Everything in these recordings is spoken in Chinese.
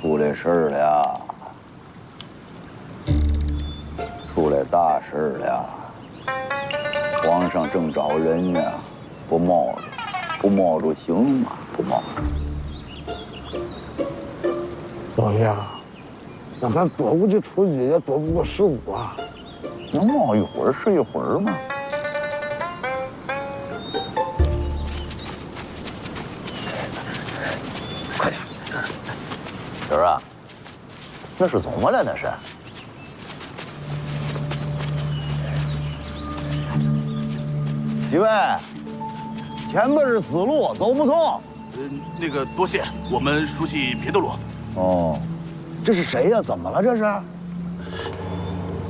出来事儿了，出来大事了！皇上正找人呢，不冒着行吗？不冒着。老爷，那咱躲过去出去也躲不过15啊，能冒一会儿是一会儿吗？快点，婶儿啊，那是怎么了？那是？几位，前边是死路，走不通。那个多谢，我们熟悉别的路。哦，这是谁呀？怎么了？这是？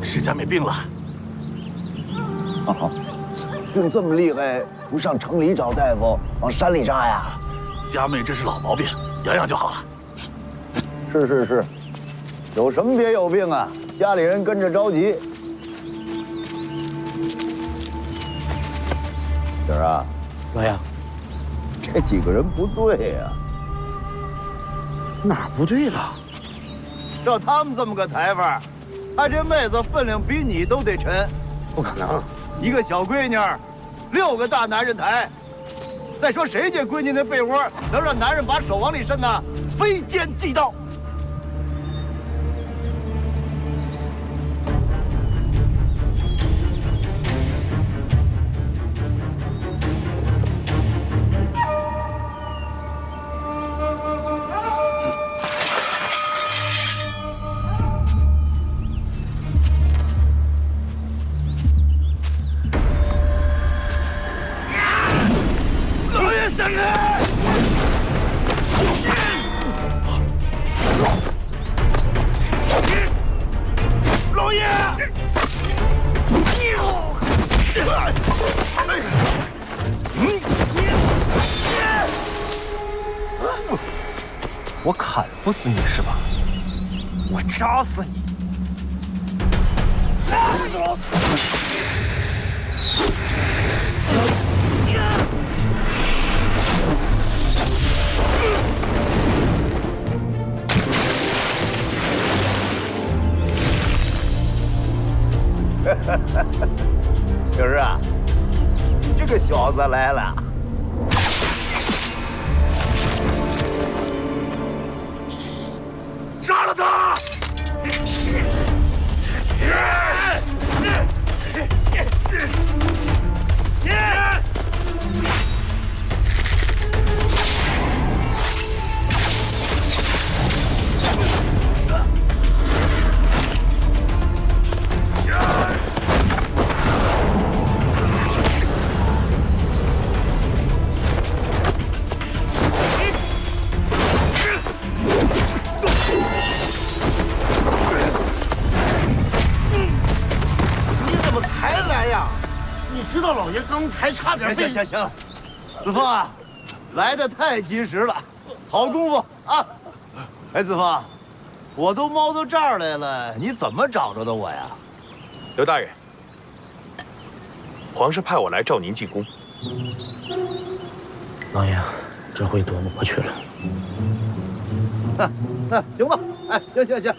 史佳美病了。病这么厉害，不上城里找大夫，往山里扎呀？佳妹这是老毛病，养养就好了。是，有什么别有病啊？家里人跟着着急。婶儿啊，老爷，这几个人不对呀。哪儿不对了？照他们这么个抬法，他这妹子分量比你都得沉。不可能，一个小闺女，6个大男人抬。再说谁家闺女那被窝能让男人把手往里伸呢？非奸即盗。我砍不死你是吧？我扎死你！媳儿啊，你这个小子来了。杀了他！知道老爷刚才差点被……行了，子枫啊，来的太及时了，好功夫啊！哎，子枫，我都猫到这儿来了，你怎么找着的我呀？刘大人，皇上派我来召您进宫。老爷，这回躲不过去了。行吧，哎，行，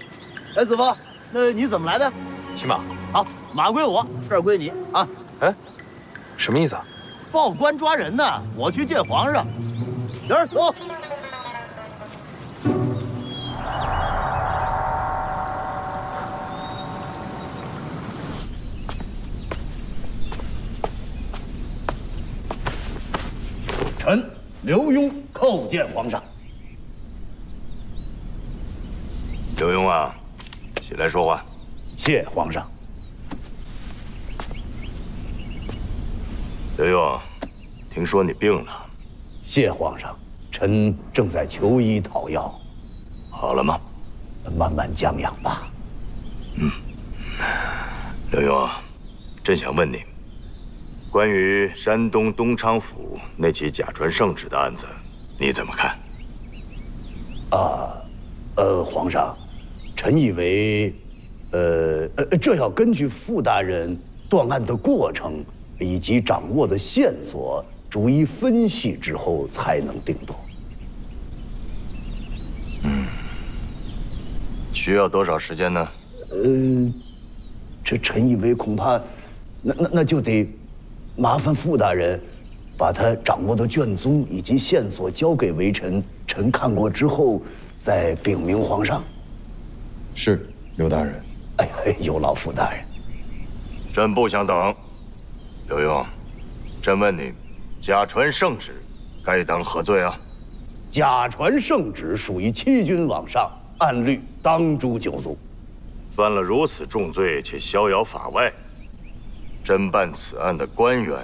哎，子枫，那你怎么来的？骑马。好，马归我，事儿归你啊。哎，什么意思啊？报官抓人呢，我去见皇上。行儿，走。臣刘墉叩见皇上。刘墉啊，起来说话。谢皇上。刘墉，听说你病了。谢皇上，臣正在求医讨药。好了吗？慢慢将养吧。刘墉，朕想问你，关于山东东昌府那起假传圣旨的案子，你怎么看？皇上，臣以为，这要根据傅大人断案的过程以及掌握的线索，逐一分析之后才能定夺。需要多少时间呢？这臣以为恐怕，那就得麻烦傅大人，把他掌握的卷宗以及线索交给微臣，臣看过之后，再禀明皇上。是，刘大人。哎，有劳傅大人。朕不想等。刘墉，朕问你，假传圣旨，该当何罪啊？假传圣旨属于欺君罔上，按律当诛九族。犯了如此重罪且逍遥法外，侦办此案的官员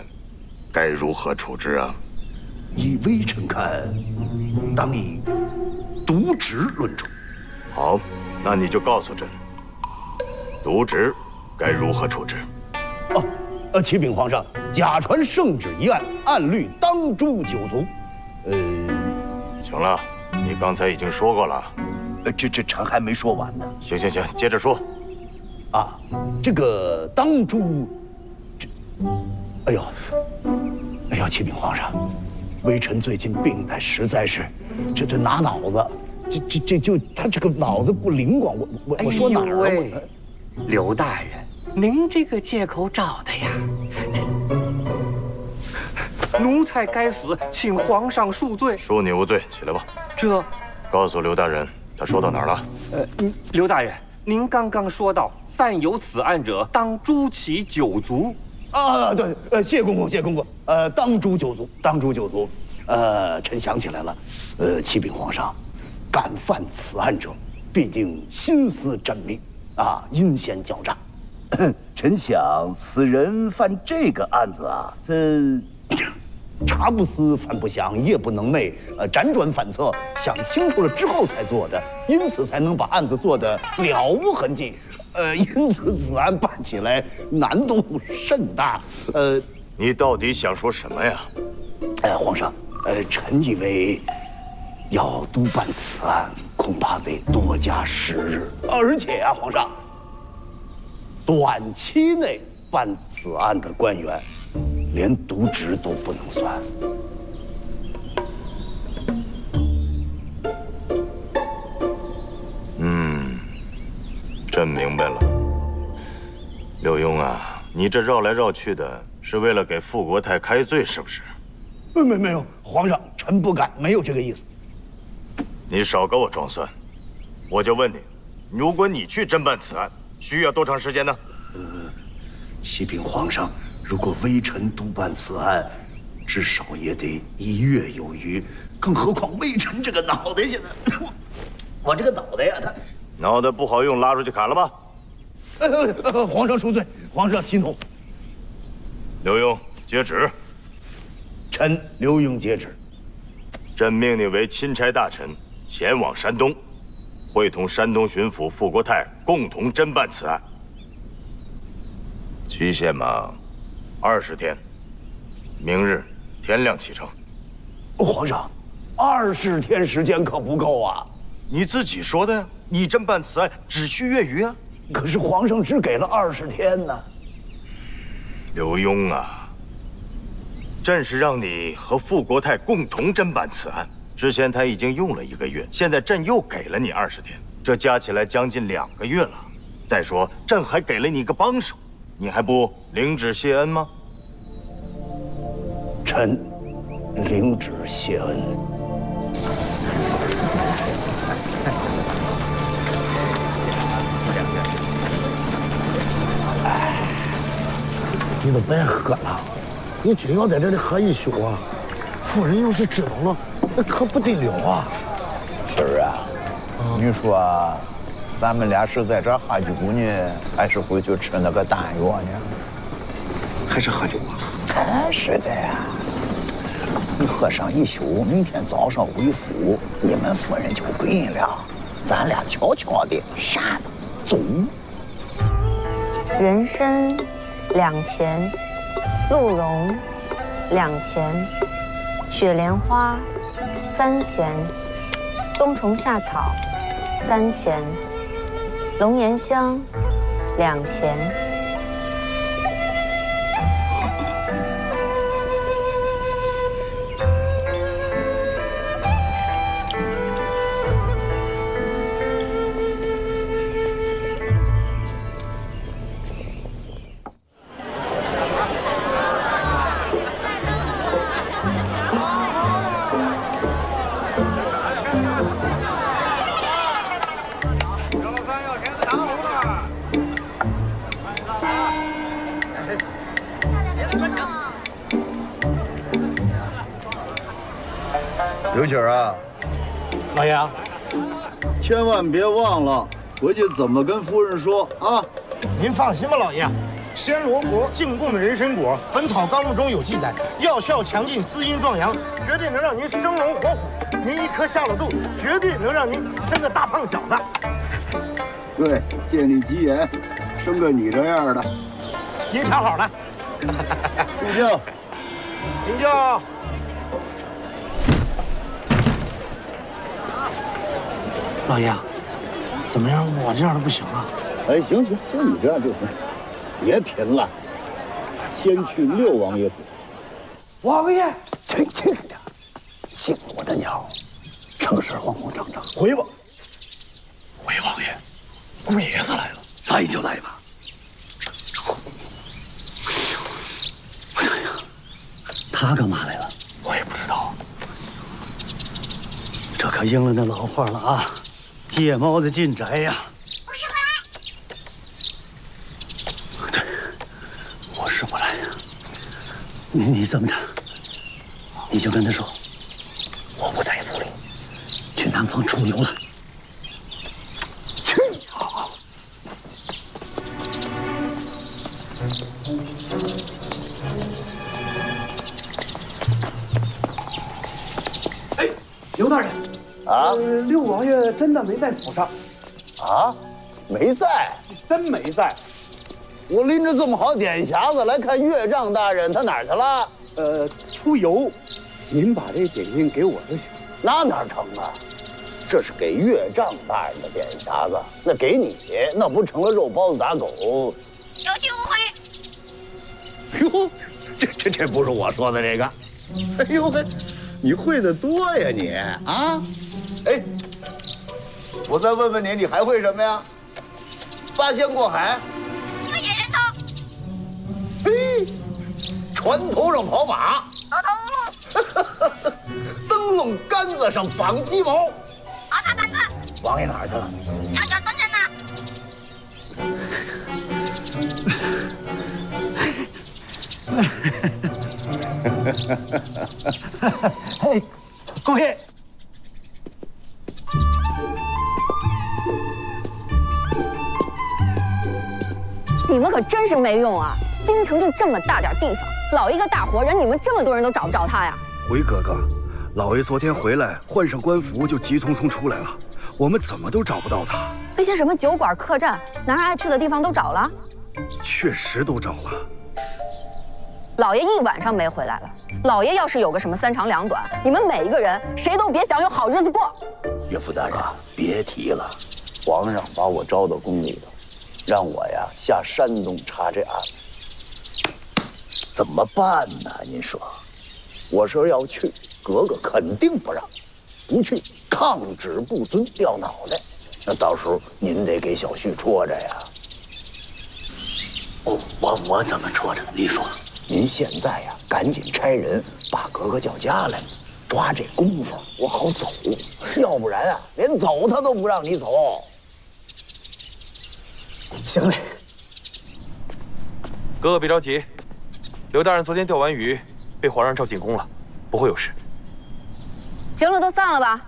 该如何处置啊？依微臣看，当以渎职论处。好，那你就告诉朕，渎职该如何处置？启禀皇上，假传圣旨一案，按律当诛九族。行了，你刚才已经说过了。这臣还没说完呢。行，接着说。这个当诛，哎呦，启禀皇上，微臣最近病得实在是，这拿脑子，他这个脑子不灵光，我说哪儿了？刘大人，您这个借口找的呀！奴才该死，请皇上恕罪。恕你无罪，起来吧。这，告诉刘大人，他说到哪儿了？刘大人，您刚刚说到，犯有此案者，当诛其九族。对，谢公公，当诛九族，当诛九族。臣想起来了，启禀皇上，敢犯此案者，必定心思缜密，阴险狡诈。臣想此人犯这个案子他茶不思饭不想，夜不能寐，辗转反侧，想清楚了之后才做的，因此才能把案子做得了无痕迹。因此此案办起来难度甚大。你到底想说什么呀？皇上，臣以为要督办此案，恐怕得多加时日，而且皇上，短期内办此案的官员，连渎职都不能算。朕明白了。刘墉啊，你这绕来绕去的，是为了给傅国泰开罪，是不是？没有，皇上，臣不敢，没有这个意思。你少给我装蒜！我就问你，如果你去侦办此案，需要多长时间呢？启禀皇上，如果微臣督办此案，至少也得1月有余。更何况微臣这个脑袋现在，我这个脑袋呀，他脑袋不好用，拉出去砍了吧。皇上恕罪，皇上息怒。刘墉接旨。臣刘墉接旨。朕命你为钦差大臣，前往山东，会同山东巡抚傅国泰共同侦办此案。期限嘛，20天，明日天亮启程。皇上，20天时间可不够啊！你自己说的呀，你侦办此案只需月余啊。可是皇上只给了20天呢。刘墉啊，朕是让你和傅国泰共同侦办此案，之前他已经用了1个月，现在朕又给了你20天，这加起来将近2个月了。再说，朕还给了你一个帮手，你还不领旨谢恩吗？臣领旨谢恩。你都别喝了，你真要在这里喝一宿啊，夫人要是知道了，那可不得了啊！婶儿啊，你说咱们俩是在这喝酒呢，还是回去吃那个丹药呢？还是喝酒啊？是的呀，你喝上一宿，明天早上回府，你们夫人就归了，咱俩悄悄的杀了走。人参2钱，鹿茸2钱，雪莲花3钱，冬虫夏草3钱，龙涎香2钱。刘喜儿啊，老爷，千万别忘了回去怎么跟夫人说啊！您放心吧，老爷。暹罗国进贡的人参果，《本草纲目》中有记载，药效强劲，滋阴壮阳，绝对能让您生龙活虎。您一颗下了肚，绝对能让您生个大胖小子。对，借你吉言，生个你这样的。您瞧好了。入轿。您就。老爷，怎么样？我这样的不行啊。哎，行，就你这样就行，别贫了，先去六王爷府。王爷，轻轻点，姓我的鸟，成事慌慌张张。回吧，回王爷，姑爷子来了，咱就来吧。哎呀，他干嘛来了？我也不知道。这可应了那老话了啊，夜猫子进宅呀。是不来呀？你这么着，你就跟他说，我不在府里，去南方出游了。去啊！哎，刘大人，啊，六王爷真的没在府上？啊，没在，真没在。我拎着这么好点匣子来看岳丈大人，他哪儿去了？出游。您把这点心给我就行。那哪成啊？这是给岳丈大人的点匣子，那给你，那不成了肉包子打狗？有去无回。哟，这不是我说的这个。哎呦喂，你会的多呀你啊！哎，我再问问你，你还会什么呀？八仙过海。一个野人头。嘿，船头上跑马。额头无路。灯笼杆子上绑鸡毛。熬大板子。王爷哪儿去了？悄悄蹲着呢。嘿，姑爷。你们可真是没用啊！京城就这么大点地方，老一个大活人，你们这么多人都找不着他呀？回哥哥，老爷昨天回来，换上官服就急匆匆出来了，我们怎么都找不到他。那些什么酒馆、客栈，男人爱去的地方都找了，确实都找了。老爷一晚上没回来了。老爷要是有个什么三长两短，你们每一个人谁都别想有好日子过。岳父大人，别提了，皇上把我招到宫里头，让我呀下山东查这案子，怎么办呢？您说，我说要去，格格肯定不让；不去，抗旨不遵，掉脑袋。那到时候您得给小婿戳着呀。我怎么戳着？你说，您现在呀，赶紧差人把格格叫家来，抓这功夫，我好走。要不然啊，连走他都不让你走。行嘞。哥哥别着急，刘大人昨天钓完鱼，被皇上召进宫了，不会有事。行了，都散了吧。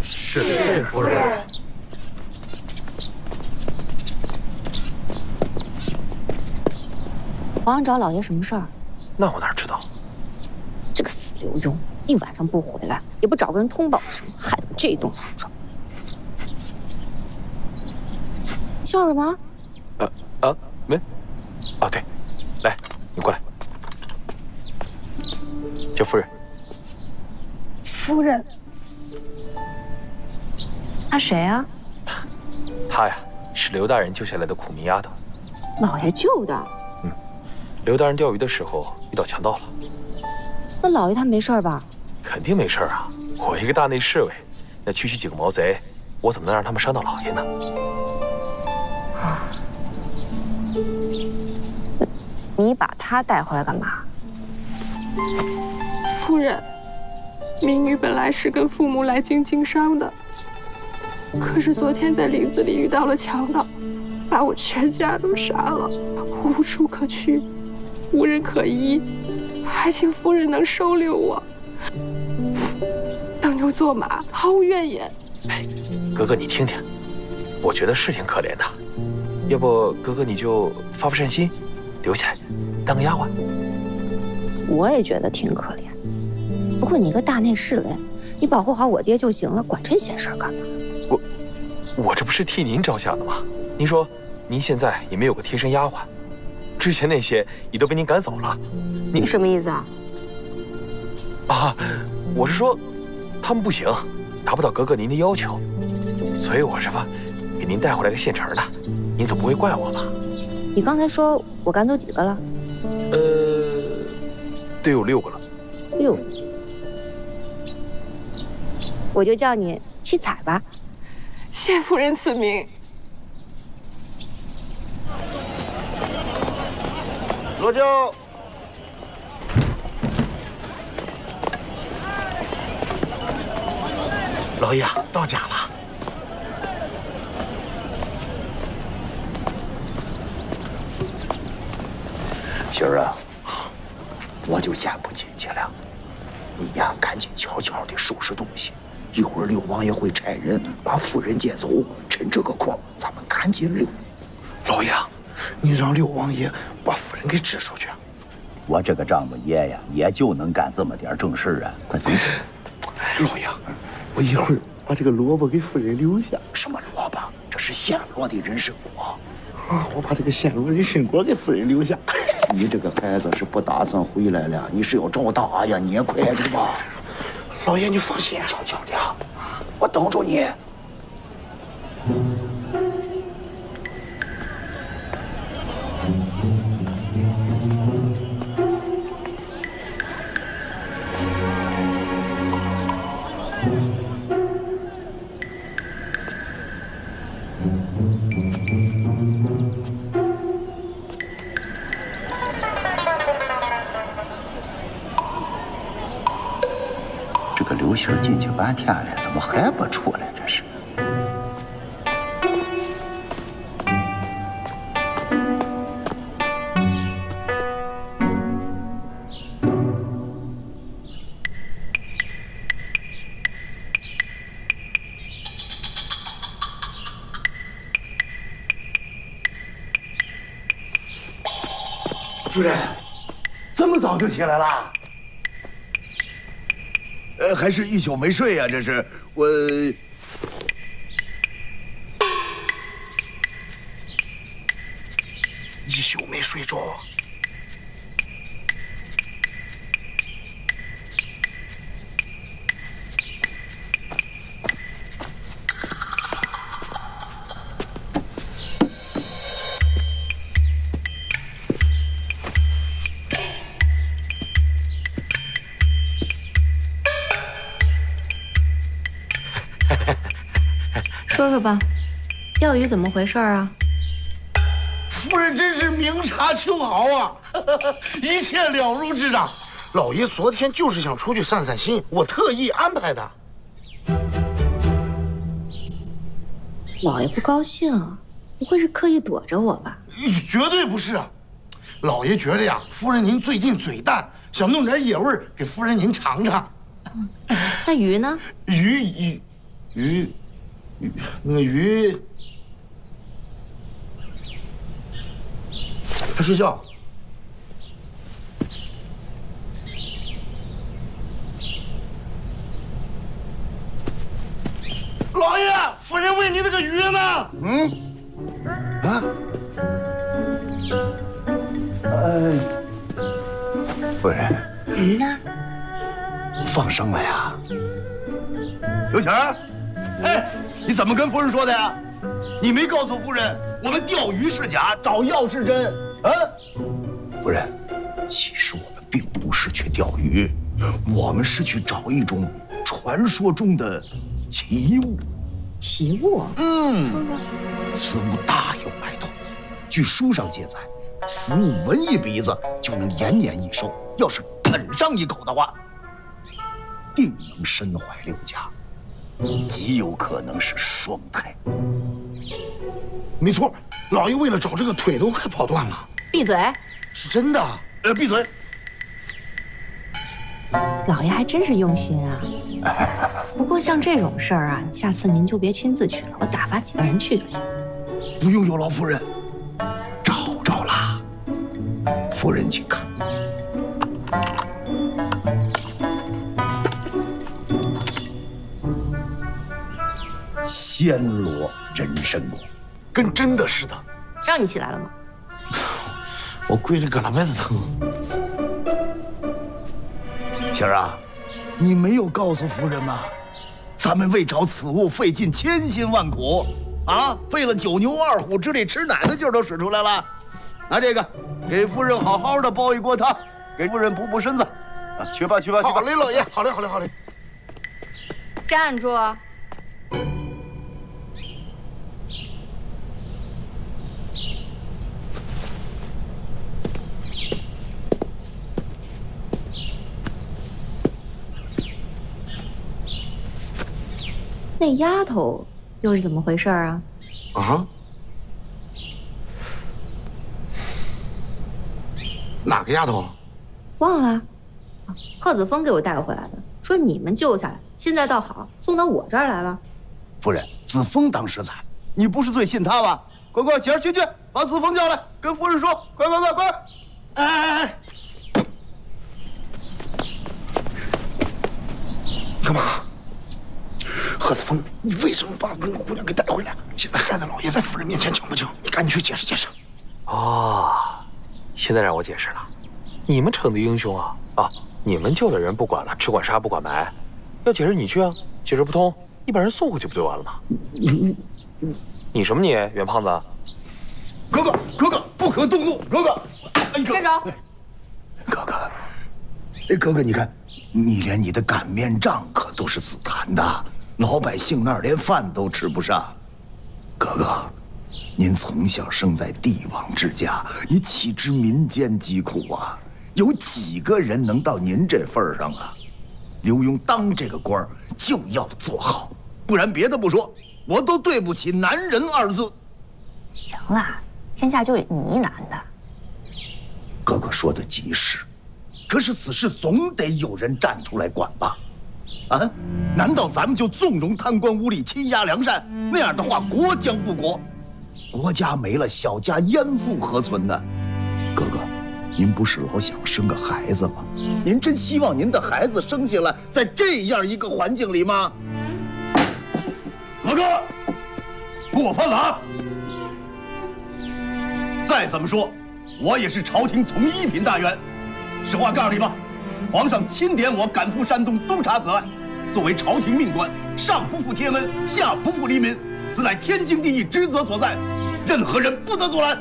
是夫人。皇上找老爷什么事儿？那我哪知道？这个死刘墉，一晚上不回来，也不找个人通报什么，害得我这一顿好状。笑什么？没。哦，对，来，你过来。叫夫人。夫人。他谁啊？她呀，是刘大人救下来的苦命丫头。老爷救的。刘大人钓鱼的时候遇到强盗了。那老爷他没事吧？肯定没事啊！我一个大内侍卫，那区区几个毛贼，我怎么能让他们伤到老爷呢？你把他带回来干嘛？夫人，明玉本来是跟父母来京经商的，可是昨天在林子里遇到了强盗，把我全家都杀了，无处可去，无人可依，还还请夫人能收留我，当牛做马，毫无怨言。哎，哥哥你听听，我觉得是挺可怜的，要不哥哥你就发善心，留下来当个丫鬟。我也觉得挺可怜，不过你个大内侍卫，你保护好我爹就行了，管这闲事干嘛？我这不是替您着想的吗？您说您现在也没有个贴身丫鬟，之前那些也都被您赶走了，你什么意思啊？啊，我是说，他们不行，达不到哥哥您的要求，所以我这不给您带回来个现成的，您总不会怪我吧？你刚才说我赶走几个了？得有6个了。6个，我就叫你七彩吧。谢夫人赐名。罗舅，老爷到家了。媳儿啊，我就先不进去了，你呀赶紧悄悄地收拾东西，一会儿六王爷会差人把夫人接走，趁这个空咱们赶紧溜。老爷，你让六王爷把夫人给支出去。我这个丈母爷呀，也就能干这么点正事啊！快走。老爷，我一会儿把这个萝卜给夫人留下。什么萝卜？这是现磨的人参果。啊，我把这个现磨人参果给夫人留下。你这个孩子是不打算回来了？你是要找打呀？你也快着吧。老爷，你放心，悄悄的，我等着你。这个刘星进去半天了，怎么还不出来？这是。夫人，这么早就起来了？还是一宿没睡呀？这是我。一宿没睡着。说说吧，钓鱼怎么回事啊？夫人真是明察秋毫啊，一切了如指掌。老爷昨天就是想出去散散心，我特意安排的。老爷不高兴，不会是刻意躲着我吧？绝对不是，老爷觉得呀，夫人您最近嘴淡，想弄点野味儿给夫人您尝尝。那鱼呢？鱼，那个鱼，他睡觉。老爷，夫人喂你那个鱼呢？夫人，鱼呢？放生了呀。刘强，哎，你怎么跟夫人说的呀？你没告诉夫人，我们钓鱼是假，找药是真，啊？夫人，其实我们并不是去钓鱼，我们是去找一种传说中的奇物。奇物？此物大有来头。据书上记载，此物闻一鼻子就能延年益寿，要是啃上一口的话，定能身怀6甲，极有可能是双胎。没错，老爷为了找这个腿都快跑断了。闭嘴！是真的。闭嘴！老爷还真是用心啊。不过像这种事儿啊，下次您就别亲自去了，我打发几个人去就行。不用有劳夫人，找着了。夫人请看。暹罗人参果，跟真的似的。让你起来了吗？我跪着胳肋子疼。星儿啊，你没有告诉夫人吗？咱们为找此物费尽千辛万苦，啊，费了9牛2虎之力，吃奶的劲儿都使出来了。拿这个，给夫人好好的煲一锅汤，给夫人补补身子。啊，去吧去吧去吧。好嘞，老爷，好嘞好嘞好嘞。站住！那丫头又是怎么回事啊？啊？哪个丫头？忘了，贺子峰给我带回来的，说你们救下来，现在倒好，送到我这儿来了。夫人，子峰当食材，你不是最信他吗？快快，姐儿去，把子峰叫来，跟夫人说，快！哎！干嘛？贺子峰，你为什么把那个姑娘给带回来？现在害得老爷在夫人面前讲不清，你赶紧去解释解释。哦，现在让我解释了，你们逞的英雄啊！啊，你们救了人不管了，只管杀不管埋，要解释你去啊，解释不通，你把人送回去不就完了吗？你什么你，袁胖子？哥哥，不可动怒，哥哥。站手！哥哥，你看，你连你的擀面杖可都是紫檀的。老百姓那儿连饭都吃不上，哥哥，您从小生在帝王之家，你岂知民间疾苦啊？有几个人能到您这份儿上啊？刘墉当这个官儿就要做好，不然别的不说，我都对不起男人2字。行了，天下就你一男的。哥哥说的极是，可是此事总得有人站出来管吧？啊？难道咱们就纵容贪官污吏欺压良善？那样的话，国将不国，国家没了，小家焉复何存呢？哥哥，您不是老想生个孩子吗？您真希望您的孩子生下来在这样一个环境里吗？哥哥，过分了啊！再怎么说，我也是朝廷从一品大员。实话告诉你吧，皇上钦点我赶赴山东督察此案。作为朝廷命官，上不负天恩，下不负黎民，此乃天经地义职责所在，任何人不得阻拦。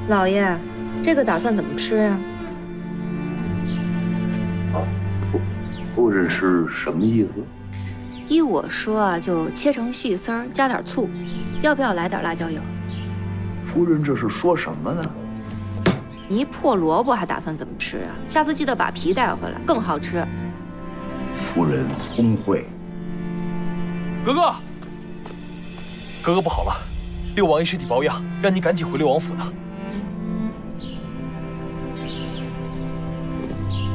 老爷，这个打算怎么吃呀？夫人是什么意思？依我说啊，就切成细丝儿，加点醋，要不要来点辣椒油？夫人这是说什么呢？你一破萝卜还打算怎么吃啊？下次记得把皮带回来，更好吃。夫人聪慧。哥哥不好了，六王爷身体抱恙，让你赶紧回六王府呢。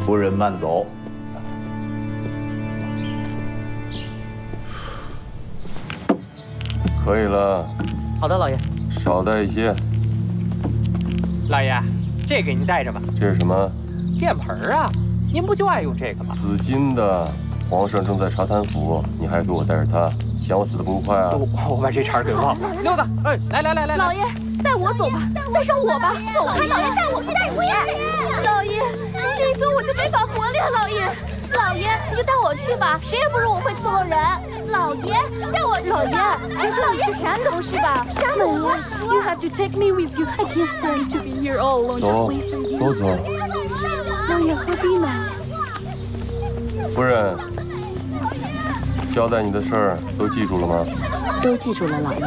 夫人慢走。可以了。好的，老爷。少带一些。老爷，这给您带着吧。这是什么？便盆啊，您不就爱用这个吗？紫金的。皇上正在查贪腐，你还给我带着它，嫌我死得不快啊？我把这茬给忘了。溜子，哎，来！老爷，带我走吧，带上我吧，走开！老爷，带我！老爷，这一走我就没法活了呀！老爷，老爷，你就带我去吧，谁也不如我会伺候人。老爷，带我去吧。老爷，听说你去山东是吧？山东话说。You have to take me with you. I can't stand to be here all alone. Just wait for you. 都走。老爷何必呢？夫人，交代你的事儿都记住了吗？都记住了，老爷。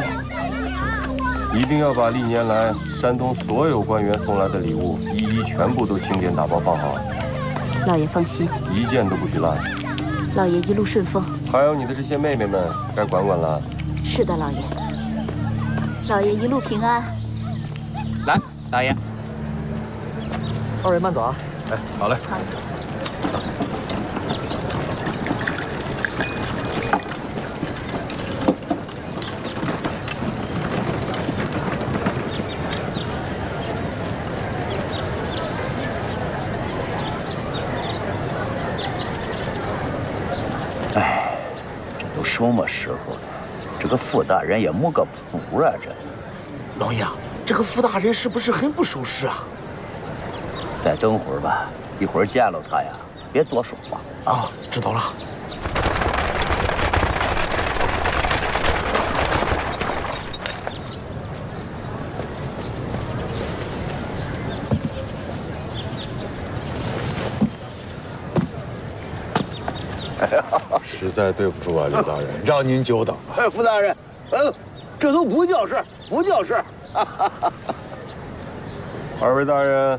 一定要把历年来山东所有官员送来的礼物一一全部都清点打包放好。老爷放心，一件都不许落。老爷一路顺风。还有你的这些妹妹们，该管管了。是的，老爷。老爷一路平安。来，大爷。二位慢走啊。哎，好嘞。好。哎，这都什么时候了？这个傅大人也没个谱啊！这老爷，这个傅大人是不是很不守时啊？再等会儿吧，一会儿见了他呀，别多说话啊。知道了。实在对不住啊，李大人，让您久等了。哎，傅大人，这都不叫事，不叫事。二位大人，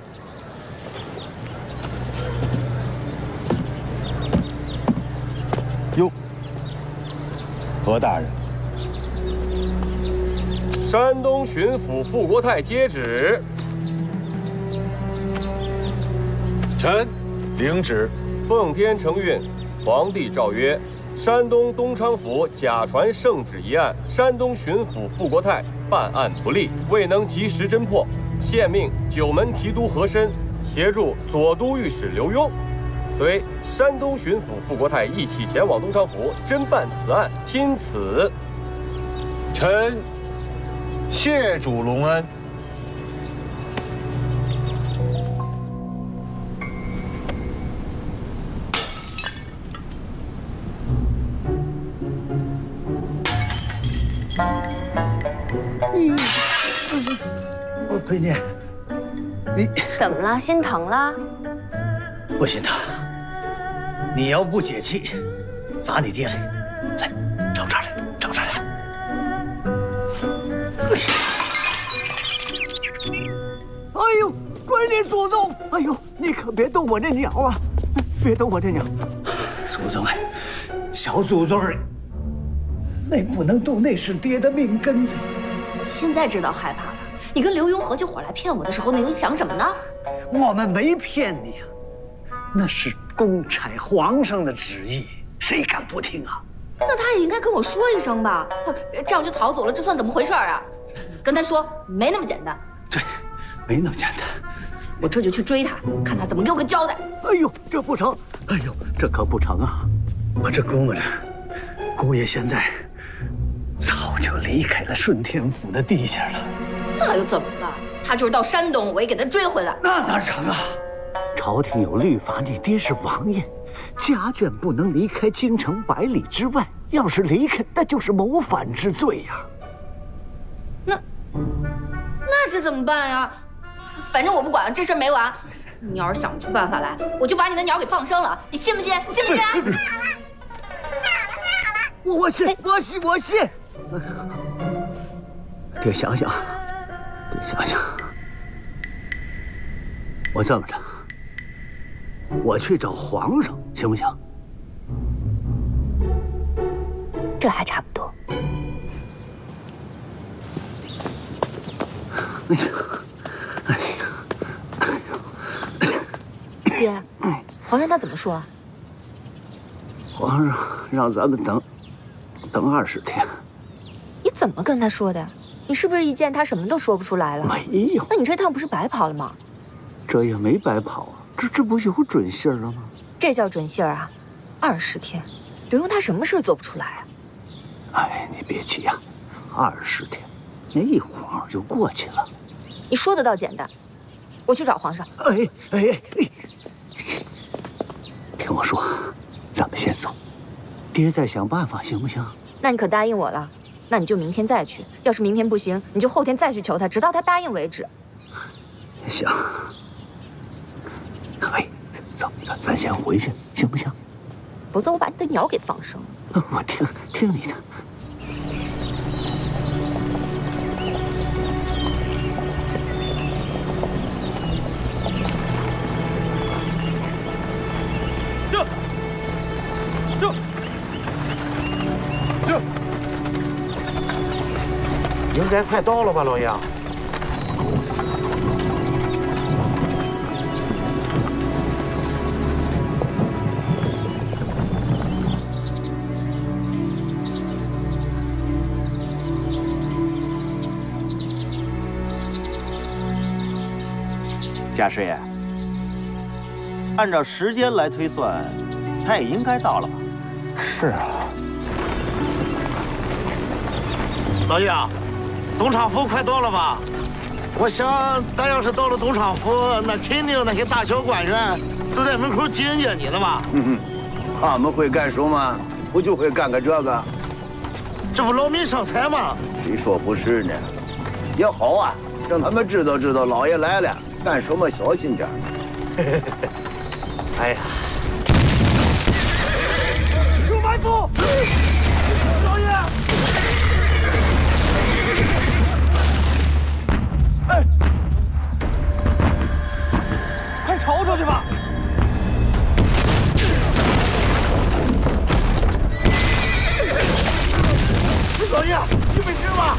哟，何大人，山东巡抚傅国泰接旨。臣领旨。奉天承运，皇帝诏曰：山东东昌府假传圣旨一案，山东巡抚傅国泰办案不力，未能及时侦破，现命九门提督和珅协助左都御史刘墉，随山东巡抚傅国泰一起前往东昌府侦办此案。钦此。臣谢主隆恩。闺女，你怎么了？心疼了？不心疼。你要不解气，砸你爹来！来，找这儿来，找这儿来。哎呦，归你祖宗！哎呦，你可别动我这鸟啊！别动我这鸟！祖宗哎，小祖宗儿，那不能动，那是爹的命根子。现在知道害怕了。你跟刘墉合起伙来骗我的时候，你又想什么呢？我们没骗你啊，那是公差皇上的旨意，谁敢不听啊？那他也应该跟我说一声吧，这样就逃走了，这算怎么回事啊？跟他说没那么简单。对，没那么简单。我这就去追他，看他怎么给我个交代。哎呦，这不成！哎呦，这可不成啊！我这估摸着，姑爷现在早就离开了顺天府的地界了。那又怎么了？他就是到山东，我也给他追回来。那哪成啊？朝廷有律法，你爹是王爷，家眷不能离开京城100里之外。要是离开，那就是谋反之罪呀。那这怎么办呀？反正我不管，这事儿没完。你要是想不出办法来，我就把你的鸟给放生了，你信不信？信不信？我信，我信。爹想想。想想，我这么着，我去找皇上，行不行？这还差不多。爹，皇上他怎么说？皇上让咱们等20天。你怎么跟他说的？你是不是一见他什么都说不出来了？没有。那你这趟不是白跑了吗？这也没白跑啊，这不有准信儿了吗？这叫准信儿啊！20天，刘墉他什么事做不出来啊？哎，你别急呀，20天，那一晃就过去了。你说的倒简单，我去找皇上。哎，听我说，先走，爹再想办法，行不行？那你可答应我了？那你就明天再去。要是明天不行，你就后天再去求他，直到他答应为止。行。哎，走，咱先回去，行不行？否则我把你的鸟给放生了。我听你的。应该快到了吧，老爷？贾师爷，按照时间来推算，他也应该到了吧？是啊。老爷，东厂府快到了吧？我想，咱要是到了东厂府，那肯定那些大小官员都在门口迎接你呢吧？他们会干什么？不就会干这个？这不劳民伤财吗？谁说不是呢？也好啊，让他们知道老爷来了，干什么小心点。哎呀，有埋伏！老爷！哎，快瞅瞅去吧！老爷，你没事吧？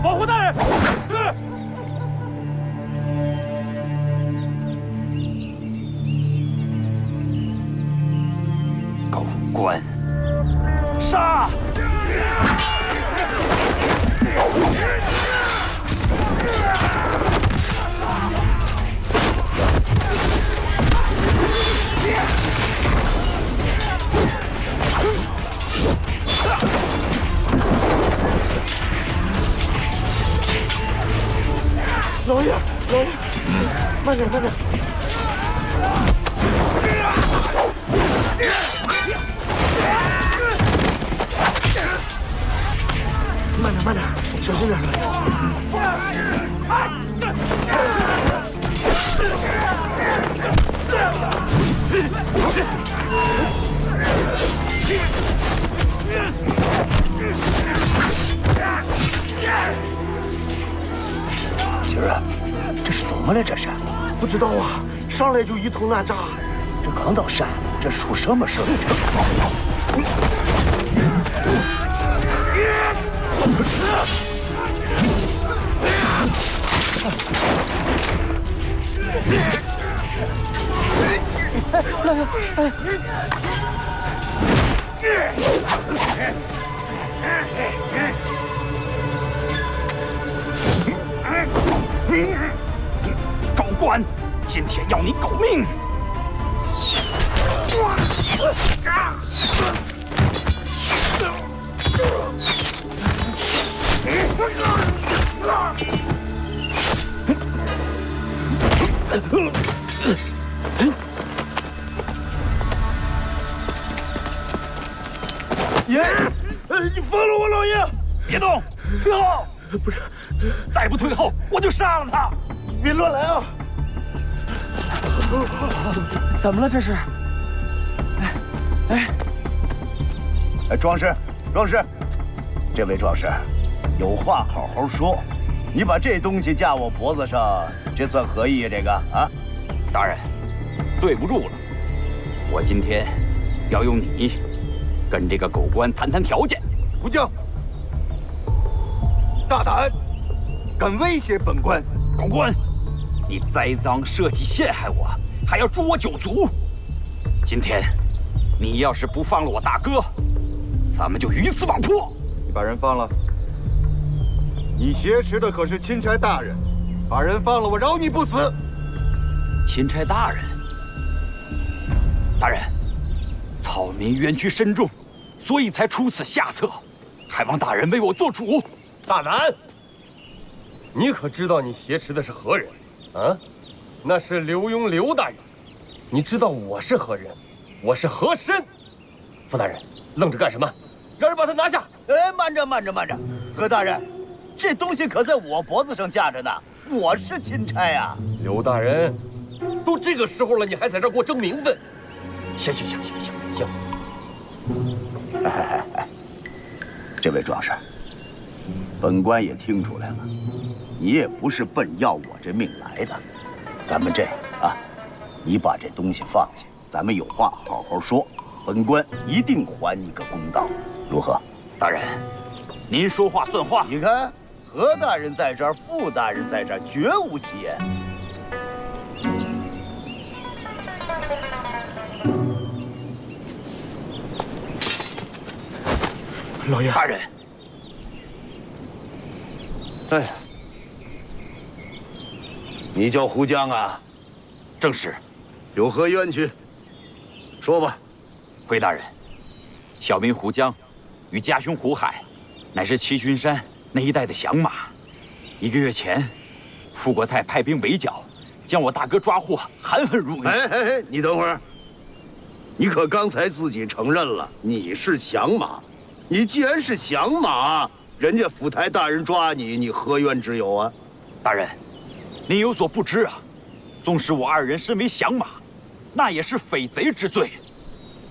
保护大人，是。狗官，杀！老爷，慢点，慢点。慢点，小心点，今儿，这是怎么了？这是？不知道啊，上来就一通乱炸。这刚到山，这是出什么事了？狗官，今天要你狗命！爷，你放了我，老爷！别动，退后！不是，再不退后，我就杀了他！你别乱来啊！怎么了？这是？壮士，这位壮士，有话好好说。你把这东西架我脖子上，这算何意呀？这个啊，大人，对不住了，我今天要用你跟这个狗官谈谈条件。胡将，大胆，敢威胁本官！狗官，你栽赃设计陷害我，还要诛我9族。今天，你要是不放了我大哥，咱们就鱼死网破。你把人放了。你挟持的可是钦差大人，把人放了，我饶你不死。钦差大人，大人，草民冤屈深重，所以才出此下策，还望大人为我做主。大南，你可知道你挟持的是何人？啊，那是刘墉刘大人。你知道我是何人？我是和珅。傅大人，愣着干什么？让人把他拿下！哎，慢着，何大人，这东西可在我脖子上架着呢，我是钦差呀。刘大人，都这个时候了，你还在这儿给我争名分？行。这位壮士，本官也听出来了，你也不是奔要我这命来的。咱们这样啊，你把这东西放下，咱们有话好好说，本官一定还你个公道，如何？大人，您说话算话。你看，何大人在这儿，傅大人在这儿，绝无其言。老爷，大人。哎呀，你叫胡江啊？正是。有何冤屈？说吧。回大人，小民胡江，与家兄胡海，乃是七旬山那一带的响马。1个月前，傅国泰派兵围剿，将我大哥抓获，含恨入狱。哎，你等会儿。你可刚才自己承认了你是响马。你既然是响马，人家府台大人抓你，你何冤之有啊？大人，您有所不知啊，纵使我2人身为响马，那也是匪贼之罪。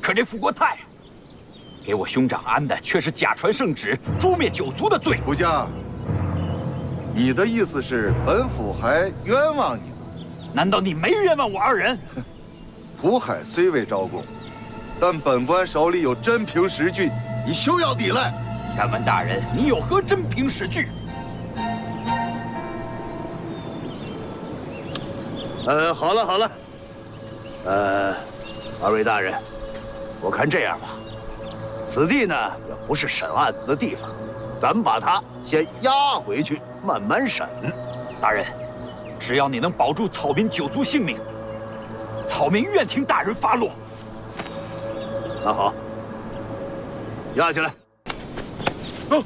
可这傅国泰给我兄长安的却是假传圣旨，诛灭9族的罪。胡将，你的意思是本府还冤枉你了？难道你没冤枉我2人？胡海虽未招供，但本官手里有真凭实据。你休要抵赖！敢问大人，你有何真凭实据？好了，2位大人，我看这样吧，此地呢也不是审案子的地方，咱们把他先押回去，慢慢审。大人，只要你能保住草民9族性命，草民愿听大人发落。那好。押起来，走。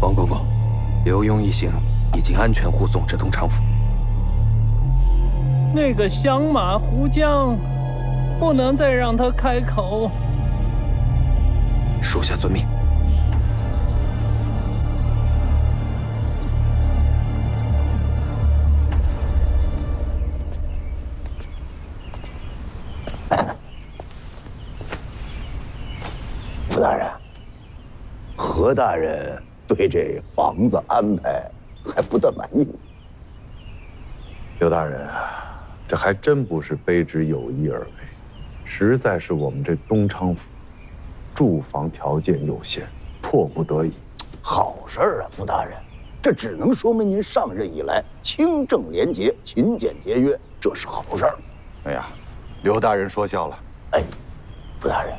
王公公，刘墉一行已经安全护送至东昌府。那个响马胡江。不能再让他开口。属下遵命。傅大人，何大人对这房子安排还不大满意。刘大人啊，这还真不是卑职有意而为。实在是我们这东昌府住房条件有限，迫不得已。好事啊，傅大人，这只能说明您上任以来清正廉洁、勤俭节约，这是好事儿。哎呀，刘大人说笑了。哎，傅大人，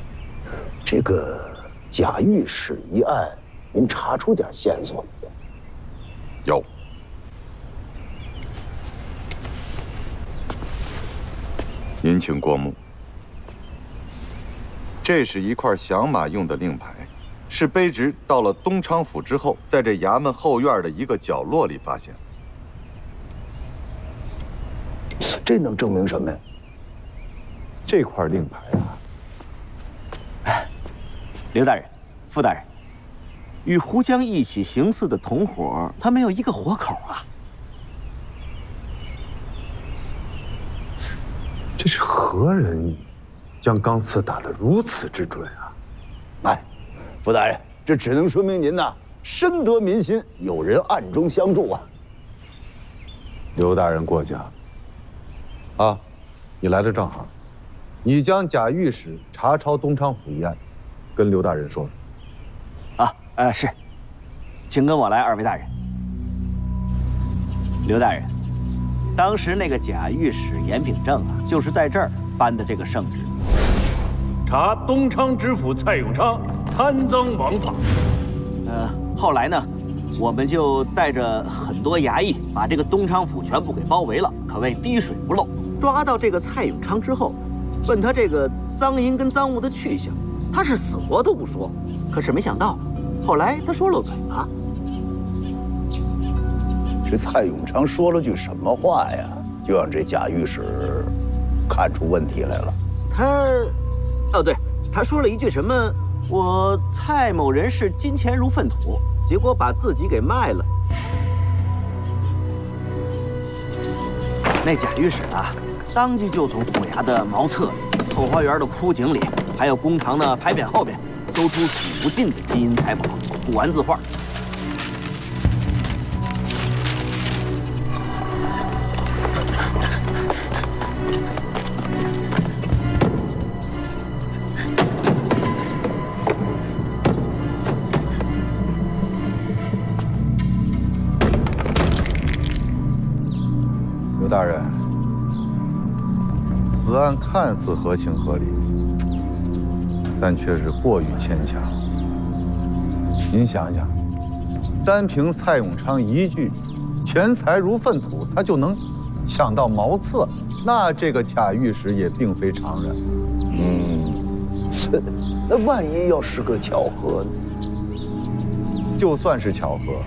这个贾御史一案，您查出点线索没有？有。您请过目。这是一块响马用的令牌，是卑职到了东昌府之后，在这衙门后院的一个角落里发现。这能证明什么呀？这块令牌啊，刘大人、傅大人，与胡江一起行刺的同伙，他没有一个活口啊。这是何人将钢刺打得如此之准啊？哎，傅大人，这只能说明您呐深得民心，有人暗中相助啊。刘大人过奖。啊，你来的正好，你将贾御史查抄东昌府一案，跟刘大人说说。是，请跟我来，二位大人。刘大人，当时那个贾御史严秉正啊，就是在这儿颁的这个圣旨，查东昌知府蔡永昌贪赃枉法。后来呢，我们就带着很多衙役把这个东昌府全部给包围了，可谓滴水不漏。抓到这个蔡永昌之后，问他这个赃银跟赃物的去向，他是死活都不说。可是没想到，后来他说漏嘴了。这蔡永昌说了句什么话呀？就让这贾御史看出问题来了。他说了一句什么？我蔡某人是金钱如粪土，结果把自己给卖了。那贾御史啊，当即就从府衙的茅厕里、后花园的枯井里，还有公堂的牌匾后边，搜出数不尽的金银财宝、古玩字画。刘大人，此案看似合情合理，但却是过于牵强。您想想，单凭蔡永昌一句“钱财如粪土”，他就能抢到茅厕，那这个贾御史也并非常人。那万一要是个巧合呢？就算是巧合，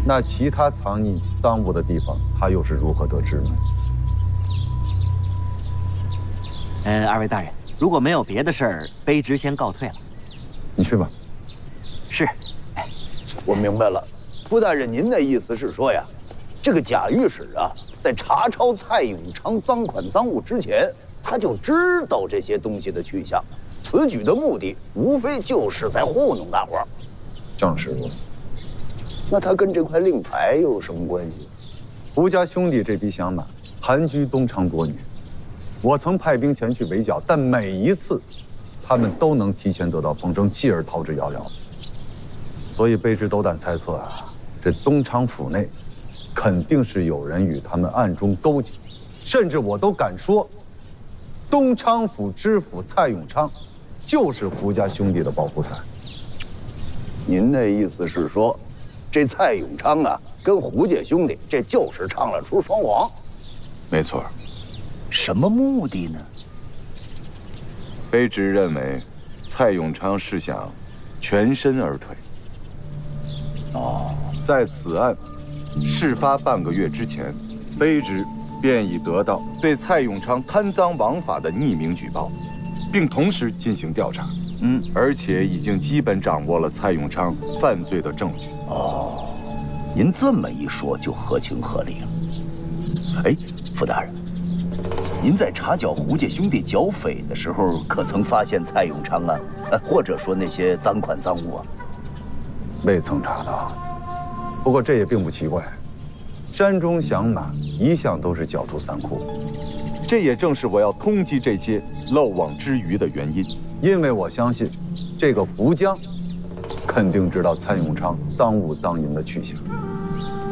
那其他藏匿赃物的地方，他又是如何得知呢？二位大人，如果没有别的事儿，卑职先告退了。你去吧。是。我明白了，傅大人，您的意思是说呀，这个贾御史啊，在查抄蔡永昌赃款赃物之前，他就知道这些东西的去向，此举的目的无非就是在糊弄大伙儿。正是如此。那他跟这块令牌又有什么关系？胡家兄弟这匹响马盘踞东昌多年，我曾派兵前去围剿，但每一次，他们都能提前得到风声，继而逃之夭夭。所以卑职斗胆猜测啊，这东昌府内肯定是有人与他们暗中勾结，甚至我都敢说，东昌府知府蔡永昌就是胡家兄弟的保护伞。您的意思是说，这蔡永昌啊，跟胡家兄弟这就是唱了出双簧？没错。什么目的呢？卑职认为，蔡永昌是想全身而退。在此案事发半个月之前，卑职便已得到对蔡永昌贪赃枉法的匿名举报，并同时进行调查。而且已经基本掌握了蔡永昌犯罪的证据。您这么一说就合情合理了。哎，傅大人，您在查缴胡家兄弟剿匪的时候，可曾发现蔡永昌啊，或者说那些赃款赃物啊？未曾查到，不过这也并不奇怪。山中响马一向都是狡兔三窟，这也正是我要通缉这些漏网之鱼的原因。因为我相信，这个胡江肯定知道蔡永昌赃物赃银的去向。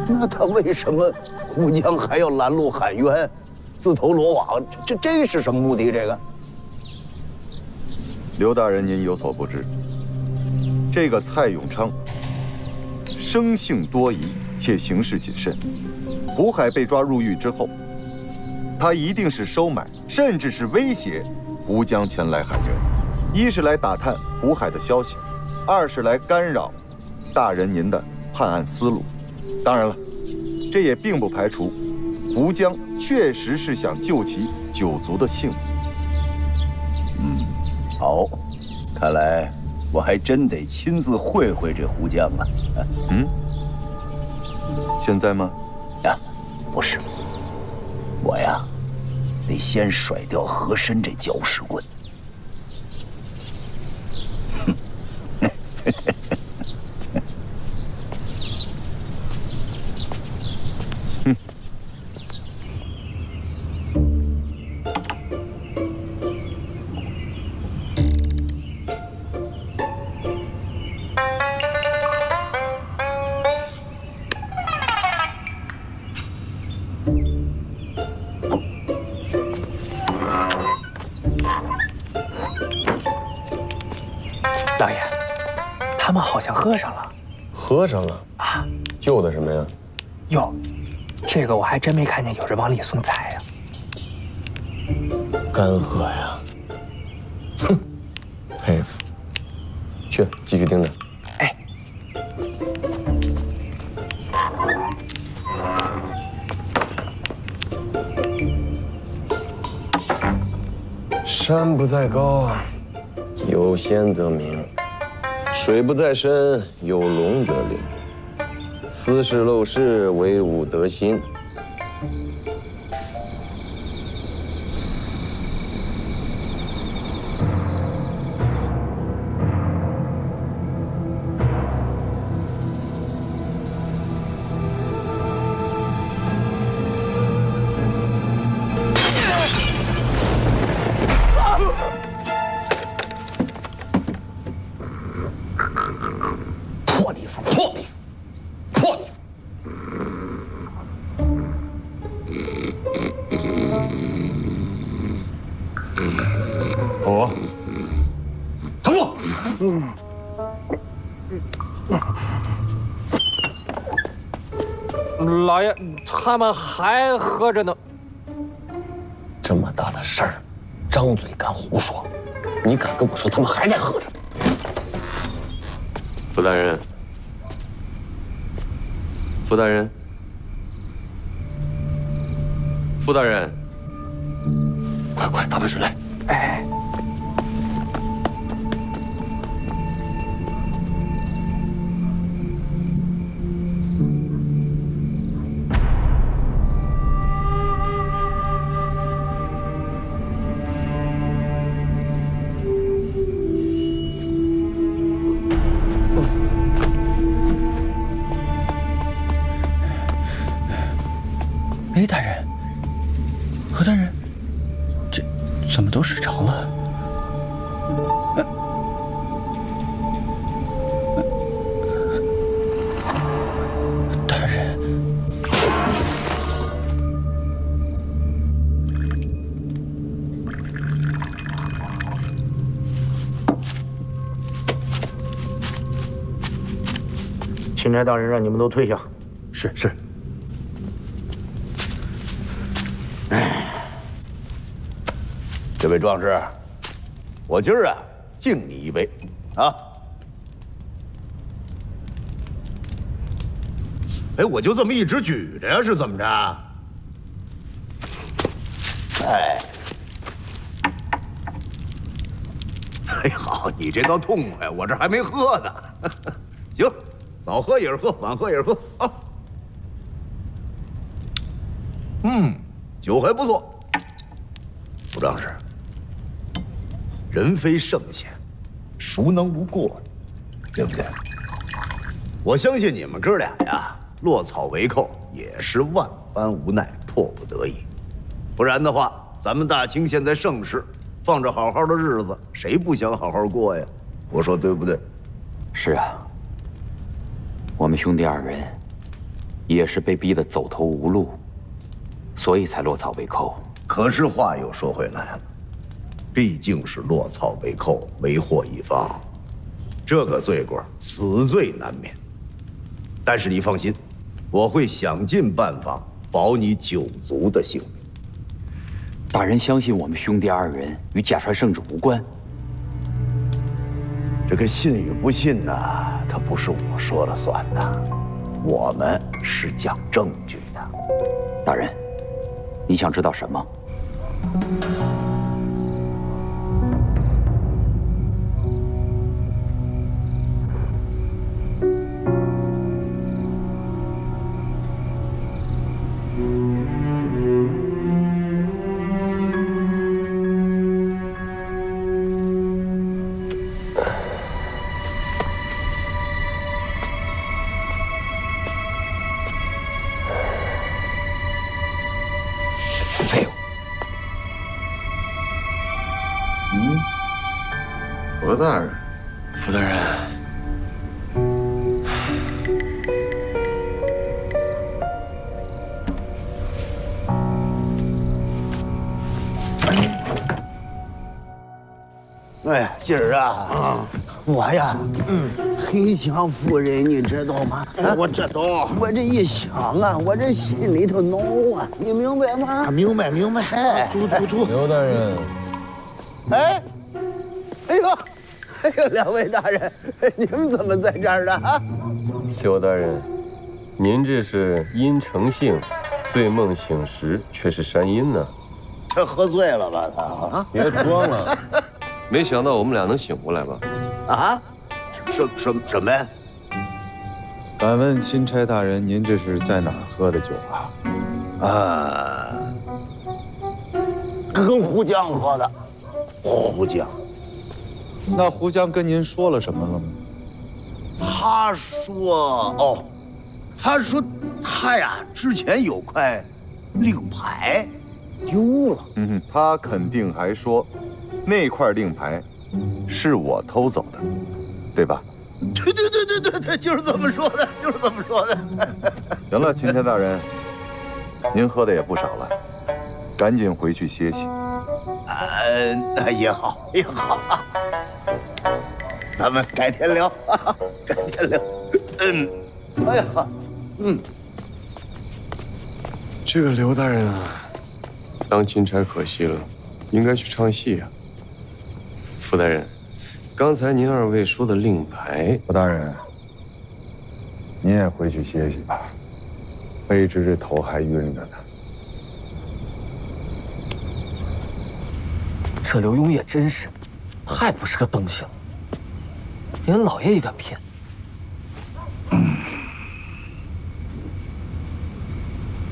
那他为什么胡江还要拦路喊冤，自投罗网？这是什么目的？这个刘大人，您有所不知，这个蔡永昌生性多疑，且行事谨慎。胡海被抓入狱之后，他一定是收买，甚至是威胁胡江前来喊冤。一是来打探胡海的消息，二是来干扰大人您的判案思路。当然了，这也并不排除胡江确实是想救其九族的性命。好，看来我还真得亲自会会这胡江啊。现在吗？呀，不是，我呀，得先甩掉和珅这搅屎棍。老爷，他们好像喝上了。喝上了啊？救的什么呀？哟，这个我还真没看见有人往里送菜呀。干喝呀！哼，佩服。去，继续盯着。哎。山不在高，有仙则名；水不在深，有龙则灵。斯是陋室，惟吾德馨。破地方，破地方，破地方！我，承住！老爷，他们还喝着呢。这么大的事儿，张嘴敢胡说，你敢跟我说他们还在喝着？傅大人，傅大人，傅大人，快打杯水来！哎。哎，大人，何大人，这怎么都睡着了？大人，钦差大人让你们都退下。是。这位壮士，我今儿啊敬你一杯，啊！哎，我就这么一直举着呀，是怎么着？哎，哎，好，你这倒痛快，我这还没喝呢。行，早喝也是喝，晚喝也是喝啊。酒还不错，吴壮士。人非圣贤，孰能无过？对不对？我相信你们哥俩呀，落草为寇也是万般无奈，迫不得已。不然的话，咱们大清现在盛世，放着好好的日子，谁不想好好过呀？我说对不对？是啊，我们兄弟二人也是被逼得走投无路，所以才落草为寇。可是话又说回来了。毕竟是落草为寇，为祸一方，这个罪过死罪难免。但是你放心，我会想尽办法保你九族的性命。大人相信我们兄弟二人与假传圣旨无关。这个信与不信呢，它不是我说了算的，我们是讲证据的。大人，你想知道什么？何大人，傅大人，哎，今儿啊，我呀，很想夫人，你知道吗？我知道。我这一想啊，我这心里头恼啊，你明白吗？明白。哎，走。刘大人，哎呦，两位大人，你们怎么在这儿呢？刘大人，您这是因成性，醉梦醒时却是山阴呢。这喝醉了吧他啊？别装了。没想到我们俩能醒过来吧？啊？什么呀？敢问钦差大人，您这是在哪儿喝的酒啊？跟胡江喝的。胡江。那胡江跟您说了什么了吗？他说他呀之前有块令牌丢了。他肯定还说那块令牌是我偷走的，对吧？对，就是这么说的。行了，钦差大人，您喝的也不少了，赶紧回去歇息。也好，咱们改天聊。哎呀，这个刘大人啊，当钦差可惜了，应该去唱戏啊。傅大人，刚才您二位说的令牌，傅大人，您也回去歇息吧，卑职这头还晕着呢。这刘墉也真是，太不是个东西了，连老爷也敢骗。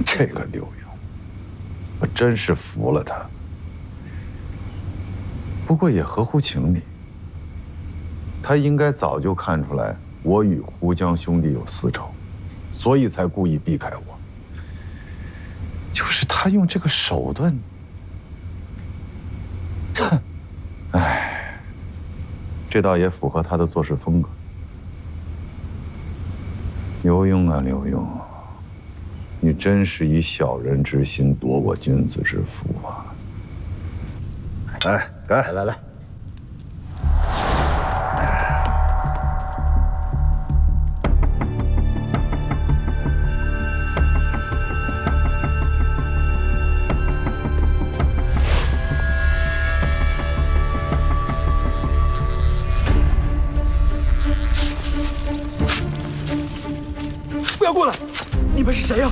这个刘墉，我真是服了他。不过也合乎情理，他应该早就看出来我与胡江兄弟有私仇，所以才故意避开我。就是他用这个手段，哼，哎，这倒也符合他的做事风格。刘墉啊，刘墉，你真是以小人之心夺我君子之腹啊！来，不要过来！你们是谁呀？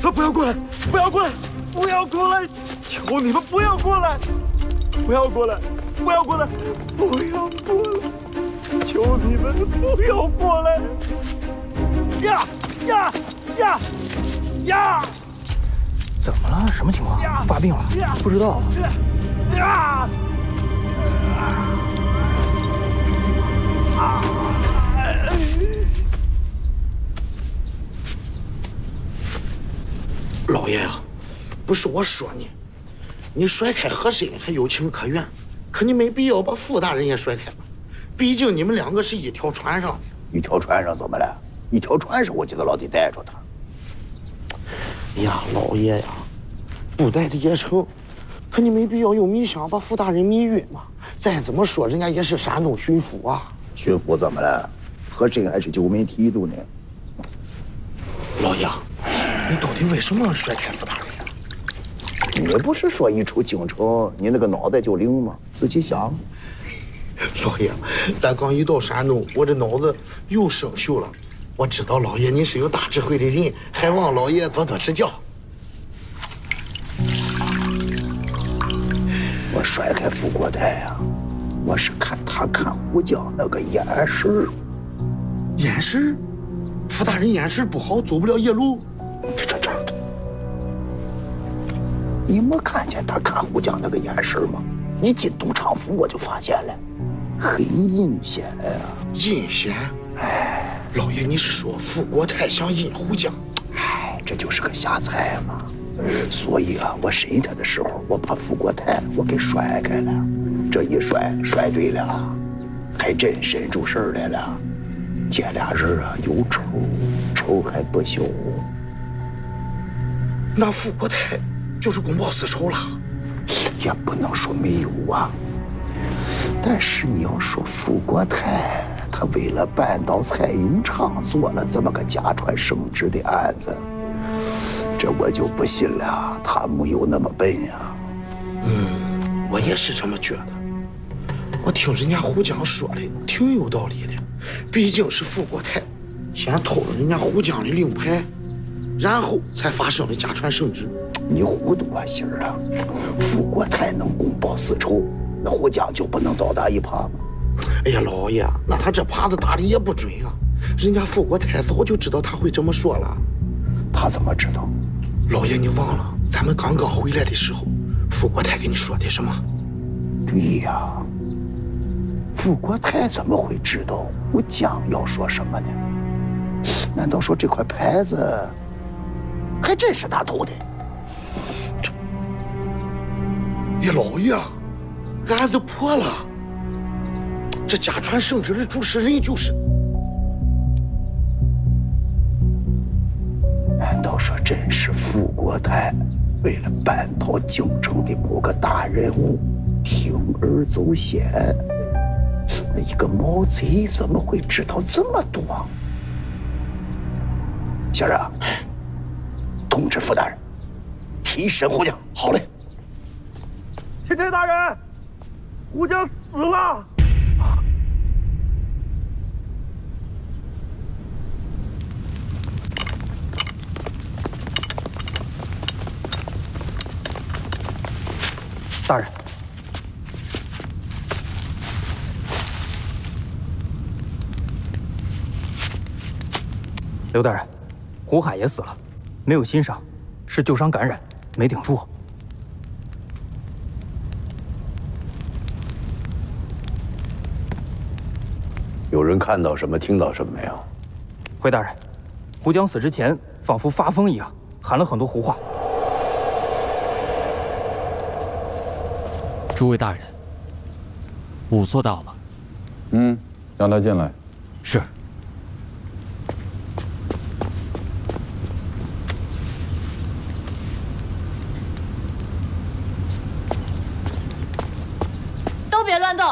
不要过来！不要过来！不要过来！求你们不要过来！不要过来！不要过来！不要过来！求你们不要过来！呀！怎么了？什么情况？发病了？不知道。老爷啊，不是我说你，你甩开和珅还有情可原，可你没必要把傅大人也甩开吧？毕竟你们两个是一条船上的。一条船上怎么了？一条船上我就得老得带着他。哎呀，老爷呀，不带的也成，可你没必要用迷香把傅大人迷晕嘛。再怎么说，人家也是山东巡抚啊。巡抚怎么了？和珅还是九门提督呢。老爷，你到底为什么甩开傅大人呀？你不是说一出京城，你那个脑袋就灵吗？仔细想。老爷，咱刚一到山东，我这脑子又生锈了。我知道老爷您是有大智慧的人，还望老爷多多指教。我甩开傅国泰呀，我是看他看胡江那个眼神。眼神？傅大人眼神不好，走不了夜路。这，你没看见他看胡江那个眼神吗？一进东昌府我就发现了，很阴险呀。阴险？哎，老爷，你是说傅国泰想阴胡江？哎，这就是个瞎猜嘛。所以啊，我审他的时候，我把傅国泰我给甩开了。这一摔对了，还真伸出事来了。这俩人啊有仇还不小。那傅国泰就是公报私仇了？也不能说没有啊。但是你要说傅国泰，他为了扳倒蔡永昌，做了这么个假传圣旨的案子，这我就不信了，他没有那么笨呀。我也是这么觉得。我听人家胡江说的挺有道理的，毕竟是傅国泰先偷了人家胡江的令牌，然后才发生了假传圣旨。你糊涂啊，心儿啊！傅国泰能公报私仇，那胡江就不能倒打一耙吗？哎呀，老爷，那他这耙子打的也不准啊！人家傅国泰早就知道他会这么说了。他怎么知道？老爷，你忘了咱们刚刚回来的时候，傅国泰跟你说的什么？对呀，傅国泰怎么会知道胡江要说什么呢？难道说这块牌子还真是他偷的？呀，老爷，案子破了，这假传圣旨的主使人就是……难道说真是傅国泰为了扳倒京城的某个大人物，铤而走险？那一个毛贼怎么会知道这么多？小人，通知傅大人，提审胡江。好嘞。钦差大人，胡江死了。大人，刘大人，胡海也死了，没有新伤，是旧伤感染，没顶住。有人看到什么，听到什么没有？回大人，胡江死之前仿佛发疯一样，喊了很多胡话。诸位大人，仵作到了。让他进来。是。都别乱动。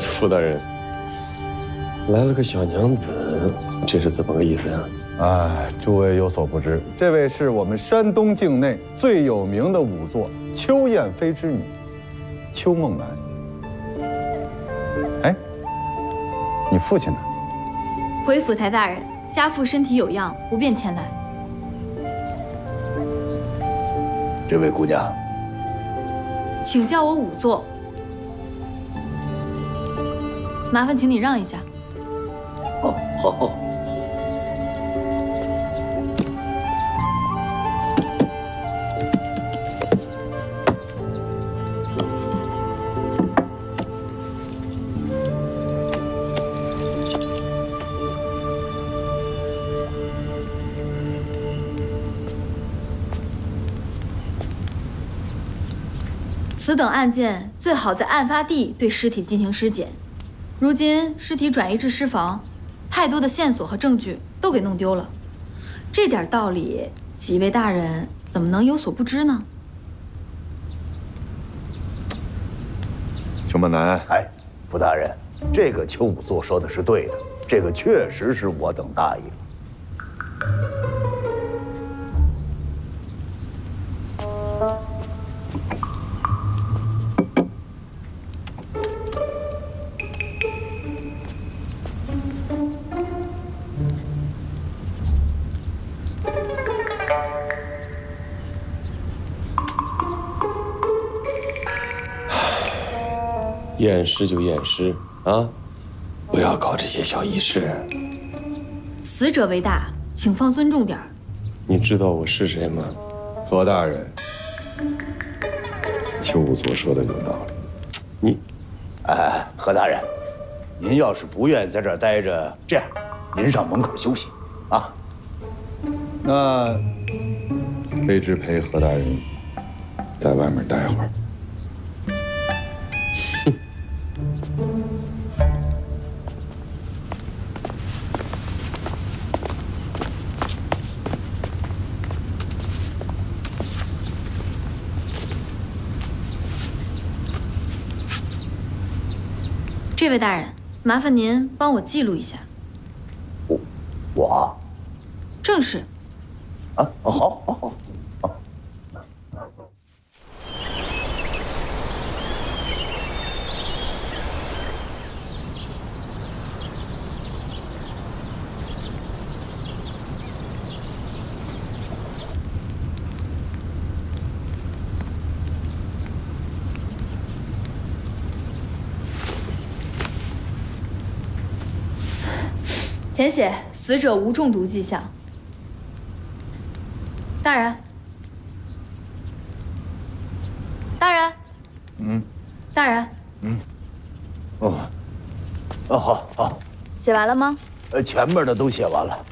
傅大人，来了个小娘子，这是怎么个意思啊？哎，诸位有所不知，这位是我们山东境内最有名的仵作邱燕飞之女，邱梦楠。哎，你父亲呢？回府台大人，家父身体有恙，不便前来。这位姑娘，请叫我仵作。麻烦请你让一下。哦，好。此等案件最好在案发地对尸体进行尸检。如今尸体转移至尸房，太多的线索和证据都给弄丢了。这点道理，几位大人怎么能有所不知呢？邱梦楠，哎，傅大人，这个邱仵作说的是对的，这个确实是我等大意了。验尸就验尸啊，不要搞这些小仪式。死者为大，请放尊重点儿。你知道我是谁吗？何大人，邱仵作说的有道理。你，哎，何大人，您要是不愿意在这儿待着，这样，您上门口休息，啊。那卑职陪何大人在外面待会儿。这位大人，麻烦您帮我记录一下。我？正是。啊，好，好，好。填写死者无中毒迹象。大人，大人，大人，哦，好，好，写完了吗？前面的都写完了。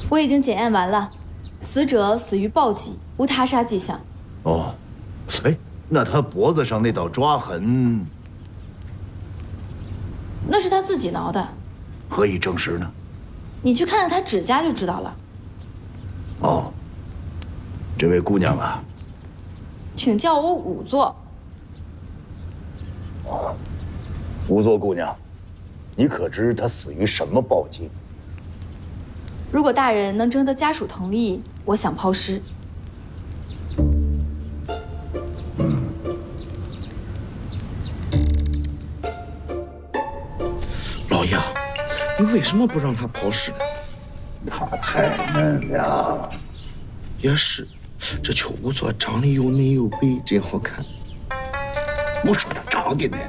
我已经检验完了，死者死于暴击，无他杀迹象。哦，哎，那他脖子上那道抓痕，那是他自己挠的。何以证实呢？你去看看他指甲就知道了。哦，这位姑娘啊，请叫我仵作。仵作姑娘，你可知她死于什么暴击？如果大人能征得家属同意，我想抛尸。老爷，你为什么不让他抛尸呢？他太嫩了。也是，这邱仵作长得又嫩又白，真好看。我说他长得嫩，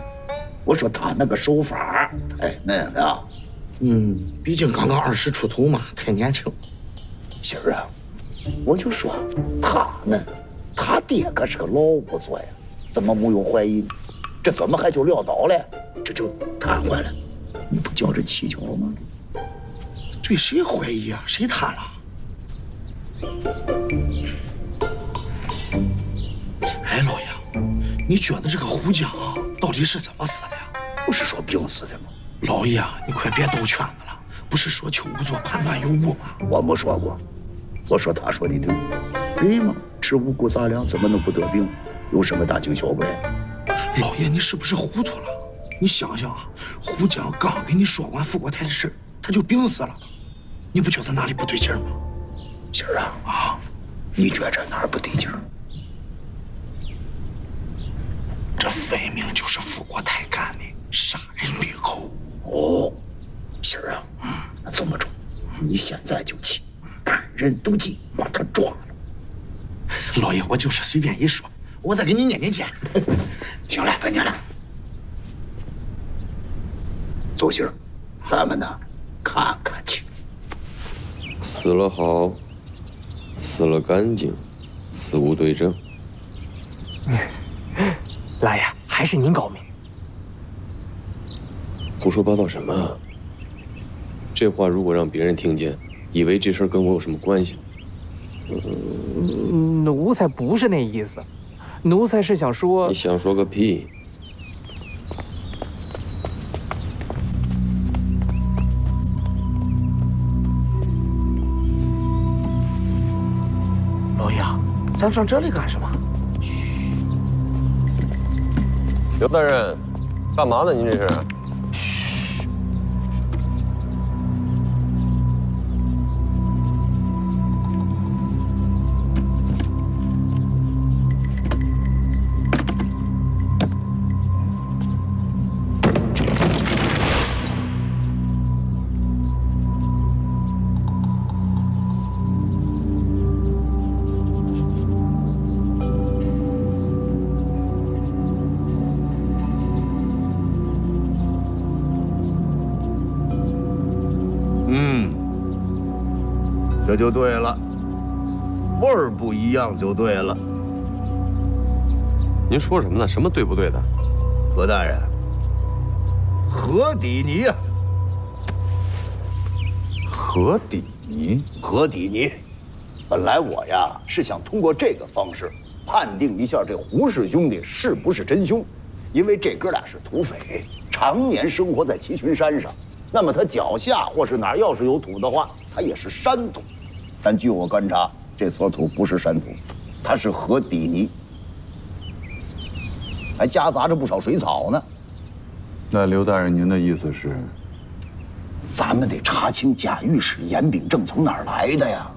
我说他那个手法太嫩了。毕竟刚刚20出头嘛，太年轻。心儿啊，我就说他嫩，他爹可是个老仵作呀，怎么没有怀疑呢？这怎么还就撂倒了？这就瘫痪了，你不觉着蹊跷吗？对谁怀疑啊？谁瘫了？哎，老爷，你觉得这个胡江啊，到底是怎么死的呀？不是说病死的吗？老爷，你快别兜圈子了，不是说邱仵作判断有误吗？我没说过，我说他说的对。人嘛，吃五谷杂粮怎么能不得病？有什么大惊小怪？老爷，你是不是糊涂了？你想想啊，胡江刚跟你说完富国泰的事，他就病死了，你不觉得哪里不对劲吗？心儿啊，你觉着哪儿不对劲儿？这分明就是富国泰干的，杀人灭口。哦，心儿啊，那这么着，你现在就去办人毒计，把他抓了。老爷，我就是随便一说，我再给你捏捏肩。行了，别捏了。走信儿，咱们呢看看去。死了好，死了干净，死无对证。老爷，还是您高明。胡说八道什么？这话如果让别人听见，以为这事儿跟我有什么关系？奴才不是那意思，奴才是想说……你想说个屁！老爷，咱上这里干什么？刘大人，干嘛呢？您这是？嘘。这就对了，味儿不一样就对了。您说什么呢？什么对不对的？何大人，何底你呀，何底尼，何底尼，本来我呀是想通过这个方式判定一下这胡氏兄弟是不是真凶，因为这哥俩是土匪，常年生活在齐群山上。那么他脚下或是哪儿要是有土的话，他也是山土。但据我观察，这撮土不是山土，它是河底泥，还夹杂着不少水草呢。那刘大人，您的意思是？咱们得查清贾御史严秉正从哪儿来的呀。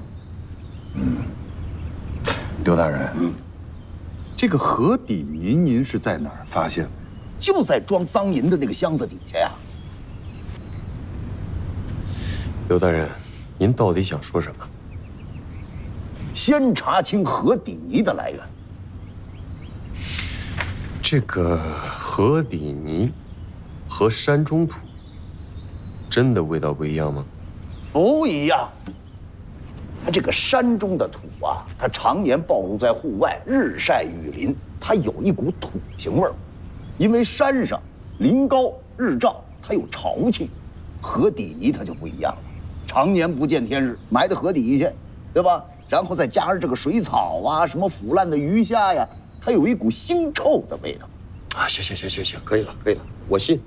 刘大人，这个河底泥您是在哪儿发现的？就在装赃银的那个箱子底下呀。刘大人，您到底想说什么？先查清河底泥的来源。这个河底泥和山中土真的味道不一样吗？不一样。它这个山中的土啊，它常年暴露在户外，日晒雨淋，它有一股土腥味儿。因为山上林高日照，它有潮气。河底泥它就不一样了，常年不见天日，埋在河底下，对吧？然后再加上这个水草啊，什么腐烂的鱼虾呀，它有一股腥臭的味道。啊，行，可以了，我信。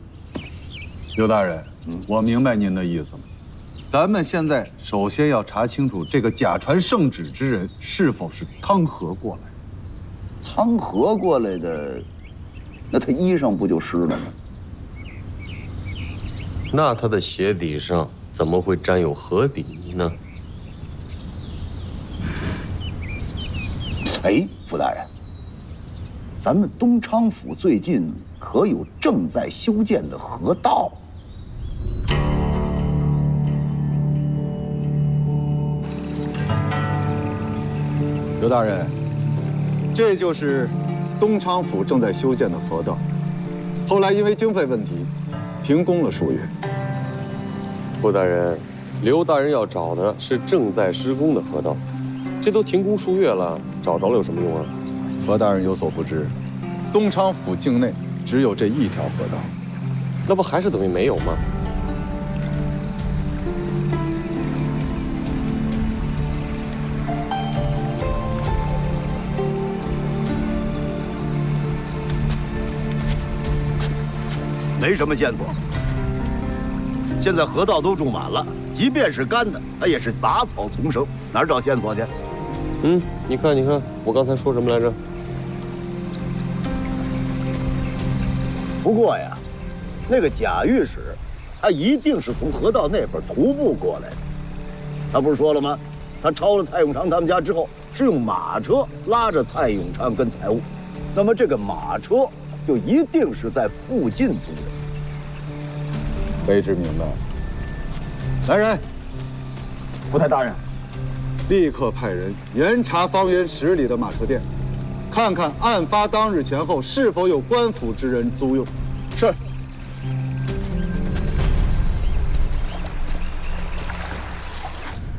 刘大人，我明白您的意思了。咱们现在首先要查清楚这个假传圣旨之人是否是汤河过来。汤河过来的，那他衣裳不就湿了吗？那他的鞋底上怎么会沾有河底泥呢？哎，傅大人，咱们东昌府最近可有正在修建的河道？刘大人，这就是东昌府正在修建的河道，后来因为经费问题，停工了数月。傅大人，刘大人要找的是正在施工的河道，这都停工数月了，找着了有什么用啊？何大人有所不知，东昌府境内只有这一条河道，那不还是等于没有吗？没什么线索。现在河道都种满了，即便是干的，它也是杂草丛生，哪儿找线索去？你看，我刚才说什么来着？不过呀，那个贾御史，他一定是从河道那边徒步过来的。他不是说了吗？他抄了蔡永昌他们家之后，是用马车拉着蔡永昌跟财物，那么这个马车就一定是在附近租的。卑职明白。来人，不太大人，立刻派人严查方圆10里的马车店，看看案发当日前后是否有官府之人租用。是。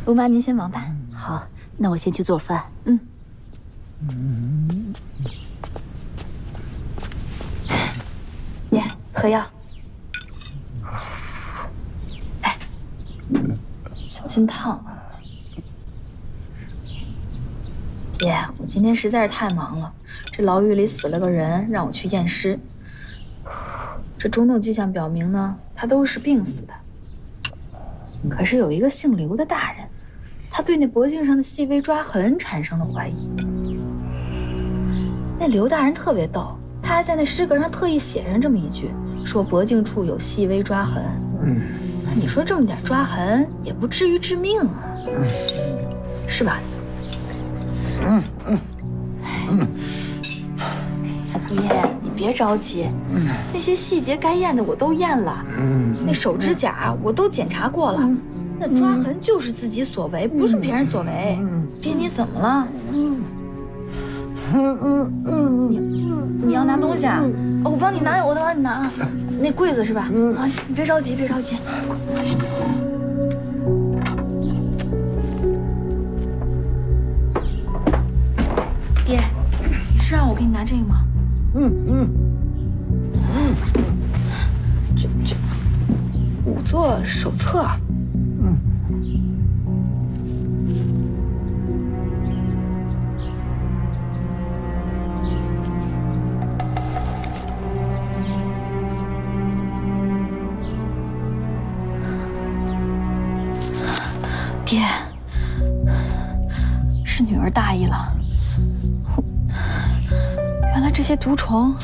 龙妈，您先忙吧。好，那我先去做饭。爷，喝药。哎，小心烫。爷，我今天实在是太忙了，这牢狱里死了个人，让我去验尸。这种种迹象表明呢，他都是病死的。可是有一个姓刘的大人，他对那脖颈上的细微抓痕产生了怀疑。那刘大人特别逗，他还在那诗格上特意写上这么一句，说脖颈处有细微抓痕。你说这么点抓痕也不至于致命啊，是吧？姑爷，你别着急，那些细节该验的我都验了，那手指甲我都检查过了，那抓痕就是自己所为，不是别人所为。爹，你怎么了？你要拿东西啊？我帮你拿，我帮你拿啊。那柜子是吧？啊，你别着急，别着急。爹，是让我给你拿这个吗？这仵作手册。爹，是女儿大意了。原来这些毒虫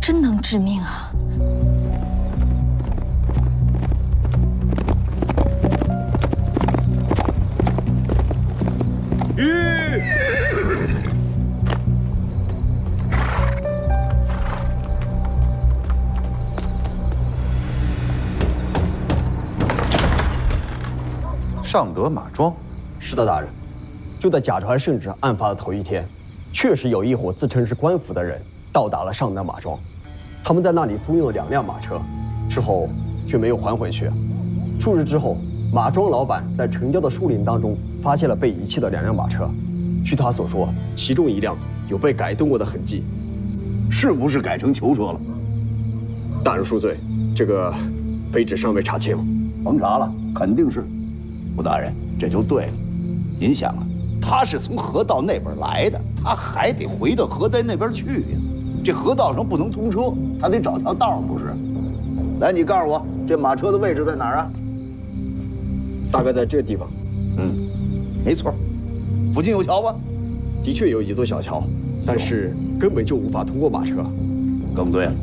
真能致命啊！尚德马庄。是的，大人。就在假传圣旨案发的头一天，确实有一伙自称是官府的人到达了尚德马庄，他们在那里租用了2辆马车，之后却没有还回去。数日之后，马庄老板在城郊的树林当中发现了被遗弃的2辆马车，据他所说，其中1辆有被改动过的痕迹，是不是改成囚车了？大人恕罪，这个卑职尚未查清。甭查了，肯定是。吴大人，这就对了。您想啊，他是从河道那边来的，他还得回到河埂那边去呀。这河道上不能通车，他得找条道，不是？来，你告诉我，这马车的位置在哪儿啊？大概在这地方。没错。附近有桥吗？的确有一座小桥，但是根本就无法通过马车。更对了，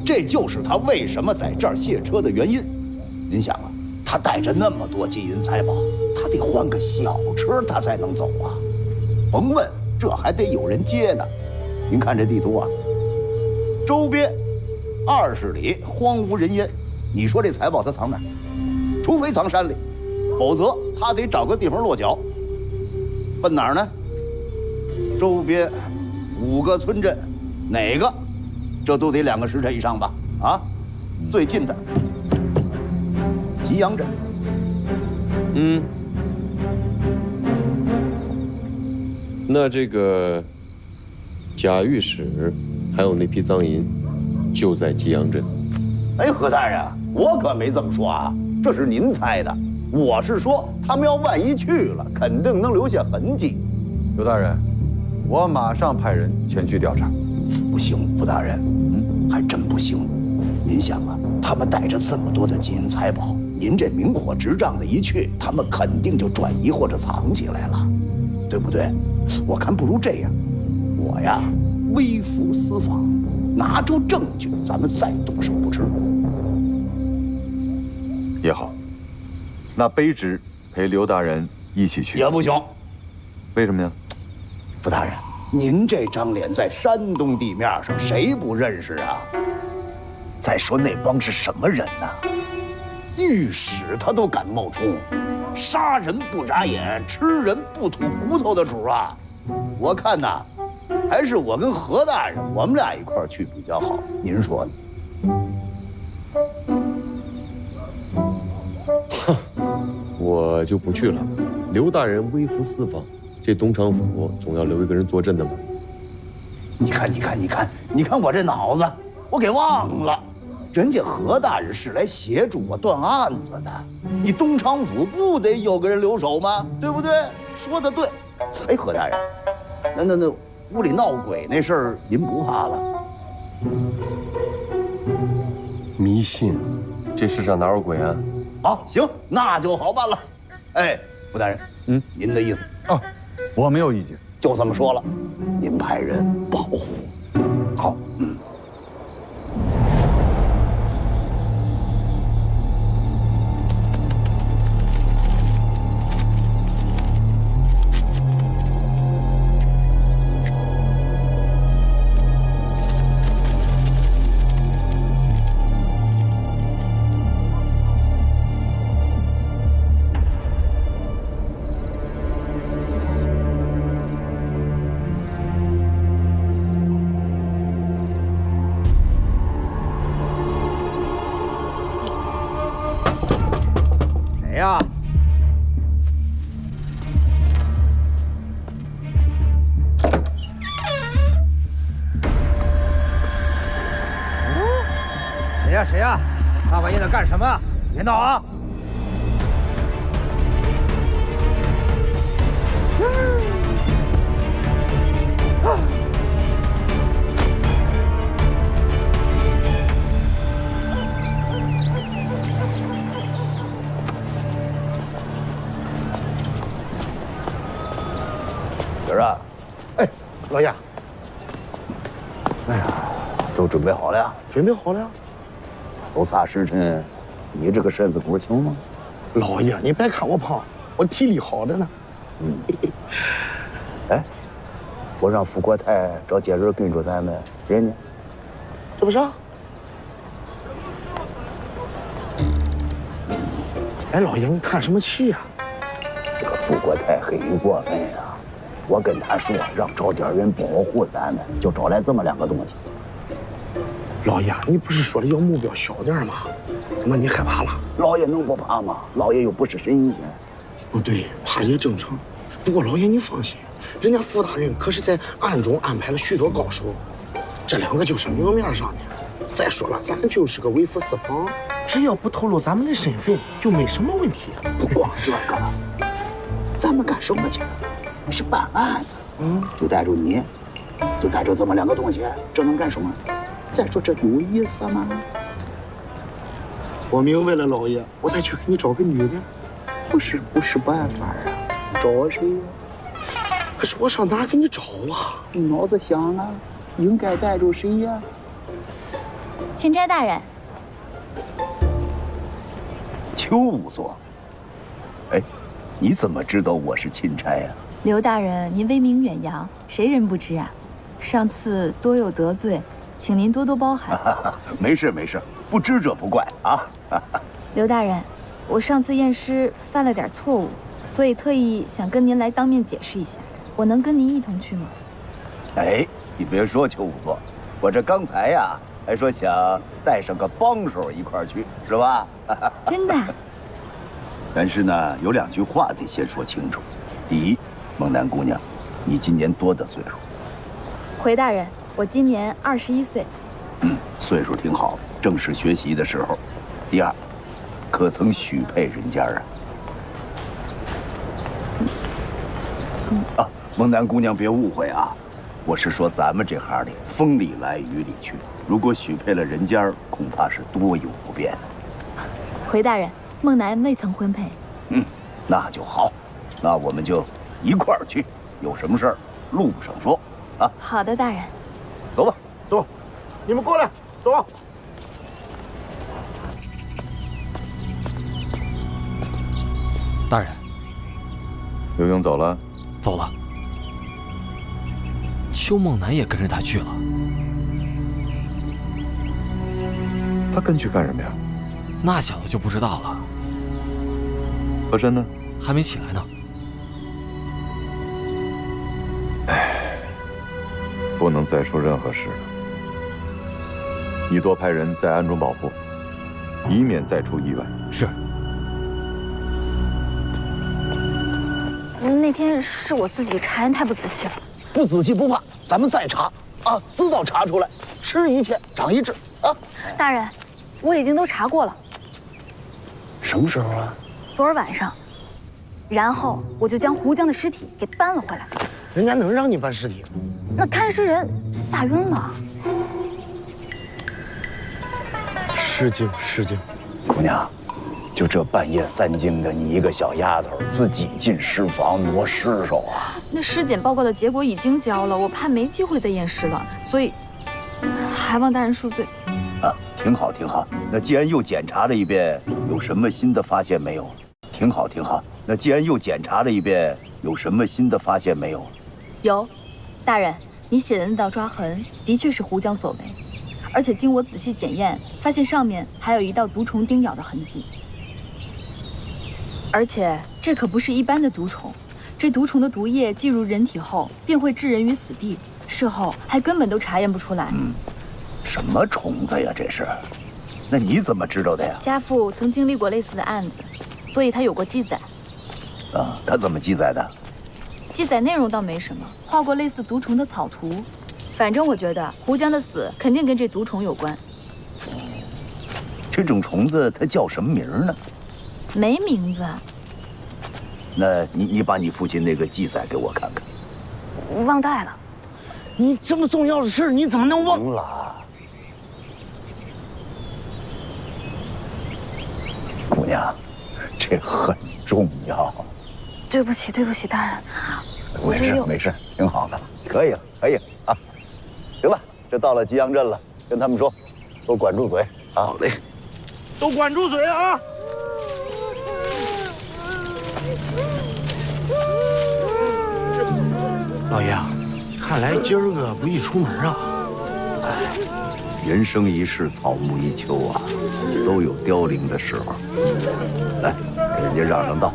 这就是他为什么在这儿卸车的原因。您想啊，他带着那么多金银财宝，他得换个小车，他才能走啊。甭问，这还得有人接呢。您看这地图啊，周边20里荒无人烟，你说这财宝他藏哪儿？除非藏山里，否则他得找个地方落脚。奔哪儿呢？周边5个村镇，哪个？这都得2个时辰以上吧？啊，最近的吉阳镇。那这个贾御史还有那批赃银，就在吉阳镇。哎，何大人，我可没这么说啊，这是您猜的。我是说，他们要万一去了，肯定能留下痕迹。刘大人，我马上派人前去调查。不行，傅大人，还真不行。您想啊，他们带着这么多的金银财宝，您这明火执仗的一去，他们肯定就转移或者藏起来了，对不对？我看不如这样，我呀微服私访，拿出证据，咱们再动手不迟。也好，那卑职陪刘大人一起去。也不行。为什么呀？傅大人，您这张脸在山东地面上，谁不认识啊？再说那帮是什么人呢？御史他都敢冒充，杀人不眨眼，吃人不吐骨头的主啊！我看呐，还是我跟何大人，我们俩一块儿去比较好。您说呢？我就不去了。刘大人微服私访，这东厂府总要留一个人坐镇的嘛。你看我这脑子，我给忘了，人家何大人是来协助我断案子的，你东厂府不得有个人留守吗？对不对？说的对。哎，何大人，那屋里闹鬼那事儿，您不怕了？迷信，这世上哪有鬼啊？好，行，那就好办了。哎，胡大人，您的意思？哦，我没有意见，就这么说了，您派人保护。好，谁呀？谁呀？大半夜的干什么？别闹啊！啊？哎，老爷，哎呀，都准备好了呀？准备好了呀。走仨时辰，你这个身子骨行吗？老爷，你别看我胖，我体力好着呢。哎，我让富国泰找接人跟着咱们，人呢？这不是？哎，老爷，你看什么气呀？这个富国泰很过分呀！我跟他说，让找点人保护咱们，就找来这么2个东西。老爷，你不是说的要目标小点吗？怎么你害怕了？老爷能不怕吗？老爷又不是神仙。对，怕也正常。不过老爷你放心，人家傅大人可是在暗中安排了许多高手，这2个就是明面上的。再说了，咱就是个微服私访，只要不透露咱们的身份，就没什么问题。不光这个，咱们干什么去？是办案子。就带着你，就带着这么2个东西，这能干什么？再说这有意思吗？我明白了，老爷，我再去给你找个女的。不是办法啊，找谁呀？可是我上哪儿给你找啊？你脑子想啊，应该带着谁呀？钦差大人，邱仵作。哎，你怎么知道我是钦差呀？刘大人，您威名远扬，谁人不知啊？上次多有得罪，请您多多包涵。没事，不知者不怪啊。刘大人，我上次验尸犯了点错误，所以特意想跟您来当面解释一下。我能跟您一同去吗？哎，你别说邱仵作，我这刚才呀还说想带上个帮手一块儿去，是吧？真的。但是呢，有2句话得先说清楚。第一，孟楠姑娘，你今年多大岁数？回大人，我今年21岁。岁数挺好，正是学习的时候。第二，可曾许配人家啊？孟楠姑娘别误会啊，我是说咱们这行里风里来雨里去，如果许配了人家，恐怕是多有不便。回大人，孟楠未曾婚配。那就好，那我们就一块儿去，有什么事儿路上说啊。好的，大人。走吧，走，你们过来，走。大人，刘墉走了。走了。邱梦楠也跟着他去了。他跟去干什么呀？那小子就不知道了。和珅呢？还没起来呢。不能再说任何事了。你多派人在暗中保护，以免再出意外。是。那天是我自己查验太不仔细了。不仔细不怕，咱们再查啊，知道查出来，吃一堑长一智啊。大人，我已经都查过了。什么时候啊？昨儿晚上。然后我就将胡江的尸体给搬了回来。人家能让你搬尸体？那看尸人吓晕了。失敬。姑娘，就这半夜3更的，你一个小丫头自己进尸房挪尸首啊？那尸检报告的结果已经交了，我怕没机会再验尸了，所以还望大人恕罪。啊，挺好。那既然又检查了一遍，有什么新的发现没有？挺好。那既然又检查了一遍，有什么新的发现没有？有，大人，你写的那道抓痕的确是胡江所为，而且经我仔细检验，发现上面还有一道毒虫叮咬的痕迹。而且这可不是一般的毒虫，这毒虫的毒液进入人体后便会置人于死地，事后还根本都查验不出来。什么虫子呀？这是？那你怎么知道的呀？家父曾经历过类似的案子，所以他有过记载。啊，他怎么记载的？记载内容倒没什么，画过类似毒虫的草图。反正我觉得胡江的死肯定跟这毒虫有关。这种虫子它叫什么名呢？没名字。那你把你父亲那个记载给我看看。忘带了。你这么重要的事，你怎么能忘了？姑娘，这很重要。对不起，大人，没事。挺好的，可以了，可以了啊！行了，这到了吉阳镇了，跟他们说，都管住嘴啊！好嘞，都管住嘴啊！老爷啊，看来今儿个不宜出门啊。人生一世，草木一秋啊，都有凋零的时候。来，给人家让让道。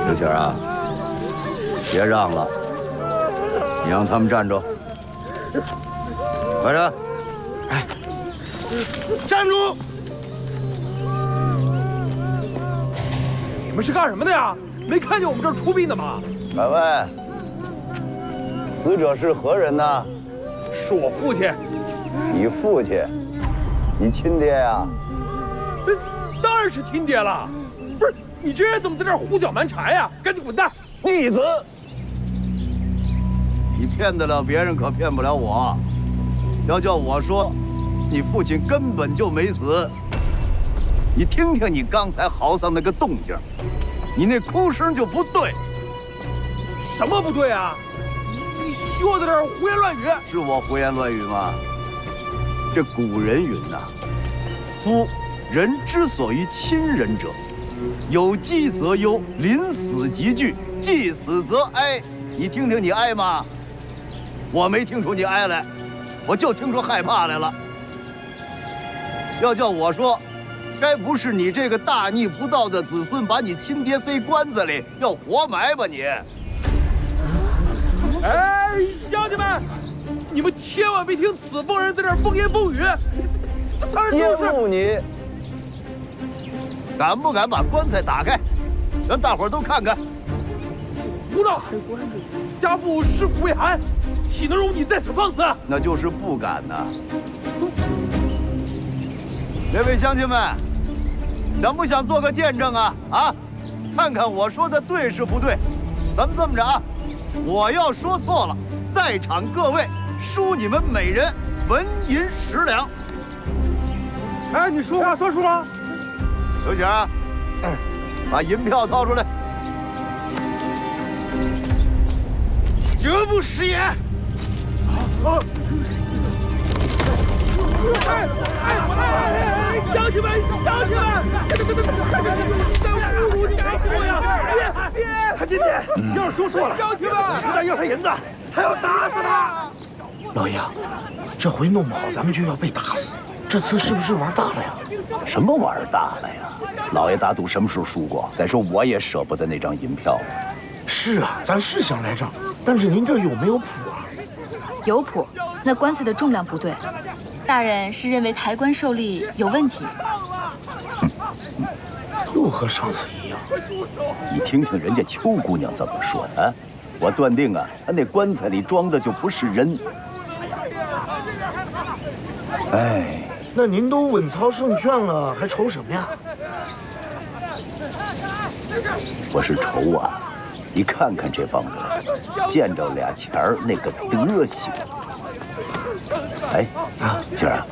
刘谦啊，别让了，你让他们站住。快站！哎，站住！你们是干什么的呀？没看见我们这儿出殡的吗？百位，死者是何人呢？是我父亲。你父亲？你亲爹呀？当然是亲爹了。不是，你这人怎么在这儿胡搅蛮缠呀？赶紧滚蛋！逆子！你骗得了别人，可骗不了我。要叫我说，你父亲根本就没死。你听听你刚才嚎丧那个动静，你那哭声就不对。什么不对啊？你说的这儿胡言乱语。是我胡言乱语吗？这古人云呐，夫人之所以亲人者，有疾则忧，临死即惧，既死则哀。你听听你哀吗？我没听出你哀来，我就听出害怕来了。要叫我说，该不是你这个大逆不道的子孙把你亲爹塞棺材里要活埋吧你？哎，乡亲们，你们千万别听此疯人在这儿风言风语。他这就是应付你，敢不敢把棺材打开，让大伙儿都看看？胡闹！家父尸骨未寒，岂能容你在此放肆？那就是不敢呐。各位乡亲们，想不想做个见证啊？啊，看看我说的对是不对？咱们这么着啊，我要说错了，在场各位输你们每人纹银10两。哎，你说话算数吗？刘景，把银票掏出来。绝不食言。乡亲们，乡亲们，在侮辱家父呀！别！他今天要是说错了，乡亲们，不但要他银子，还要打死他。老爷，这回弄不好咱们就要被打死，这次是不是玩大了呀？什么玩大了呀？老爷打赌什么时候输过？再说我也舍不得那张银票。是啊，咱是想来账，但是您这有没有谱啊？有谱，那棺材的重量不对。大人是认为抬棺受力有问题。又和上次一样。你听听人家邱姑娘怎么说的啊？我断定啊，她那棺材里装的就不是人。哎，那您都稳操胜券了，还愁什么呀？我是愁啊，你看看这帮人，见着俩钱儿那个德行。哎，今儿啊，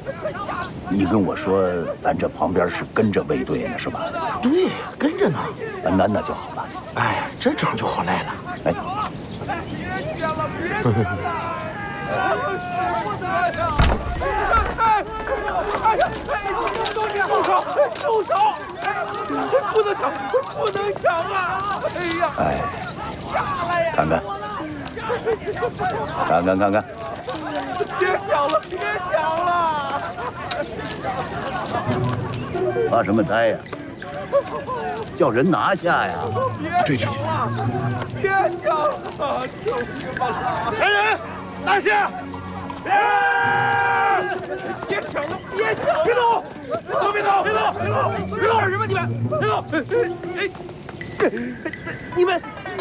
你跟我说，咱这旁边是跟着卫队呢，是吧？对呀，跟着呢。那就好了。哎，这仗就好赖了。哎。住手！住手！不能抢，不能抢啊！哎呀！哎，看看，看看，看看。别抢了！别抢了！发什么呆呀？叫人拿下呀！对，别抢了！求你们了！来人，拿下！别抢了！别抢了！别走！别走！别走！别走！干什么你们？别走！你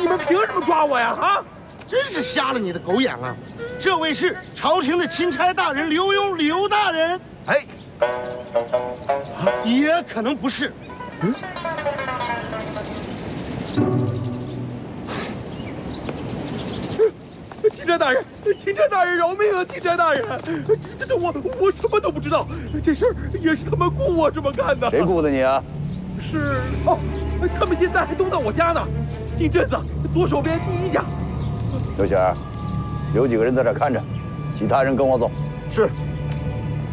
们凭什么抓我呀？啊！真是瞎了你的狗眼了！这位是朝廷的钦差大人刘墉，刘大人。哎，也可能不是。钦差大人，钦差大人饶命啊！钦差大人，这我什么都不知道，这事儿也是他们雇我这么干的。谁雇的你啊？是哦，他们现在还都在我家呢，进镇子左手边第一家。刘显儿，留几个人在这看着，其他人跟我走。是，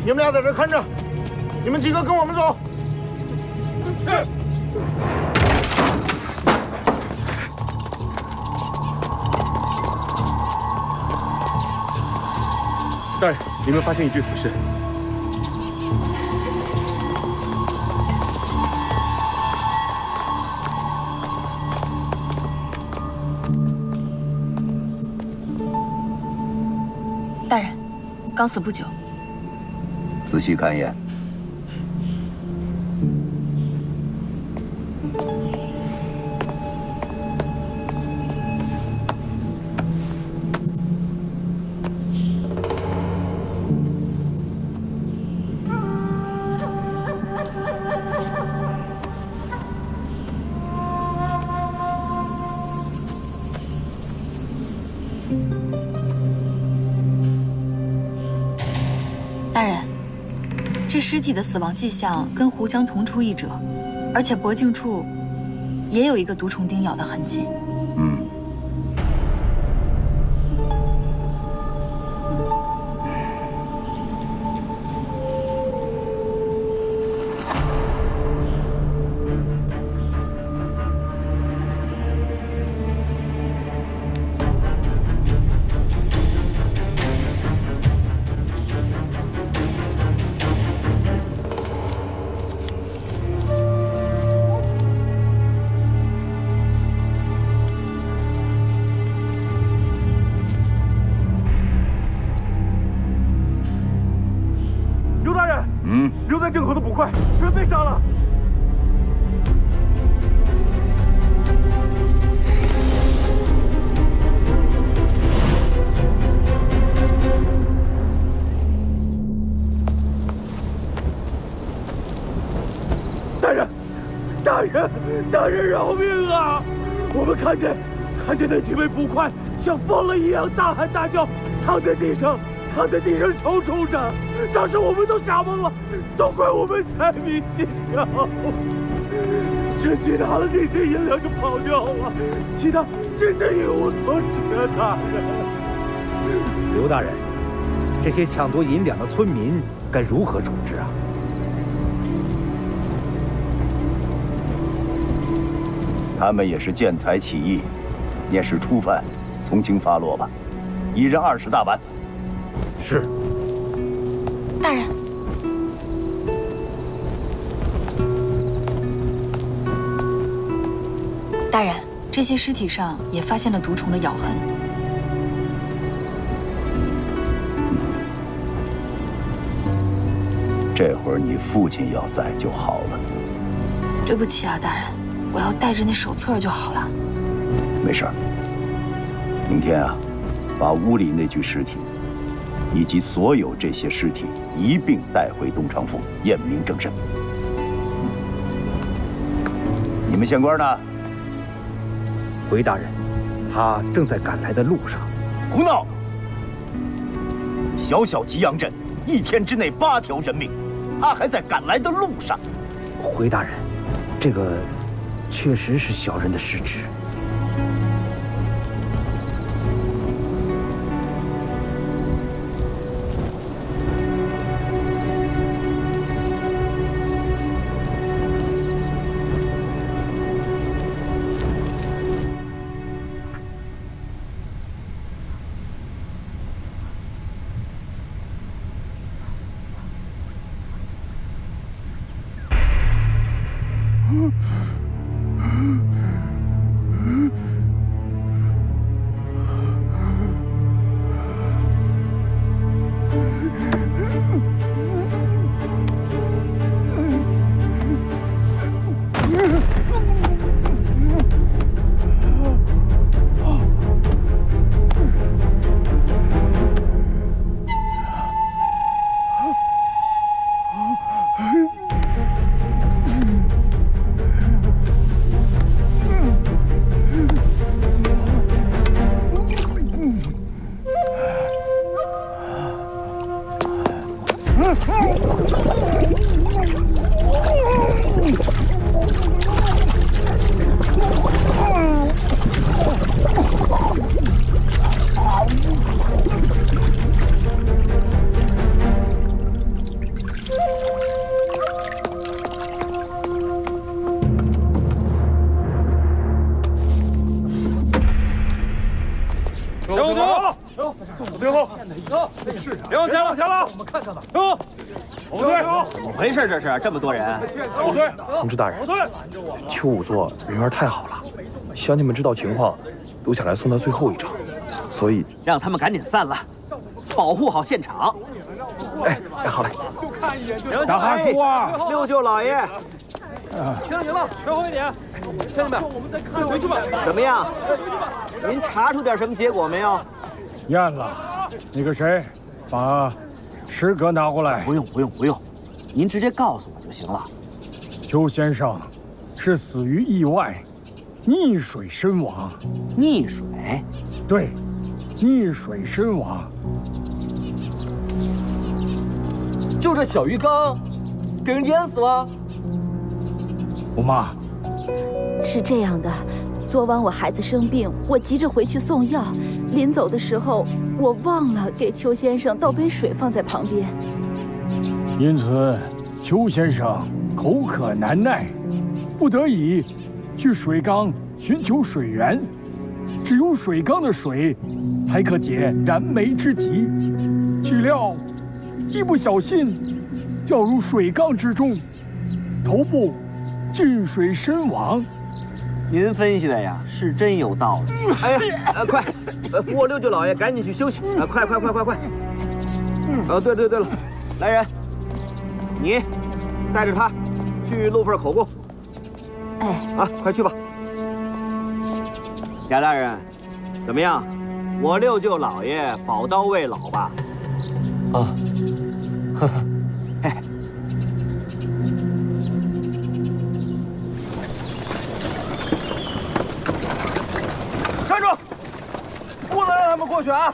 你们俩在这看着，你们几个跟我们走。是。大人，你们发现一具死尸。大人，刚死不久。仔细看一眼。大人，这尸体的死亡迹象跟胡江同出一辙，而且脖颈处也有一个毒虫叮咬的痕迹。留在郑口的捕快全被杀了。大人，大人饶命啊！我们看见那几位捕快像疯了一样大喊大叫，躺在地上抽搐着。当时我们都吓懵了，都怪我们财迷心窍，趁机拿了那些银两就跑掉了，其他真的一无所知啊！大人，刘大人，这些抢夺银两的村民该如何处置啊？他们也是见财起意，也是初犯，从轻发落吧，一人20大板。是。大人，大人，这些尸体上也发现了毒虫的咬痕。这会儿你父亲要在就好了。对不起啊，大人，我要带着那手册就好了。没事儿。明天啊，把屋里那具尸体，以及所有这些尸体一并带回东昌府验明正身。你们县官呢？回大人，他正在赶来的路上。胡闹！小小吉阳镇，1天之内8条人命，他还在赶来的路上。回大人，这个确实是小人的失职。站住！队后，别往前了，我们看看吧。后退！怎么回事？这是这么多人？后退！同志大人，邱武作人缘太好了，乡亲们知道情况，都想来送他最后一程，所以让他们赶紧散了，保护好现场。哎，好嘞。大哈叔啊，六舅老爷。行了行了，退后一点，乡亲们，回去吧。怎么样？您查出点什么结果没有？验了，那个谁，把诗歌拿过来。不用，您直接告诉我就行了。邱先生是死于意外，溺水身亡。溺水？对，溺水身亡。就这小鱼缸，给人淹死了。姑妈，是这样的，昨晚我孩子生病，我急着回去送药，临走的时候我忘了给邱先生倒杯水放在旁边，因此邱先生口渴难耐，不得已去水缸寻求水源，只有水缸的水才可解燃眉之急，岂料一不小心掉入水缸之中，头部进水身亡。您分析的呀是真有道理。哎呀，快，扶我六舅老爷赶紧去休息。快！对了，来人，你带着他去路份口供。哎，快去吧。贾大人，怎么样？我六舅老爷宝刀未老吧？啊，呵呵。站住！不能让他们过去啊！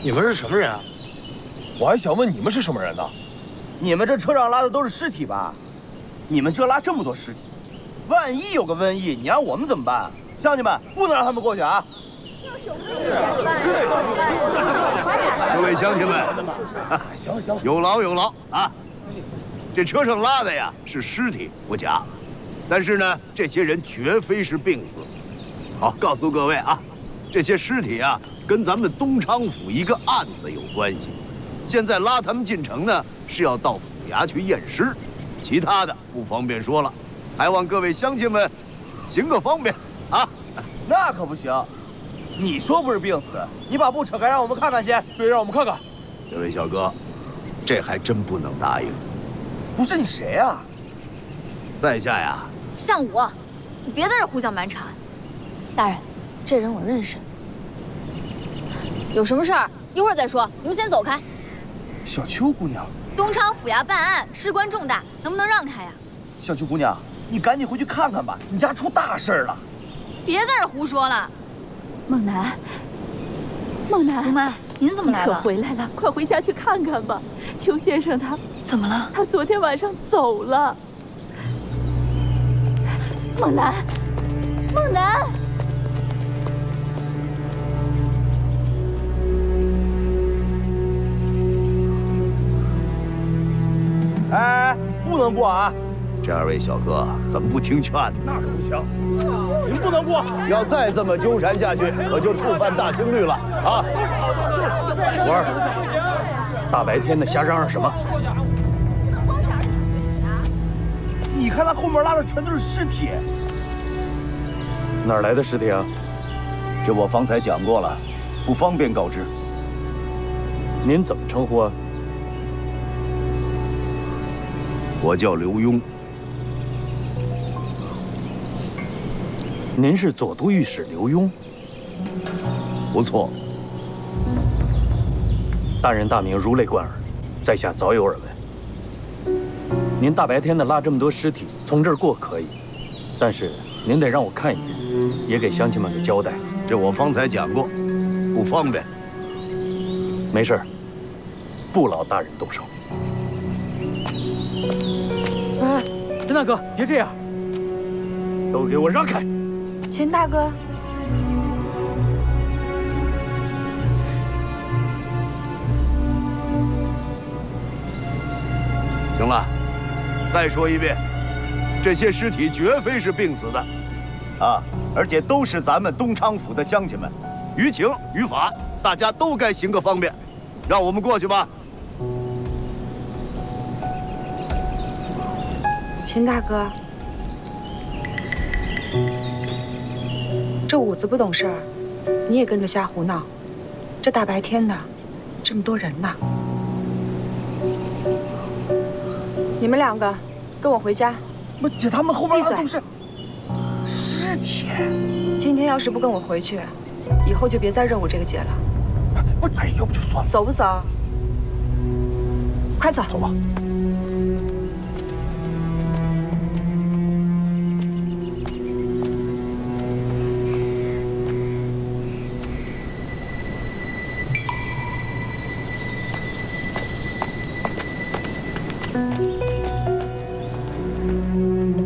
你们是什么人啊？我还想问你们是什么人呢？你们这车上拉的都是尸体吧？你们这拉这么多尸体，万一有个瘟疫，你让我们怎么办？乡亲们，不能让他们过去啊！各位乡亲们，有劳啊！这车上拉的呀是尸体不假，但是呢，这些人绝非是病死。好，告诉各位啊，这些尸体啊跟咱们东昌府一个案子有关系。现在拉他们进城呢，是要到府衙去验尸，其他的不方便说了，还望各位乡亲们行个方便啊。那可不行，你说不是病死，你把布扯开，让我们看看先。对，让我们看看。这位小哥，这还真不能答应。不是你谁啊？在下呀，像我，你别在这胡搅蛮缠。大人，这人我认识。有什么事儿一会儿再说，你们先走开。小邱姑娘，东昌府衙办案，事关重大，能不能让开呀？小邱姑娘，你赶紧回去看看吧，你家出大事了。别在这胡说了。孟楠，孟楠，姑妈，您怎么来了？你可回来了，快回家去看看吧。邱先生他怎么了？他昨天晚上走了。孟楠，孟楠。哎，不能过啊！这二位小哥怎么不听劝呢？那可不行，您不能过！要再这么纠缠下去，可就触犯大兴律了啊！福儿，大白天的瞎嚷嚷什么？你看他后面拉的全都是尸体，哪儿来的尸体啊？这我方才讲过了，不方便告知。您怎么称呼啊？我叫刘墉。您是左都御史刘墉？不错。大人大名如雷贯耳，在下早有耳闻。您大白天的拉这么多尸体，从这儿过可以，但是您得让我看一眼，也给乡亲们个交代。这我方才讲过，不方便。没事，不劳大人动手。哎，秦大哥，别这样！都给我让开！秦大哥，行了，再说一遍，这些尸体绝非是病死的，啊，而且都是咱们东昌府的乡亲们，于情于法，大家都该行个方便。让我们过去吧。秦大哥，这五子不懂事儿，你也跟着瞎胡闹。这大白天的，这么多人呢。你们两个跟我回家。不，姐，他们后边都是尸体。今天要是不跟我回去，以后就别再惹我这个姐了。不，哎，要不就算了。走不走？快走。走吧。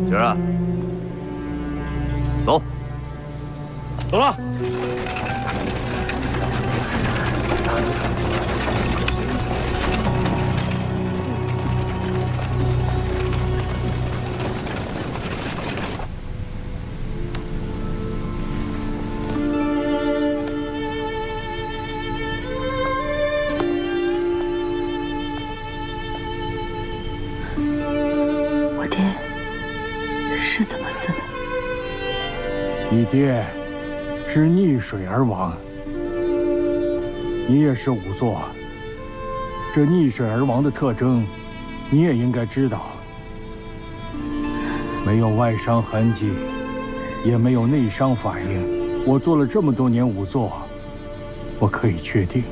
雪儿，走，走了。我爹是怎么死的？你爹是溺水而亡，你也是仵作，这溺水而亡的特征，你也应该知道。没有外伤痕迹，也没有内伤反应。我做了这么多年仵作，我可以确定。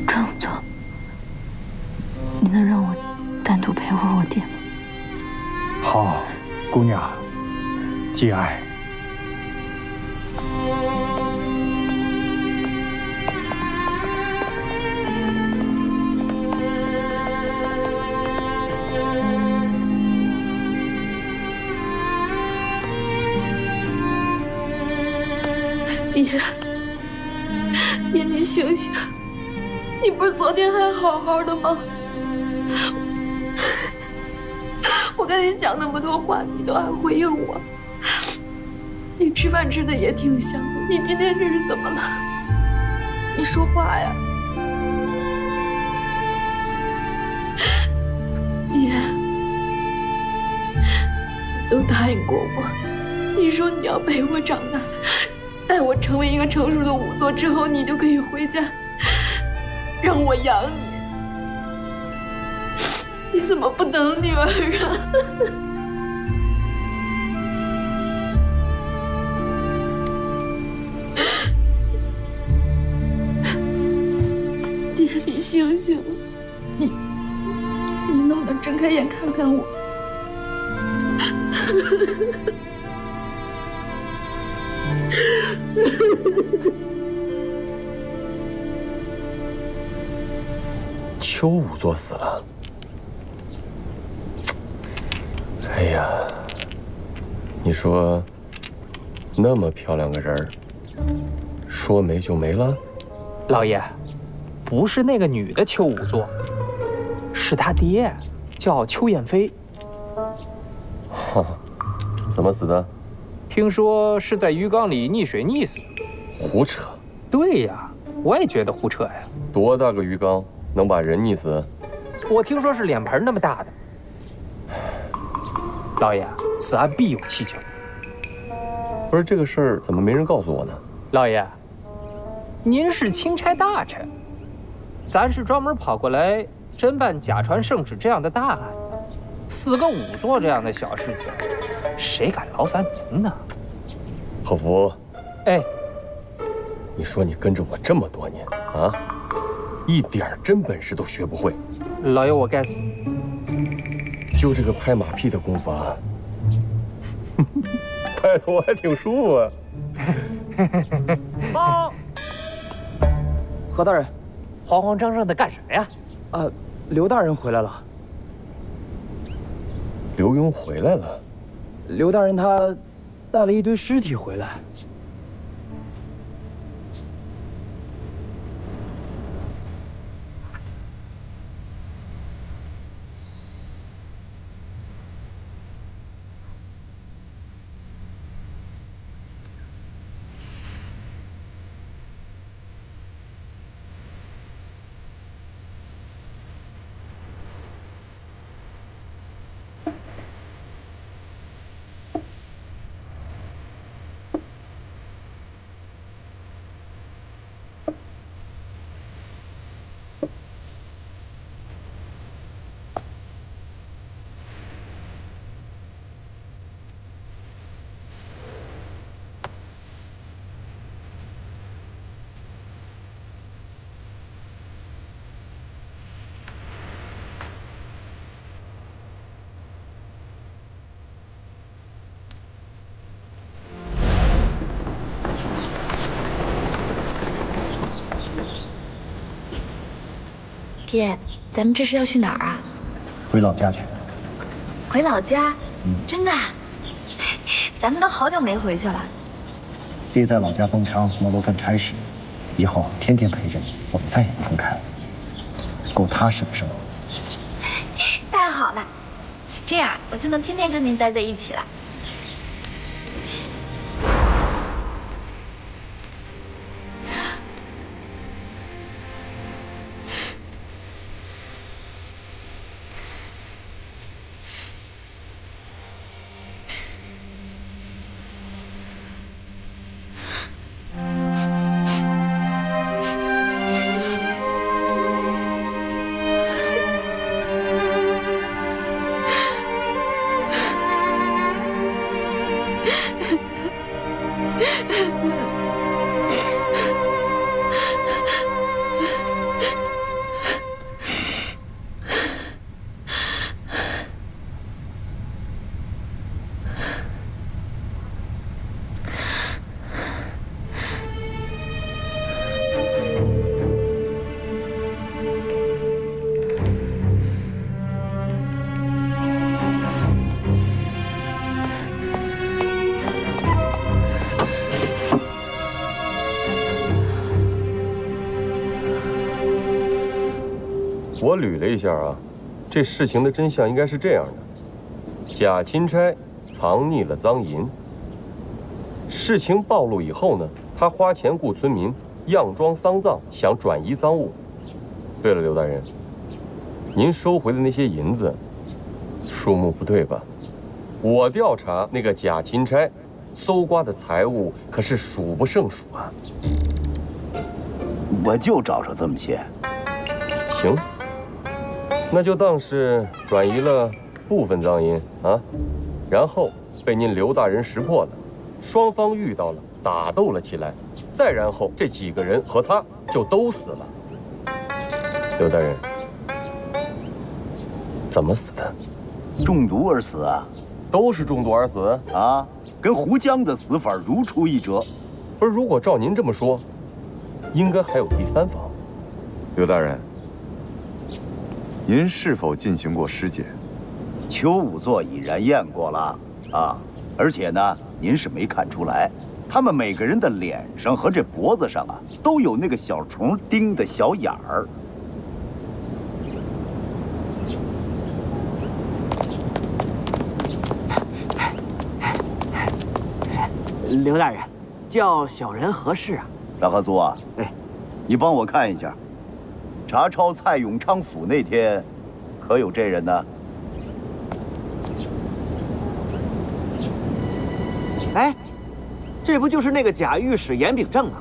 庄仵作，你能让我单独陪会儿我爹吗？好，姑娘，节哀。爹，你醒醒！你不是昨天还好好的吗？我跟你讲那么多话，你都还回应我。你吃饭吃的也挺香，你今天这是怎么了？你说话呀！爹，你都答应过我，你说你要陪我长大。待我成为一个成熟的仵作之后，你就可以回家，让我养你。你怎么不等女儿啊？爹，你醒醒！你能不能睁开眼看看我？邱仵作死了。哎呀，你说，那么漂亮个人儿，说没就没了？老爷，不是那个女的邱仵作，是他爹，叫邱燕飞。哈，怎么死的？听说是在鱼缸里溺水溺死。胡扯！对呀，我也觉得胡扯呀。多大个鱼缸能把人溺死？我听说是脸盆那么大的。老爷，此案必有蹊跷。不是这个事儿，怎么没人告诉我呢？老爷，您是钦差大臣，咱是专门跑过来侦办假传圣旨这样的大案，死个仵作这样的小事情，谁敢劳烦您呢？贺福，哎，你说你跟着我这么多年啊，一点真本事都学不会。老爷，我该死。就这个拍马屁的功夫啊，拍的我还挺舒服啊。报，何大人，慌慌张张的干什么呀？刘大人回来了。刘墉回来了。刘大人他带了一堆尸体回来。爹，咱们这是要去哪儿啊？回老家去。回老家？真的？咱们都好久没回去了。爹在老家东昌忙了份差事，以后天天陪着你，我们再也不分开了，够踏实的生活。太好了，这样我就能天天跟您待在一起了。我捋了一下啊，这事情的真相应该是这样的：贾钦差藏匿了赃银，事情暴露以后呢，他花钱雇村民佯装丧葬，想转移赃物。对了，刘大人，您收回的那些银子，数目不对吧？我调查那个贾钦差搜刮的财物可是数不胜数啊。我就找着这么些。行。那就当是转移了部分赃银啊，然后被您刘大人识破了，双方遇到了，打斗了起来，再然后这几个人和他就都死了。刘大人，怎么死的？中毒而死啊？都是中毒而死啊？跟胡江的死法如出一辙。不是，如果照您这么说，应该还有第三方。刘大人。您是否进行过尸检？邱仵作已然验过了啊，而且呢，您是没看出来，他们每个人的脸上和这脖子上啊，都有那个小虫叮的小眼儿。刘大人，叫小人何事啊？大合租啊，哎，你帮我看一下。查抄蔡永昌府那天，可有这人呢？哎，这不就是那个贾御史严秉正吗？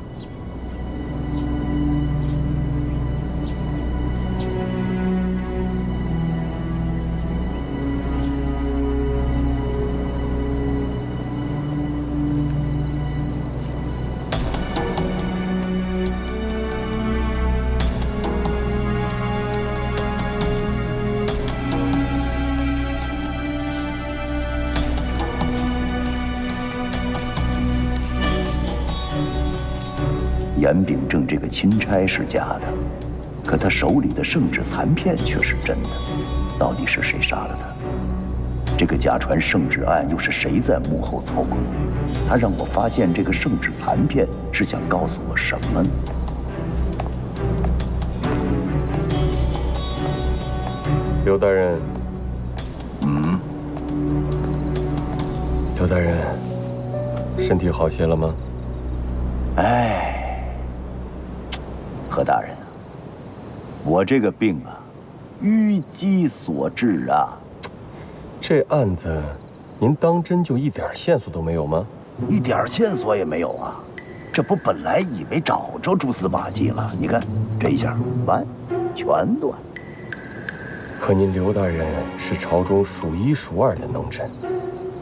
严秉正这个钦差是假的，可他手里的圣旨残片却是真的。到底是谁杀了他？这个假传圣旨案又是谁在幕后操控？他让我发现这个圣旨残片，是想告诉我什么呢？刘大人，刘大人，身体好些了吗？哎，何大人，我这个病啊，淤积所致啊。这案子，您当真就一点线索都没有吗？一点线索也没有啊！这不本来以为找着蛛丝马迹了，你看这一下完全断。可您刘大人是朝中数一数二的能臣，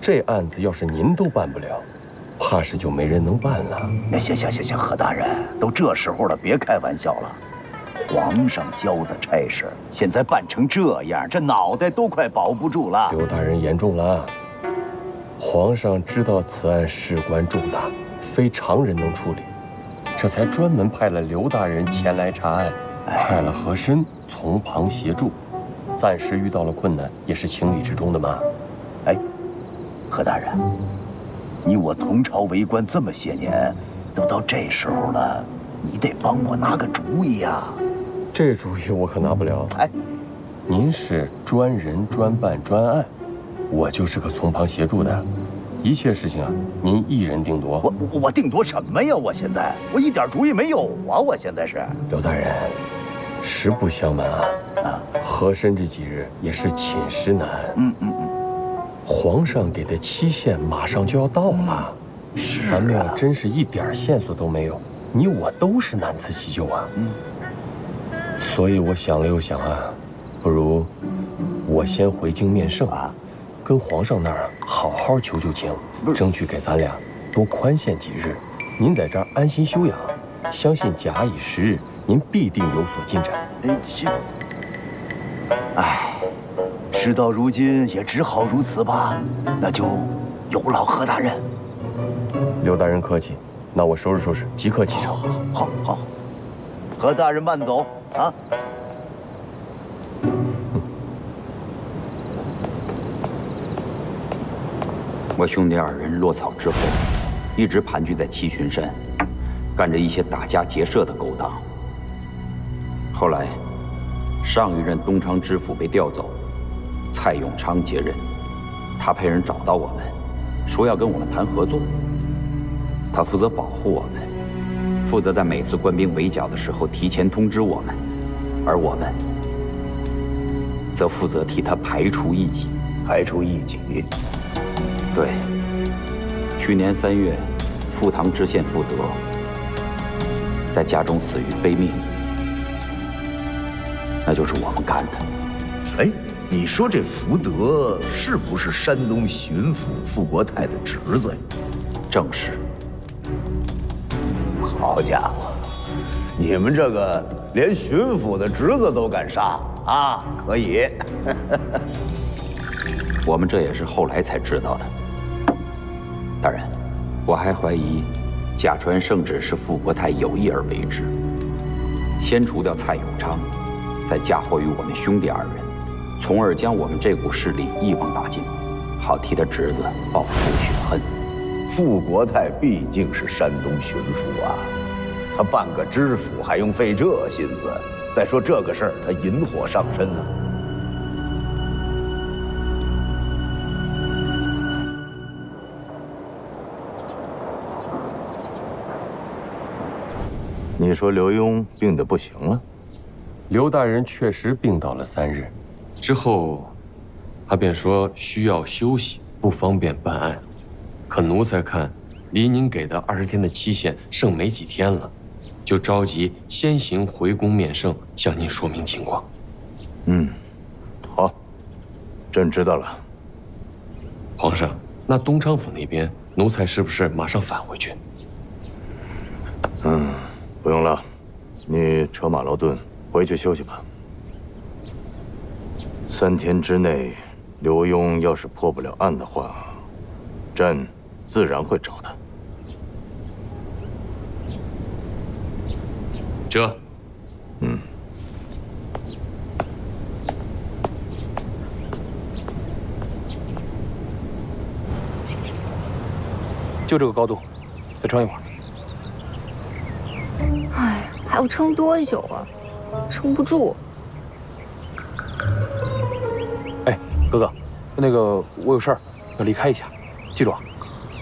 这案子要是您都办不了，怕是就没人能办了。那行，何大人，都这时候了，别开玩笑了。皇上交的差事，现在办成这样，这脑袋都快保不住了。刘大人言重了，皇上知道此案事关重大，非常人能处理，这才专门派了刘大人前来查案，派了和珅从旁协助，暂时遇到了困难，也是情理之中的嘛。哎，何大人，你我同朝为官这么些年，都到这时候了，你得帮我拿个主意呀。这主意我可拿不了。哎，您是专人专办专案，我就是个从旁协助的。一切事情啊，您一人定夺。我定夺什么呀？我现在一点主意没有啊！我现在是刘大人，实不相瞒啊，和珅这几日也是寝食难。皇上给的期限马上就要到了，咱们要真是一点线索都没有，你我都是难辞其咎啊。所以我想了又想啊，不如我先回京面圣啊。跟皇上那儿好好求求情，争取给咱俩多宽限几日。您在这儿安心休养，相信假以时日，您必定有所进展。事到如今也只好如此吧，那就有劳何大人。刘大人客气，那我收拾收拾，即刻启程。好，何大人慢走啊。我兄弟二人落草之后，一直盘踞在七旬山，干着一些打家劫舍的勾当。后来，上一任东昌知府被调走，蔡永昌接任，他派人找到我们，说要跟我们谈合作。他负责保护我们，负责在每次官兵围剿的时候提前通知我们，而我们则负责替他排除异己。排除异己。对，去年3月，赴唐知县傅德在家中死于非命，那就是我们干的。哎，你说这福德是不是山东巡抚傅国泰的侄子呀？正是。好家伙，你们这个连巡抚的侄子都敢杀啊！可以。我们这也是后来才知道的。大人，我还怀疑假传圣旨是傅国泰有意而为之，先除掉蔡永昌，再嫁祸于我们兄弟二人，从而将我们这股势力一网打尽，好替他侄子报仇雪恨。傅国泰毕竟是山东巡抚啊，他办个知府还用费这心思？再说这个事儿，他引火上身呢。你说刘墉病得不行了？刘大人确实病倒了3日，之后，他便说需要休息，不方便办案。可奴才看，离您给的20天的期限剩没几天了，就着急先行回宫面圣，向您说明情况。好，朕知道了。皇上，那东昌府那边，奴才是不是马上返回去？不用了，你车马劳顿，回去休息吧。3天之内，刘墉要是破不了案的话，朕自然会找他。这，就这个高度，再撑一会儿。哎，还要撑多久啊？撑不住。哎，哥哥，那个我有事儿要离开一下，记住啊，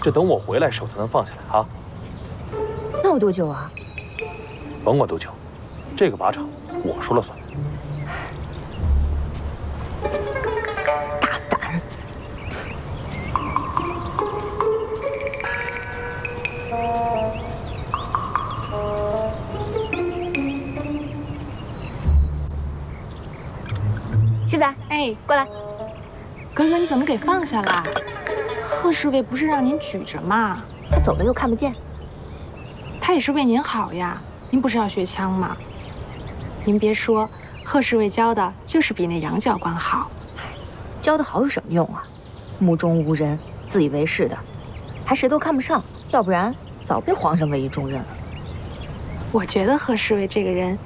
这等我回来手才能放下来啊。那有多久啊？甭管多久，这个靶场我说了算。大胆！七仔，哎，过来。哥哥，你怎么给放下了？贺侍卫不是让您举着吗？他走了又看不见。他也是为您好呀。您不是要学枪吗？您别说，贺侍卫教的就是比那杨教官好。教的好有什么用啊？目中无人，自以为是的，还谁都看不上，要不然早被皇上委以重任了。我觉得贺侍卫这个人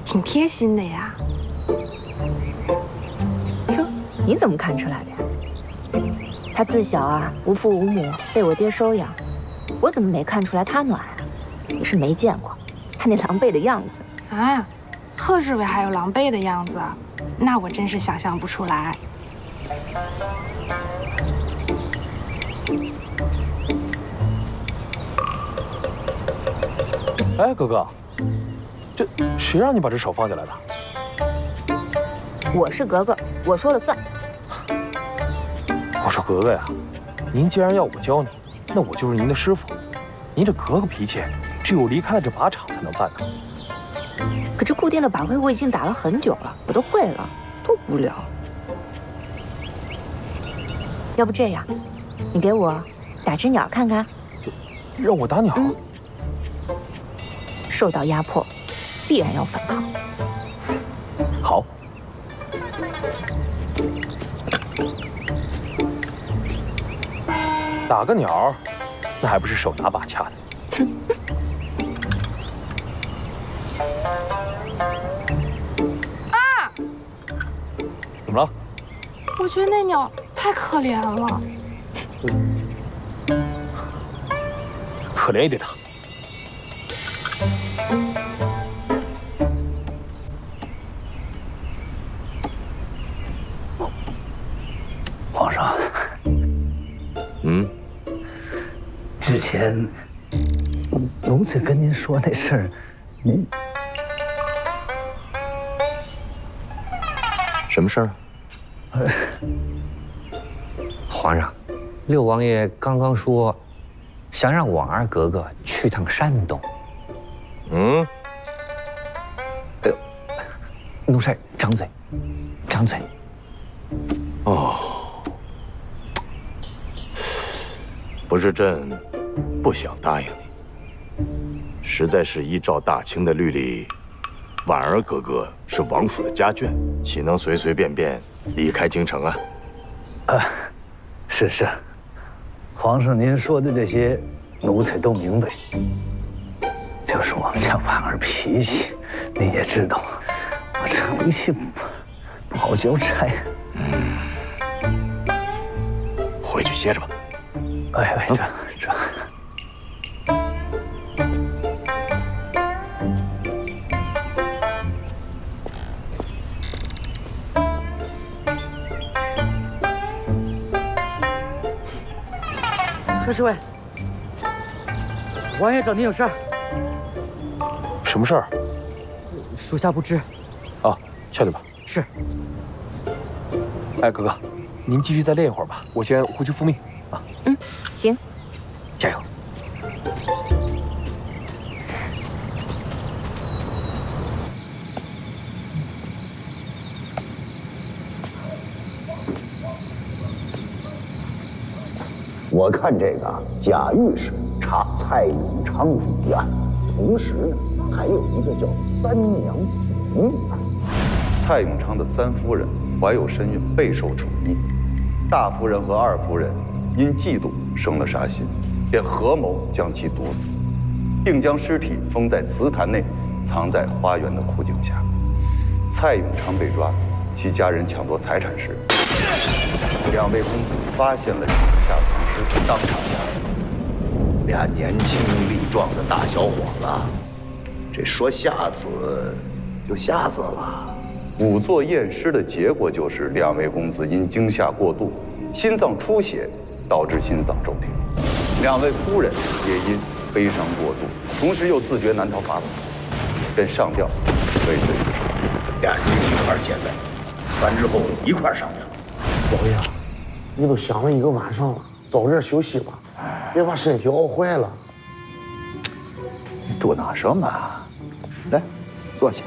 挺贴心的呀。哟，你怎么看出来的呀？他自小啊无父无母，被我爹收养，我怎么没看出来他暖啊？你是没见过他那狼狈的样子啊！贺志伟还有狼狈的样子，那我真是想象不出来。哎，哥哥，这谁让你把这手放下来的？我是格格，我说了算。我说格格呀，您既然要我教你，那我就是您的师傅。您这格格脾气，只有离开了这靶场才能犯呢。可这固定的靶会我已经打了很久了，我都会了，多无聊。要不这样，你给我打只鸟看看。让我打鸟？受到压迫，必然要反抗。好。打个鸟，那还不是手拿把掐的？啊！怎么了？我觉得那鸟太可怜了。可怜也得打。皇上，之前奴才跟您说那事儿，您什么事儿？皇上，六王爷刚刚说，想让婉儿格格去趟山东。哎呦，奴才张嘴，张嘴。哦，不是朕不想答应你，实在是依照大清的律例，婉儿格格是王府的家眷，岂能随随便便离开京城啊？是，皇上您说的这些，奴才都明白。就是我们家婉儿脾气，你也知道，我这脾气不好交差。回去歇着吧。哎，这。车侍卫，王爷找您有事儿。什么事儿？属下不知。啊，下去吧。是。哎，哥哥，您继续再练一会儿吧，我先回去复命啊。行。加油。我看这个贾御史查蔡永昌府一案，同时呢还有一个叫三娘索命案。蔡永昌的三夫人怀有身孕，备受宠溺。大夫人和二夫人因嫉妒生了杀心，便合谋将其毒死，并将尸体封在祠坛内，藏在花园的枯井下。蔡永昌被抓，其家人抢夺财产时，两位公子发现了井下藏尸，当场吓死。俩年轻力壮的大小伙子，这说吓死就吓死了。仵作验尸的结果就是两位公子因惊吓过度，心脏出血，导致心脏骤停。两位夫人也因悲伤过度，同时又自觉难逃法网，便上吊畏罪自杀。俩人一块现在，完之后一块上吊。老爷，你都想了一个晚上了，早点休息吧，别把身体熬坏了。你多拿什么？来，坐下，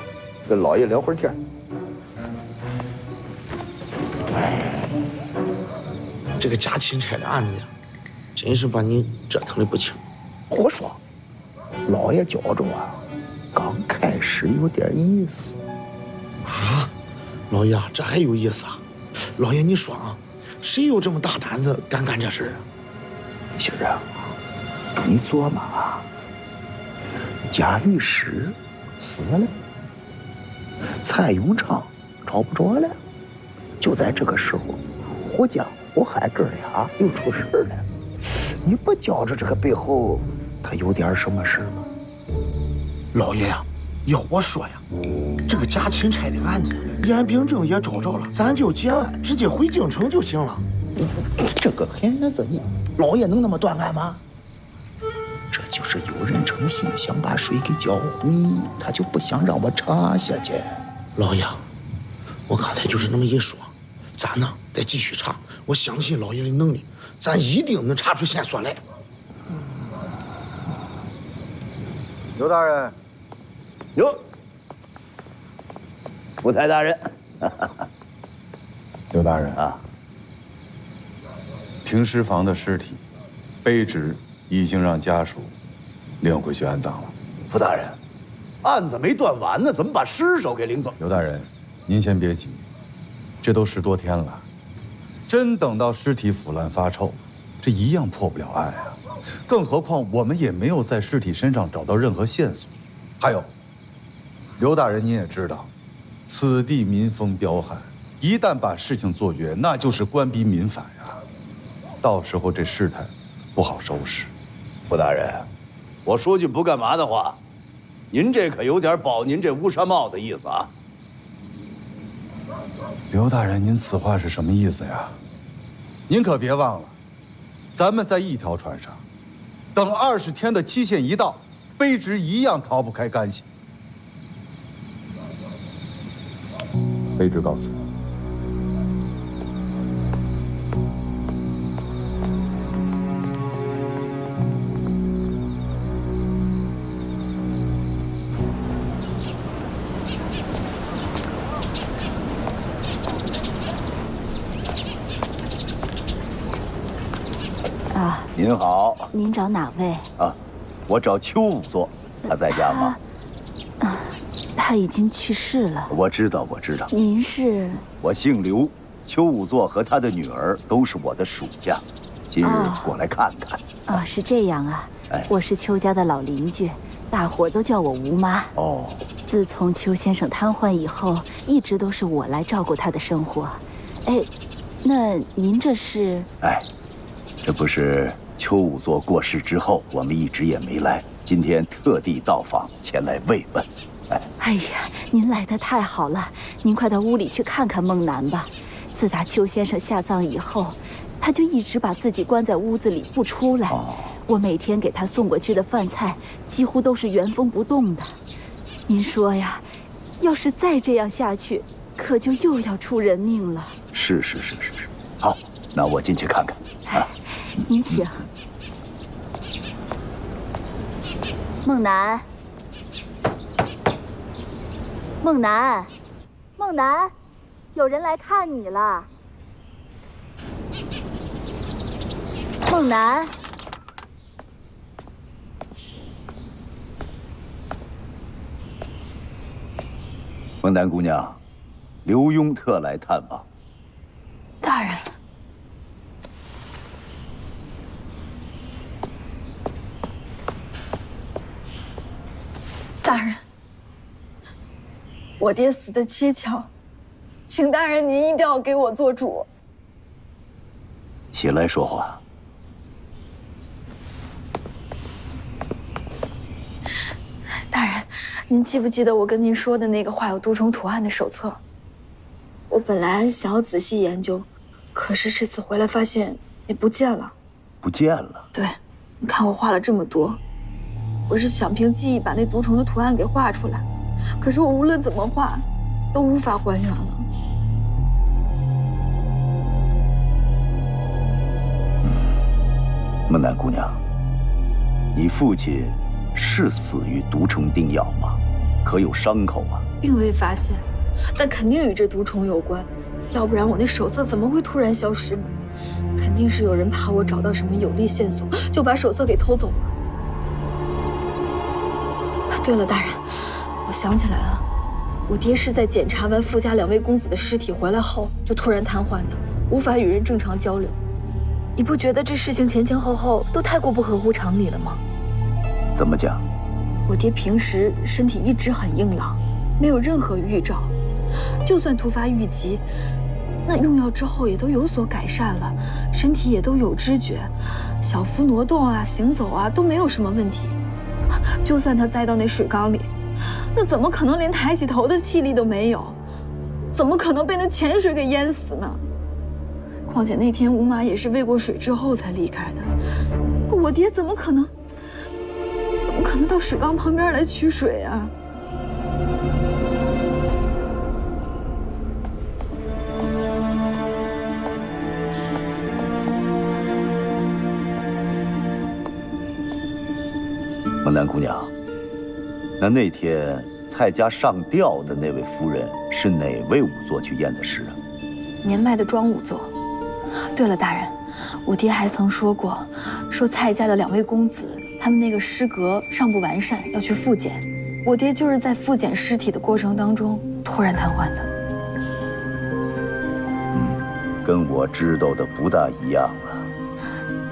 跟老爷聊会儿天。这个假钦差的案子呀，真是把你折腾的不轻。胡说，老爷觉着啊，刚开始有点意思。啊，老爷，这还有意思啊？老爷，你说啊，谁有这么大胆子敢干这事儿啊？杏儿，你琢磨啊，贾御史死了，蔡永昌找不着了。就在这个时候，胡江、胡海哥俩又出事了。你不觉着这个背后他有点什么事吗？老爷呀，要我说呀，这个假钦差的案子，严秉正也找着了，咱就结案，直接回京城就行了。这个孩子，你老爷能那么断案吗？这就是有人诚心想把水给搅浑，他就不想让我查下去。老爷，我刚才就是那么一说，咱呢再继续查，我相信老爷的能力，咱一定能查出线索来。刘大人，哟，福台大人，刘大人啊，停尸房的尸体，卑职已经让家属领回去安葬了。福大人，案子没断完呢，怎么把尸首给领走？刘大人，您先别急，这都10多天了，真等到尸体腐烂发臭，这一样破不了案啊。更何况我们也没有在尸体身上找到任何线索。还有，刘大人您也知道，此地民风彪悍，一旦把事情做绝，那就是官逼民反呀。到时候这事态不好收拾。福大人，我说句不干嘛的话，您这可有点保您这乌纱帽的意思啊。刘大人，您此话是什么意思呀？您可别忘了，咱们在一条船上，等20天的期限一到，卑职一样逃不开干系。卑职告辞。啊，您好。您找哪位？啊，我找邱仵作，他在家吗？他已经去世了。我知道，我知道。您是？我姓刘，邱仵作和他的女儿都是我的属下，今日过来看看。啊，是这样啊。哎，我是邱家的老邻居，大伙都叫我吴妈。哦。自从邱先生瘫痪以后，一直都是我来照顾他的生活。哎，那您这是？哎，这不是邱仵作过世之后，我们一直也没来，今天特地到访，前来慰问。哎呀，您来得太好了！您快到屋里去看看孟楠吧。自打邱先生下葬以后，他就一直把自己关在屋子里不出来。我每天给他送过去的饭菜，几乎都是原封不动的。您说呀，要是再这样下去，可就又要出人命了。是。好，那我进去看看。啊，您请。孟楠。孟楠，孟楠，有人来看你了。孟楠，孟楠姑娘，刘墉特来探望。大人，大人。我爹死得蹊跷，请大人您一定要给我做主。起来说话。大人，您记不记得我跟您说的那个画有毒虫图案的手册？我本来想要仔细研究，可是这次回来发现也不见了。不见了？对，你看我画了这么多，我是想凭记忆把那毒虫的图案给画出来。可是我无论怎么画，都无法还原了。孟楠姑娘，你父亲是死于毒虫叮咬吗？可有伤口啊？并未发现，但肯定与这毒虫有关，要不然我那手册怎么会突然消失呢？肯定是有人怕我找到什么有力线索，就把手册给偷走了。对了，大人。我想起来了，我爹是在检查完傅家2位公子的尸体回来后就突然瘫痪的，无法与人正常交流。你不觉得这事情前前后后都太过不合乎常理了吗？怎么讲？我爹平时身体一直很硬朗，没有任何预兆。就算突发预疾，那用药之后也都有所改善了，身体也都有知觉，小幅挪动啊、行走啊都没有什么问题。就算他栽到那水缸里，那怎么可能连抬起头的气力都没有？怎么可能被那潜水给淹死呢？况且那天吴妈也是喂过水之后才离开的，我爹怎么可能到水缸旁边来取水啊？孟南姑娘，那天蔡家上吊的那位夫人是哪位仵作去验的尸啊？年迈的庄仵作。对了，大人，我爹还曾说过，蔡家的2位公子，他们那个尸格尚不完善，要去复检。我爹就是在复检尸体的过程当中突然瘫痪的。跟我知道的不大一样啊。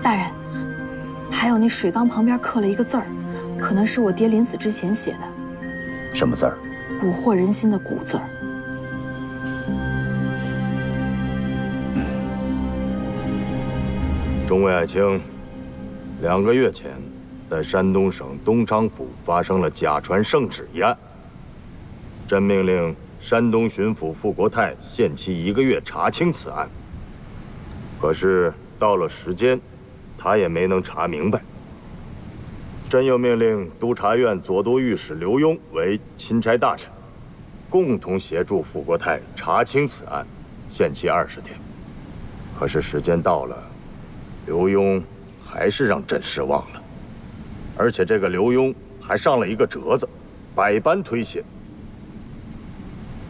大人，还有那水缸旁边刻了一个字儿，可能是我爹临死之前写的。什么字儿？蛊惑人心的蛊字儿。中尉爱卿，2个月前，在山东省东昌府发生了假传圣旨一案。朕命令山东巡抚傅国泰限期1个月查清此案。可是到了时间，他也没能查明白。朕又命令督察院左都御史刘墉为钦差大臣，共同协助傅国泰查清此案，限期20天。可是时间到了，刘墉还是让朕失望了，而且这个刘墉还上了一个折子，百般推卸。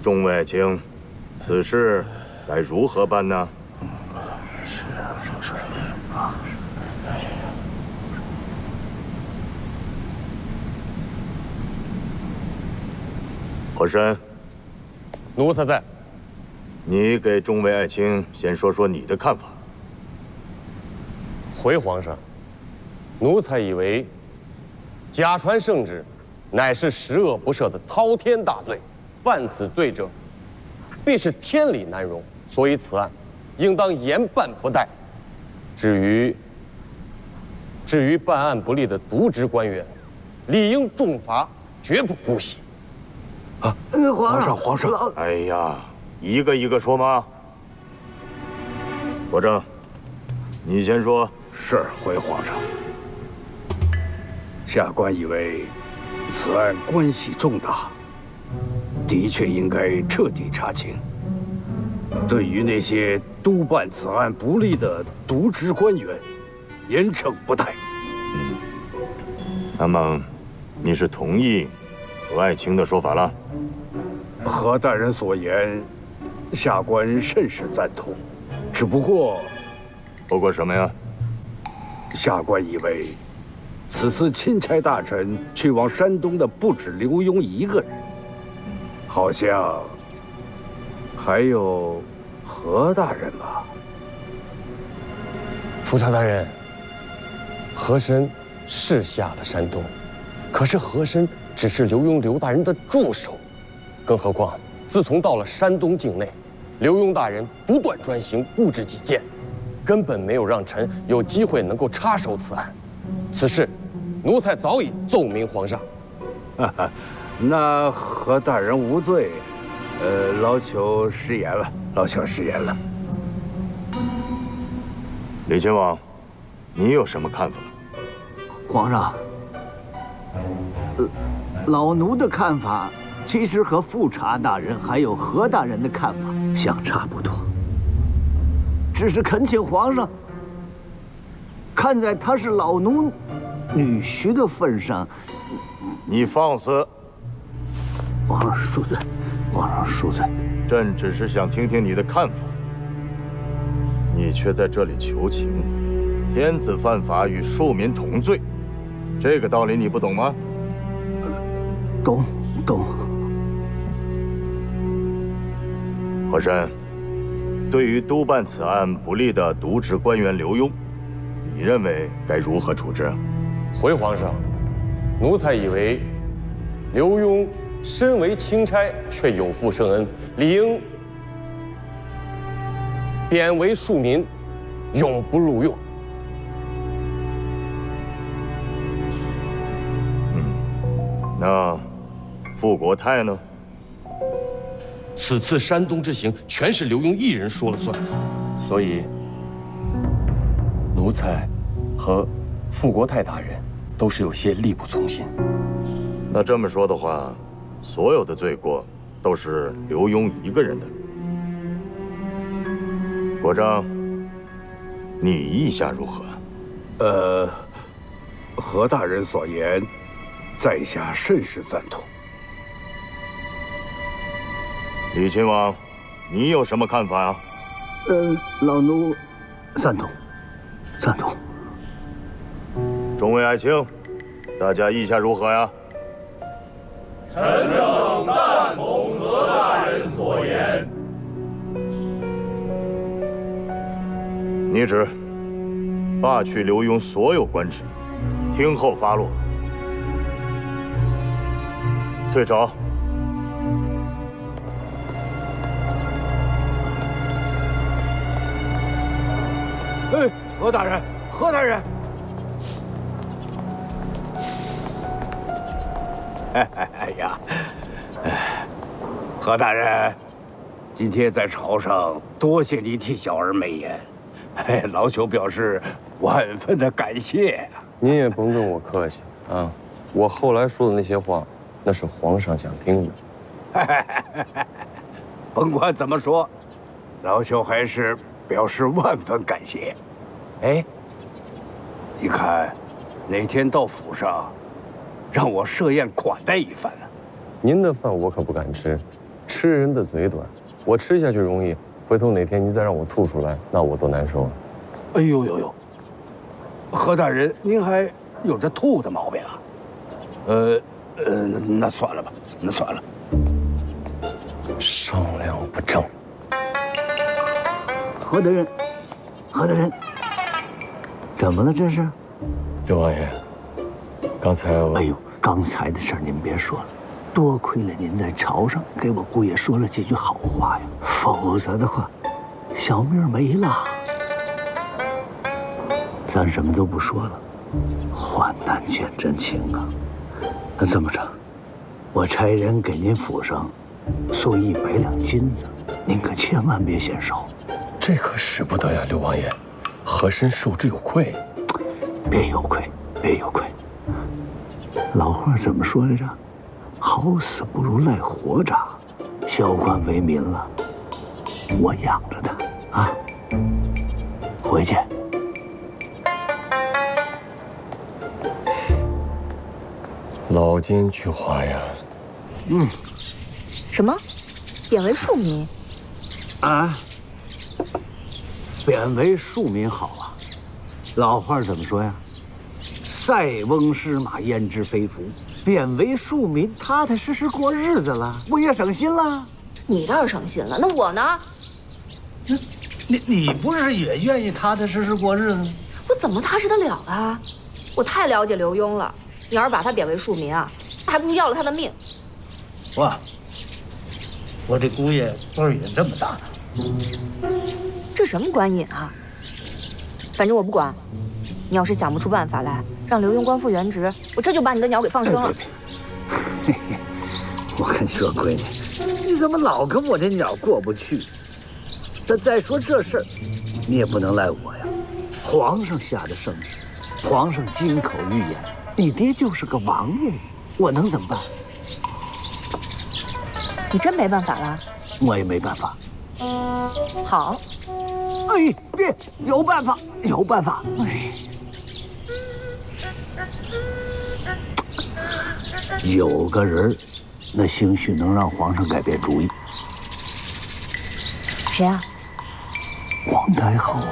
众位爱卿，此事该如何办呢？和珅，奴才在。你给众位爱卿先说说你的看法。回皇上，奴才以为假传圣旨，乃是十恶不赦的滔天大罪，犯此罪者，必是天理难容，所以此案应当严办不贷。至于办案不力的渎职官员，理应重罚，绝不姑息。啊，皇上！哎呀，一个一个说吗？国正，你先说。是，回皇上。下官以为，此案关系重大，的确应该彻底查清。对于那些督办此案不力的渎职官员，严惩不贷。那么，你是同意何爱卿的说法了？何大人所言，下官甚是赞同。只不过什么呀？下官以为，此次钦差大臣去往山东的不止刘墉一个人，好像还有何大人吧？府察大人，和珅是下了山东，可是和珅只是刘墉刘大人的助手，更何况自从到了山东境内，刘墉大人不断专行，固执己见。根本没有让臣有机会能够插手此案，此事，奴才早已奏明皇上。那何大人无罪，劳求食言了，劳求食言了。李亲王，你有什么看法？皇上，老奴的看法其实和富察大人还有何大人的看法相差不多。只是恳请皇上，看在他是老奴女婿的份上，你放肆！皇上恕罪，皇上恕罪。朕只是想听听你的看法，你却在这里求情。天子犯法与庶民同罪，这个道理你不懂吗？懂。和珅。对于督办此案不力的渎职官员刘墉，你认为该如何处置？回皇上，奴才以为刘墉身为钦差却有负圣恩，理应贬为庶民，永不录用。那傅国泰呢？此次山东之行，全是刘墉一人说了算，所以奴才和傅国泰大人都是有些力不从心。那这么说的话，所有的罪过都是刘墉一个人的。国璋，你意下如何？何大人所言，在下甚是赞同。李亲王，你有什么看法呀？老奴赞同，赞同。众位爱卿，大家意下如何呀？臣等赞同何大人所言。拟旨罢去刘墉所有官职，听候发落。退朝。哎，何大人，何大人！哎呀，何大人，今天在朝上多谢您替小儿美言，老朽表示万分的感谢。您也甭跟我客气啊，我后来说的那些话，那是皇上想听的。甭管怎么说，老朽还是表示万分感谢。哎，你看，哪天到府上，让我设宴款待一番呢？您的饭我可不敢吃，吃人的嘴短，我吃下去容易，回头哪天您再让我吐出来，那我多难受啊！哎呦呦呦，何大人，您还有这吐的毛病啊？那算了吧，那算了。商量不正。何大人，何大人，怎么了这是？刘王爷，刚才我……哎呦，刚才的事儿您别说了，多亏了您在朝上给我姑爷说了几句好话呀，否则的话，小命没了。咱什么都不说了，患难见真情啊。那这么着，我差人给您府上送100两金子，您可千万别嫌少。这可使不得呀，刘王爷，和珅受之有愧。别有愧，别有愧。老话怎么说来着？好死不如赖活着。萧官为民了，我养着他啊。回去。老奸巨猾呀。什么？贬为庶民？啊？贬为庶民好啊。老话怎么说呀？塞翁失马，焉知非福。贬为庶民，踏踏实实过日子了，不也省心了？你倒是省心了，那我呢？你不是也愿意踏踏实实过日子吗？我怎么踏实得了啊？我太了解刘墉了。你要是把他贬为庶民啊，还不如要了他的命。哇，我这姑爷辈儿也这么大呢。这什么官瘾啊？反正我不管。你要是想不出办法来让刘墉官复原职，我这就把你的鸟给放生了。我跟你说，闺女，你怎么老跟我这鸟过不去？再说这事儿，你也不能赖我呀。皇上下的圣旨，皇上金口玉言，你爹就是个王爷，我能怎么办？你真没办法了？我也没办法。好。哎，别，有办法，有办法。哎，有个人，那兴许能让皇上改变主意。谁啊？皇太后啊。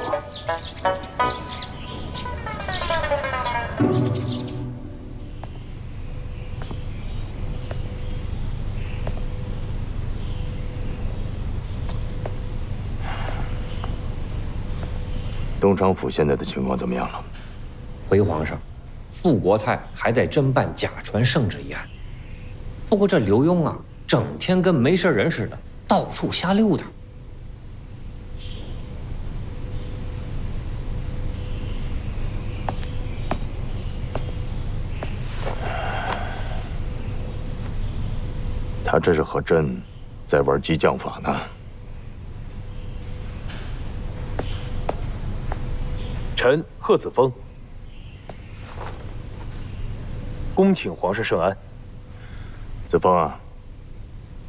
东昌府现在的情况怎么样了？回皇上，傅国泰还在侦办假传圣旨一案，不过这刘墉啊，整天跟没事人似的，到处瞎溜达。他这是和朕在玩激将法呢。臣贺子峰，恭请皇上圣安。子峰啊，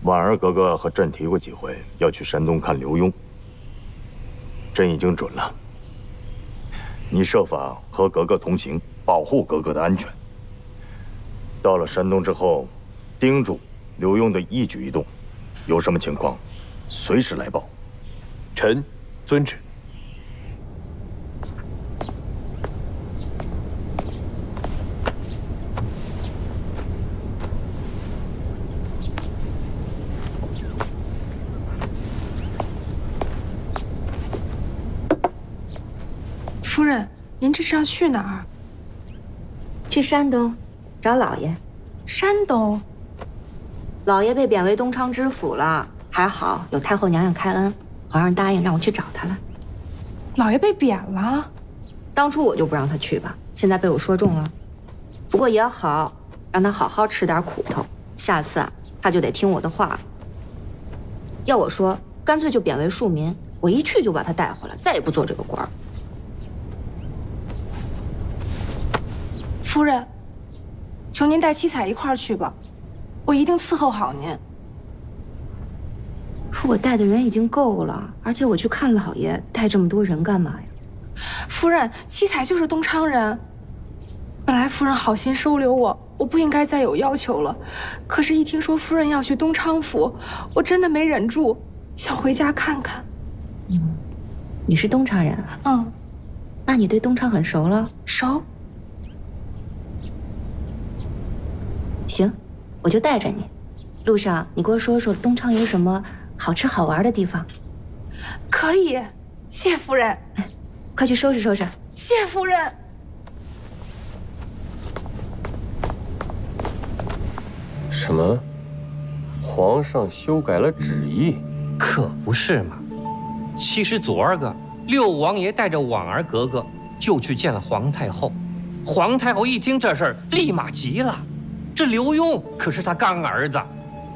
婉儿格格和朕提过几回要去山东看刘墉，朕已经准了。你设法和格格同行，保护格格的安全。到了山东之后，叮嘱刘墉的一举一动，有什么情况，随时来报。臣遵旨。夫人，您这是要去哪儿？去山东，找老爷。山东？老爷被贬为东昌知府了，还好有太后娘娘开恩，皇上答应让我去找他了。老爷被贬了？当初我就不让他去吧，现在被我说中了。不过也好，让他好好吃点苦头，下次啊，他就得听我的话了。要我说，干脆就贬为庶民，我一去就把他带回来，再也不做这个官儿。夫人，求您带七彩一块儿去吧，我一定伺候好您。可我带的人已经够了，而且我去看老爷，带这么多人干嘛呀？夫人，七彩就是东昌人。本来夫人好心收留我，我不应该再有要求了。可是，一听说夫人要去东昌府，我真的没忍住，想回家看看。你是东昌人啊？嗯。那你对东昌很熟了？熟。行，我就带着你。路上你给我说说东昌有什么好吃好玩的地方。可以，谢夫人。快去收拾收拾。谢夫人。什么？皇上修改了旨意？可不是嘛！其实昨儿个六王爷带着婉儿格格就去见了皇太后。皇太后一听这事儿，立马急了。这刘墉可是他干儿子，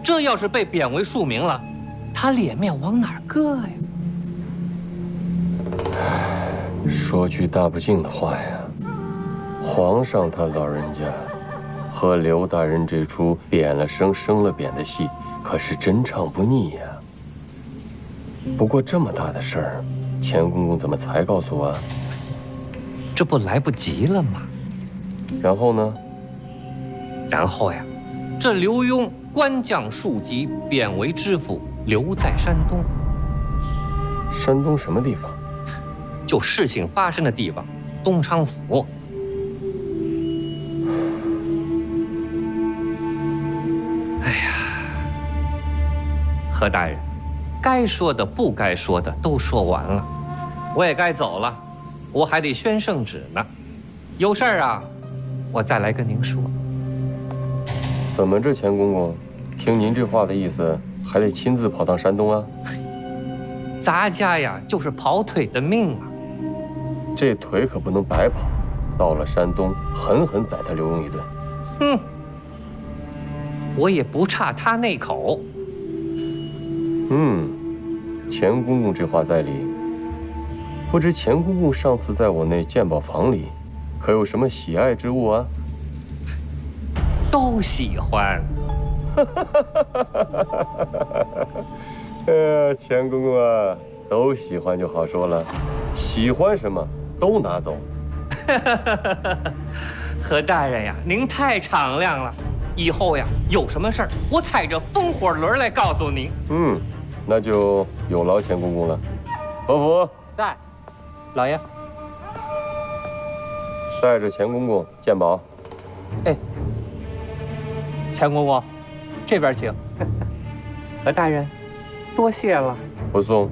这要是被贬为庶民了，他脸面往哪儿搁呀？说句大不敬的话呀，皇上他老人家和刘大人这出贬了升升了贬的戏，可是真唱不腻呀。不过这么大的事儿，钱公公怎么才告诉我？这不来不及了吗？然后呢？然后呀，这刘墉官降数级，贬为知府，留在山东。山东什么地方？就事情发生的地方，东昌府。哎呀，何大人，该说的不该说的都说完了，我也该走了，我还得宣圣旨呢。有事儿啊，我再来跟您说。怎么这钱公公，听您这话的意思，还得亲自跑趟山东啊？咱家呀，就是跑腿的命啊。这腿可不能白跑，到了山东，狠狠宰他刘墉一顿。哼，我也不差他那口。钱公公这话在理。不知钱公公上次在我那鉴宝房里，可有什么喜爱之物啊？都喜欢。钱公公啊，都喜欢就好说了，喜欢什么都拿走。何大人呀，您太敞亮了，以后呀有什么事儿，我踩着风火轮来告诉您。那就有劳钱公公了。何福在，老爷。带着钱公公鉴宝。哎，钱公公，这边请。何大人，多谢了。不送。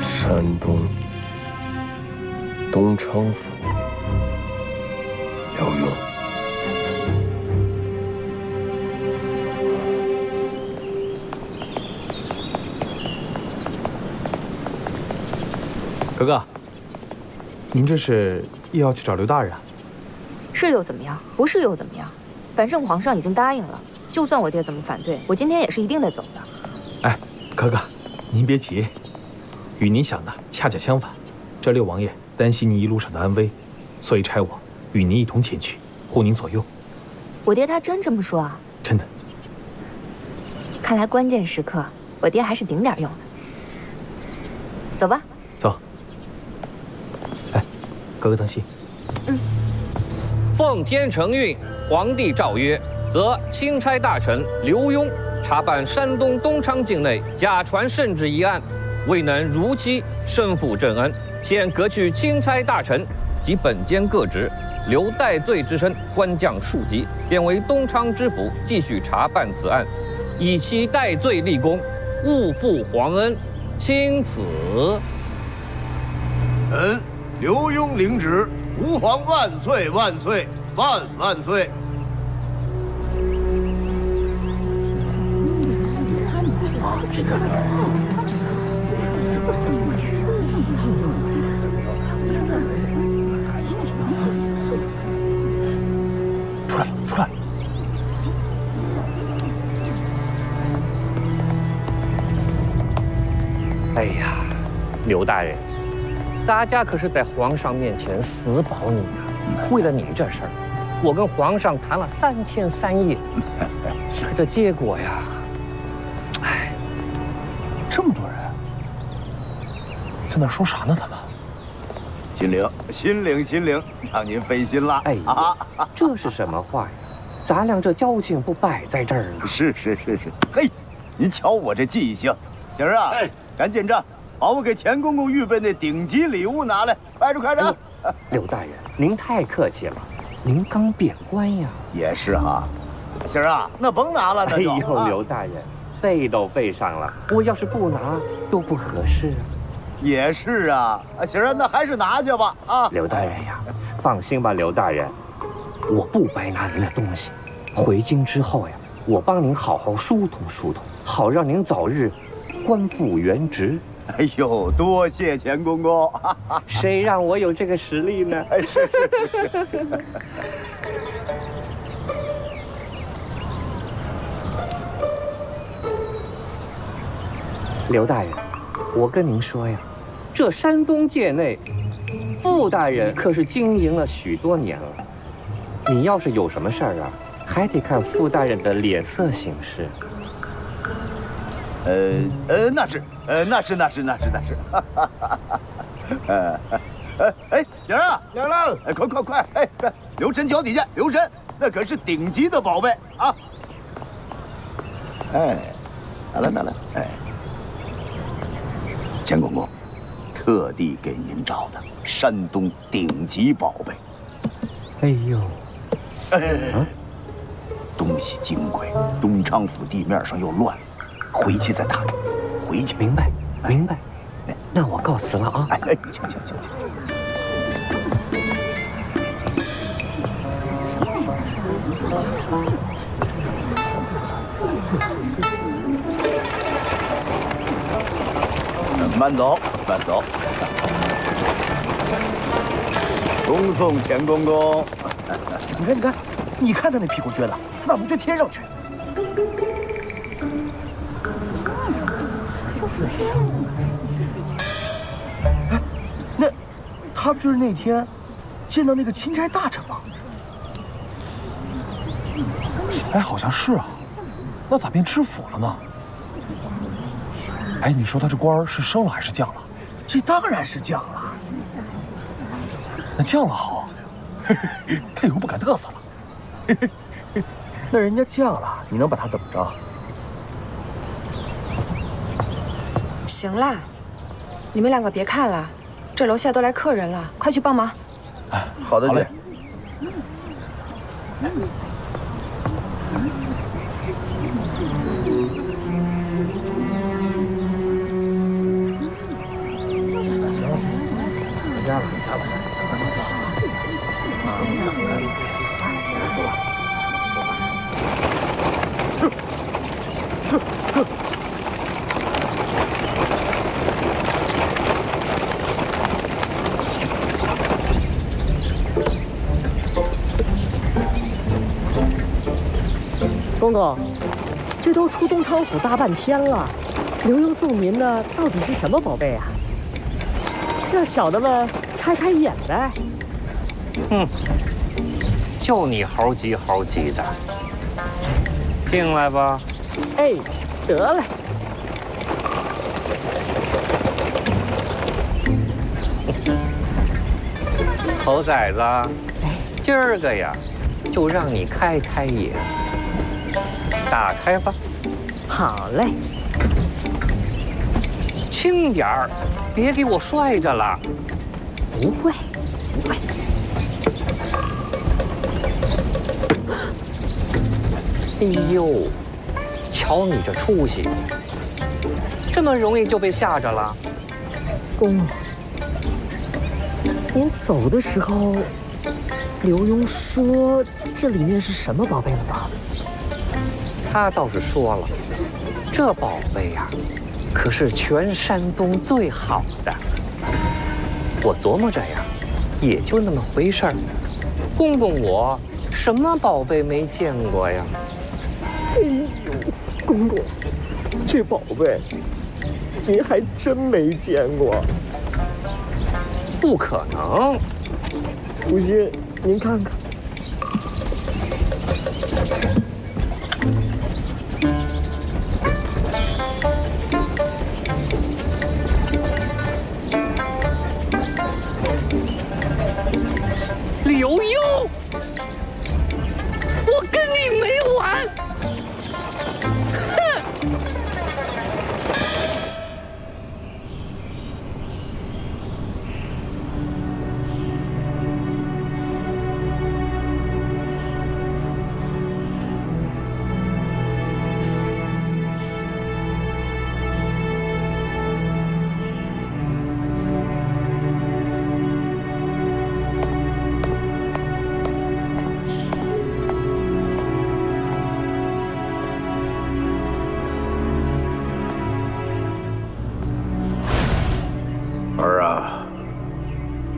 山东东昌府，刘墉。哥哥，您这是又要去找刘大人？是又怎么样？不是又怎么样？反正皇上已经答应了，就算我爹怎么反对，我今天也是一定得走的。哎，哥哥，您别急，与您想的恰恰相反。这六王爷担心您一路上的安危，所以差我与您一同前去，护您左右。我爹他真这么说啊？真的。看来关键时刻，我爹还是顶点用的。走吧。走。哎，哥哥当心。奉天承运，皇帝诏曰：则钦差大臣刘墉查办山东东昌境内假传圣旨一案，未能如期申复正恩，现革去钦差大臣及本监各职，留戴罪之身，官降数级，变为东昌知府，继续查办此案，以其戴罪立功，勿负皇恩，钦此。刘墉领旨，吾皇万岁万岁万万岁！这个。出来，出来！哎呀，刘大人，咱家可是在皇上面前死保你啊！为了你这事儿，我跟皇上谈了3天3夜，可这结果呀，哎，这么多人，在那说啥呢？他们？心领，让您费心了。哎呀，这是什么话呀？咱俩这交情不摆在这儿呢？是。嘿，您瞧我这记性，行啊！哎，赶紧着，把我给钱公公预备那顶级礼物拿来，快着！刘大人，您太客气了，您刚贬官呀。也是哈，行啊，那甭拿了，那就。哎呦，刘大人，备都备上了，我要是不拿多不合适啊。也是啊，行啊，那还是拿去吧啊！刘大人呀，放心吧，刘大人，我不白拿您的东西。回京之后呀，我帮您好好疏通，好让您早日官复原职。哎呦，多谢钱公公！谁让我有这个实力呢？是。刘大人，我跟您说呀，这山东界内，傅大人可是经营了许多年了。你要是有什么事儿啊，还得看傅大人的脸色行事。那是。哎，景儿啊，来了！哎，快！哎，留神脚底下，留神，那可是顶级的宝贝啊！哎，拿来，哎，钱公公，特地给您找的山东顶级宝贝。哎呦，东西金贵，东昌府地面上又乱，回去再打开。回去，明白。那我告辞了啊！哎，请。慢走。恭送钱公公。你看他那屁股撅的，那不就贴上去？哎，那他不就是那天见到那个钦差大臣吗？哎，好像是啊。那咋变知府了呢？哎，你说他这官是升了还是降了？这当然是降了。那降了好，他以后不敢嘚瑟了。那人家降了，你能把他怎么着？行啦，你们两个别看了，这楼下都来客人了，快去帮忙。哎，好的，姐。回家吧。公公，这都出东昌府大半天了，刘墉送您的到底是什么宝贝啊？让小的们开开眼呗。就你猴急猴急的，进来吧。哎，得嘞。猴崽子，今儿个呀，就让你开开眼。打开吧。好嘞。轻点儿，别给我摔着了。不会，不会。哎呦，瞧你这出息，这么容易就被吓着了。公公，您走的时候，刘墉说这里面是什么宝贝了吗？他倒是说了，这宝贝呀，可是全山东最好的。我琢磨着呀，也就那么回事儿。公公我什么宝贝没见过呀？哎呦，公公，这宝贝您还真没见过。不可能。不信您看看。刘墉，我跟你没完！哼！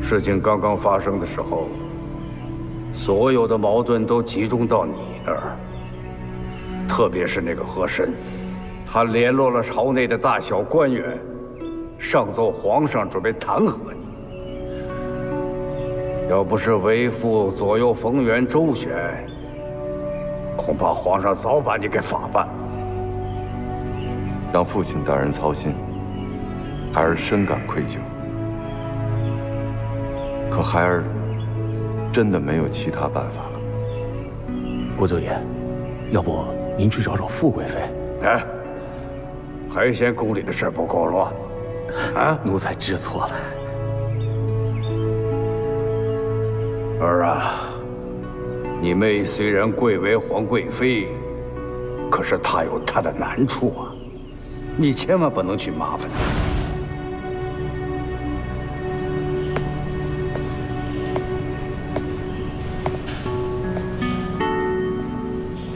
事情刚刚发生的时候，所有的矛盾都集中到你那儿，特别是那个和珅，他联络了朝内的大小官员，上奏皇上准备弹劾你。要不是为父左右逢源周旋，恐怕皇上早把你给法办。让父亲大人操心，孩儿深感愧疚。可孩儿真的没有其他办法了。国舅爷，要不您去找找富贵妃？哎，还嫌宫里的事不够乱？啊，奴才知错了。儿啊，你妹虽然贵为皇贵妃，可是她有她的难处啊，你千万不能去麻烦她。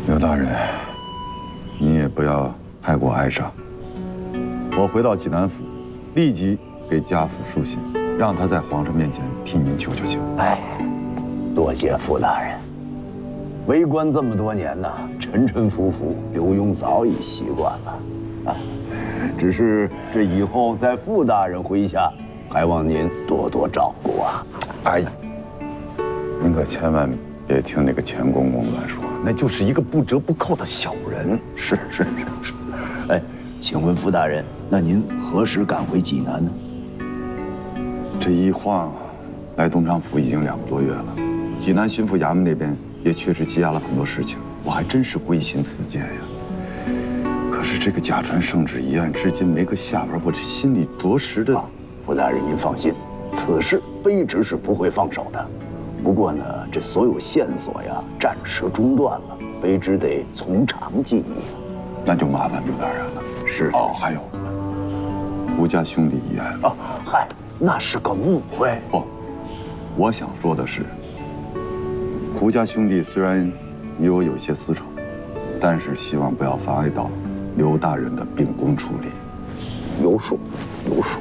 刘大人，你也不要太过哀伤。我回到济南府，立即给家父书信，让他在皇上面前替您求求情。哎，多谢傅大人。为官这么多年呢，沉沉浮浮，刘墉早已习惯了。啊，只是这以后在傅大人麾下，还望您多多照顾啊。哎，您可千万别听那个钱公公乱说，那就是一个不折不扣的小人。是。哎，请问傅大人，那您何时赶回济南呢？这一晃，来东昌府已经2个多月了。济南巡抚衙门那边也确实积压了很多事情，我还真是归心似箭呀。可是这个贾传圣旨一案至今没个下文，我这心里着实的……傅大人您放心，此事卑职是不会放手的。不过呢，这所有线索呀，暂时中断了，卑职得从长计议。那就麻烦刘大人了。是哦，还有胡家兄弟一案。哦，嗨，那是个误会。不，我想说的是，胡家兄弟虽然与我有些私仇，但是希望不要妨碍到刘大人的秉公处理。有数，有数。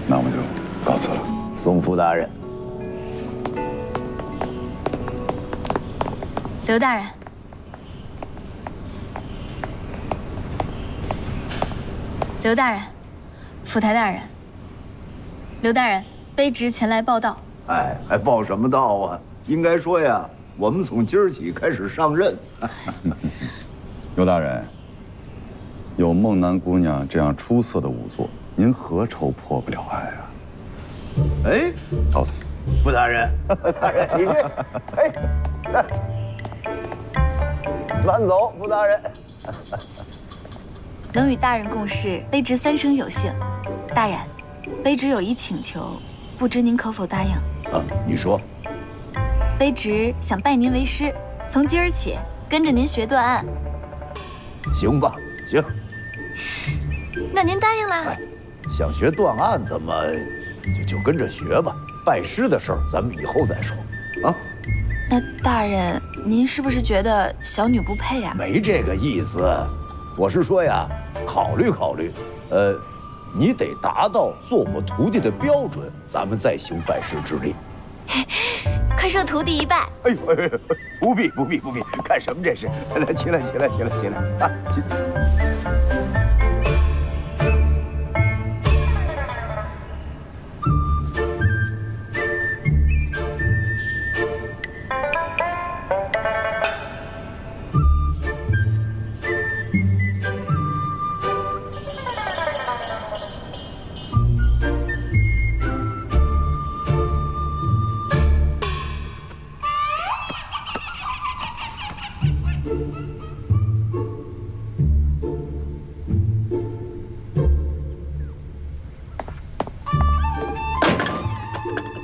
那我就告辞了。宋副大人。刘大人，刘大人，府台大人，刘大人，卑职前来报道。哎，还报什么道啊？应该说呀，我们从今儿起开始上任。刘大人，有孟南姑娘这样出色的仵作，您何愁破不了案啊？哎，告辞。副大人，大人，你这，哎，慢走，副大人。能与大人共事，卑职三生有幸。大人，卑职有一请求，不知您可否答应？啊，你说。卑职想拜您为师，从今儿起跟着您学断案。行吧，行。那您答应了？哎，想学断案，怎么就跟着学吧。拜师的事儿，咱们以后再说。啊。那大人，您是不是觉得小女不配呀？没这个意思，我是说呀，考虑考虑，你得达到做我徒弟的标准，咱们再行拜师之礼。快受徒弟一拜。哎呦，不必，干什么这是？来，起来啊！起。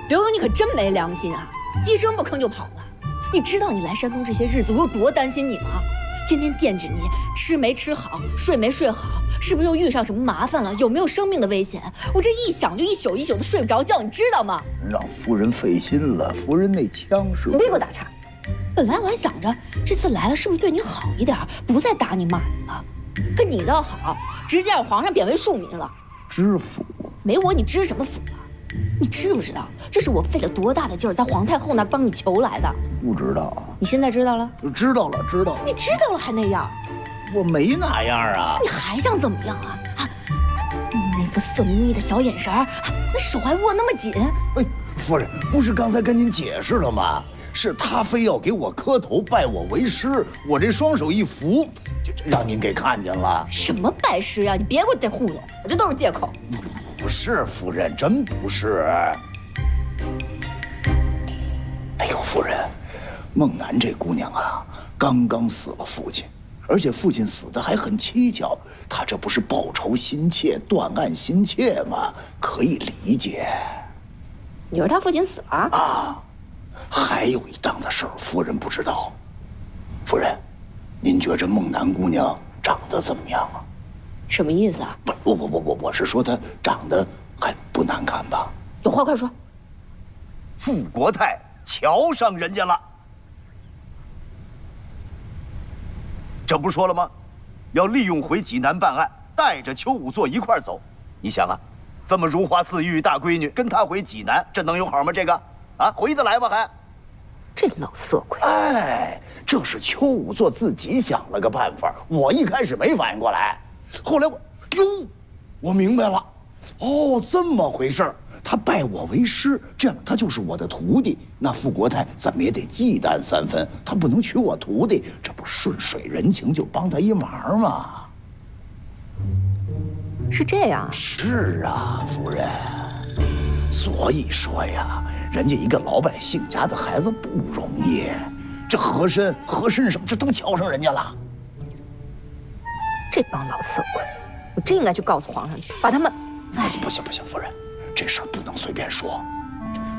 刘勇，你可真没良心啊！一声不吭就跑了。你知道你来山东这些日子我有多担心你吗？天天惦记你吃没吃好，睡没睡好，是不是又遇上什么麻烦了？有没有生命的危险？我这一想就一宿一宿的睡不着觉，你知道吗？让夫人费心了，夫人那枪是……你别给我打岔。本来我还想着这次来了是不是对你好一点，不再打你骂你了。可你倒好，直接让皇上贬为庶民了。知府？没我你知什么府啊？你知不知道这是我费了多大的劲儿在皇太后那儿帮你求来的？不知道。你现在知道了？知道了。你知道了还那样？我没那样啊。你还想怎么样啊？那副色眯眯的小眼神儿，那手还握那么紧。哎，夫人，不是刚才跟您解释了吗？是他非要给我磕头拜我为师，我这双手一扶，就让您给看见了。什么拜师呀？你别给我再糊弄，我这都是借口。不是，夫人，真不是。哎呦，夫人，孟南这姑娘啊，刚刚死了父亲，而且父亲死得还很蹊跷，她这不是报仇心切、断案心切吗？可以理解。你说他父亲死了啊？还有一档子事儿，夫人不知道。夫人，您觉着孟南姑娘长得怎么样啊？什么意思啊？不，我是说她长得还不难看吧？有话快说。傅国泰瞧上人家了，这不是说了吗？要利用回济南办案，带着邱仵作一块走。你想啊，这么如花似玉大闺女跟他回济南，这能有好吗？这个啊，回得来吗？还这老色鬼！哎，这是邱仵作自己想了个办法，我一开始没反应过来。后来我明白了，哦，这么回事儿。他拜我为师，这样他就是我的徒弟。那傅国泰怎么也得忌惮3分，他不能娶我徒弟，这不顺水人情就帮他一忙吗？是这样？是啊，夫人。所以说呀，人家一个老百姓家的孩子不容易，这和珅什么这都瞧上人家了。这帮老色鬼，我真应该去告诉皇上去，把他们……不行，夫人，这事儿不能随便说，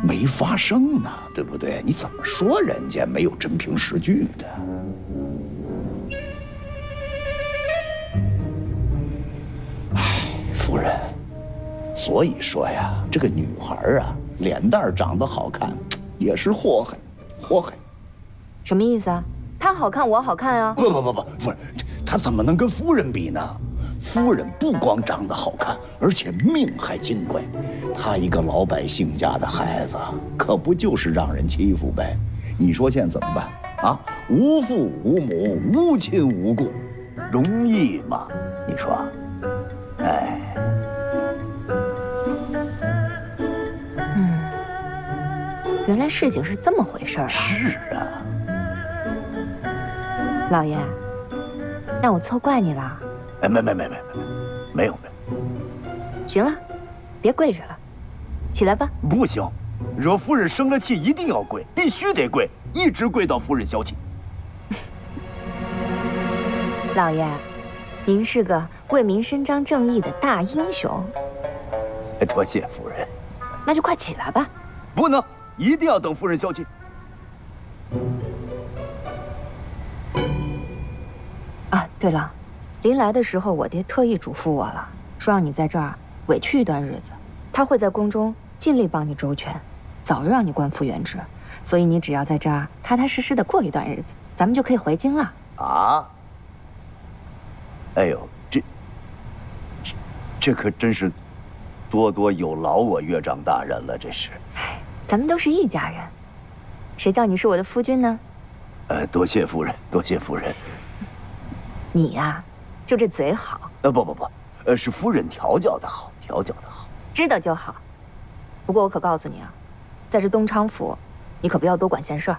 没发生呢，对不对？你怎么说人家没有真凭实据的？哎，夫人，所以说呀，这个女孩啊，脸蛋长得好看，也是祸害。什么意思啊？她好看，我好看啊？不，夫人，他怎么能跟夫人比呢？夫人不光长得好看，而且命还金贵。他一个老百姓家的孩子，可不就是让人欺负呗？你说现在怎么办啊？无父无母，无亲无故，容易吗？你说，哎。原来事情是这么回事啊！是啊，老爷，那我错怪你了。哎，没有。行了，别跪着了，起来吧。不行，惹夫人生了气，一定要跪，必须得跪，一直跪到夫人消气。老爷，您是个为民伸张正义的大英雄。多谢夫人。那就快起来吧。不能。一定要等夫人消气。啊，对了，临来的时候，我爹特意嘱咐我了，说让你在这儿委屈一段日子，他会在宫中尽力帮你周全，早日让你官复原职。所以你只要在这儿踏踏实实的过一段日子，咱们就可以回京了。啊！哎呦，这可真是多有劳我岳丈大人了，这是。咱们都是一家人，谁叫你是我的夫君呢？多谢夫人，多谢夫人。你呀，就这嘴好。不，是夫人调教的好，调教的好。知道就好。不过我可告诉你啊，在这东昌府，你可不要多管闲事儿。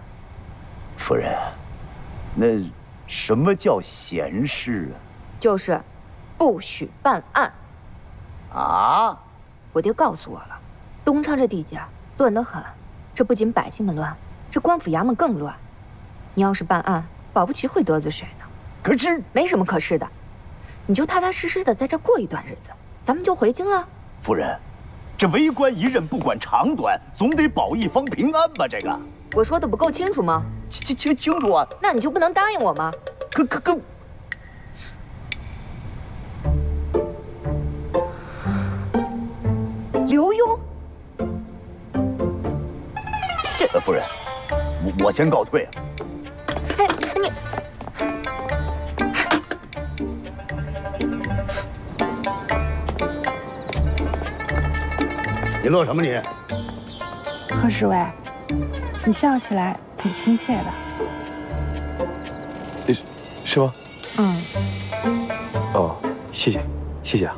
夫人，那什么叫闲事啊？就是不许办案。啊？我爹告诉我了，东昌这地界乱得很，这不仅百姓们乱，这官府衙门更乱。你要是办案，保不齐会得罪谁呢？可是没什么可是的，你就踏踏实实的在这过一段日子，咱们就回京了。夫人，这为官一任，不管长短，总得保一方平安吧？这个我说的不够清楚吗？清楚啊。那你就不能答应我吗？可。刘墉。夫人，我先告退。哎，你你乐什么你？何侍卫，你笑起来挺亲切的。是吗？嗯。哦，谢谢啊。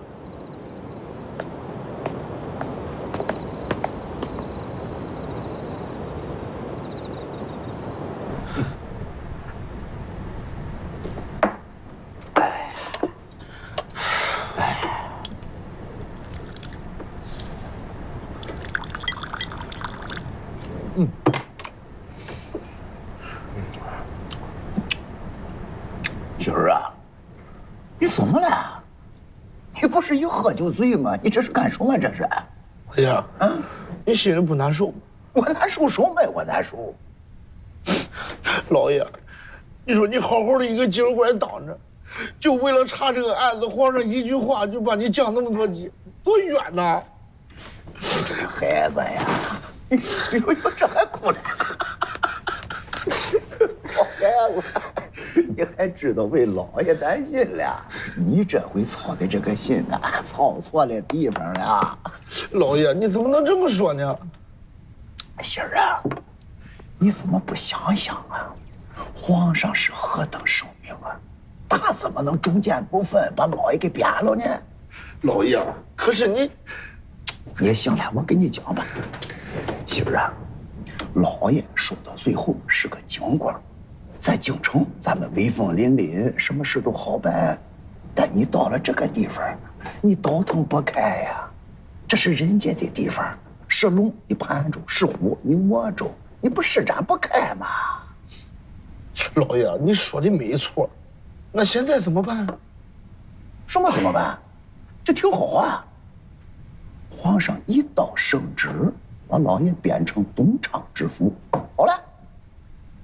雪儿啊，你怎么了？你不是一喝酒醉吗？你这是干什么？这是？哎呀，你心里不难受吗？我难受什么呀？我难受。老爷，你说你好好的一个京官当着，就为了查这个案子，皇上一句话就把你降那么多级，多冤呐！孩子呀，呦，这还哭了。好孩子，你还知道为老爷担心了？你这回操的这个心呐，操错了地方了。老爷，你怎么能这么说呢？心儿啊，你怎么不想想啊？皇上是何等圣明啊，他怎么能中间不分把老爷给贬了呢？老爷，可是你也行了，我跟你讲吧，心儿啊，老爷说到最后是个京官，在京城咱们威风凛凛，什么事都好办，但你到了这个地方，你倒腾不开呀。这是人家的地方，是龙你盘住，是虎你摸住，你不施展不开吗？老爷，你说的没错，那现在怎么办？什么怎么办？这挺好啊！皇上一道圣旨，把老爷贬成东昌知府，好了，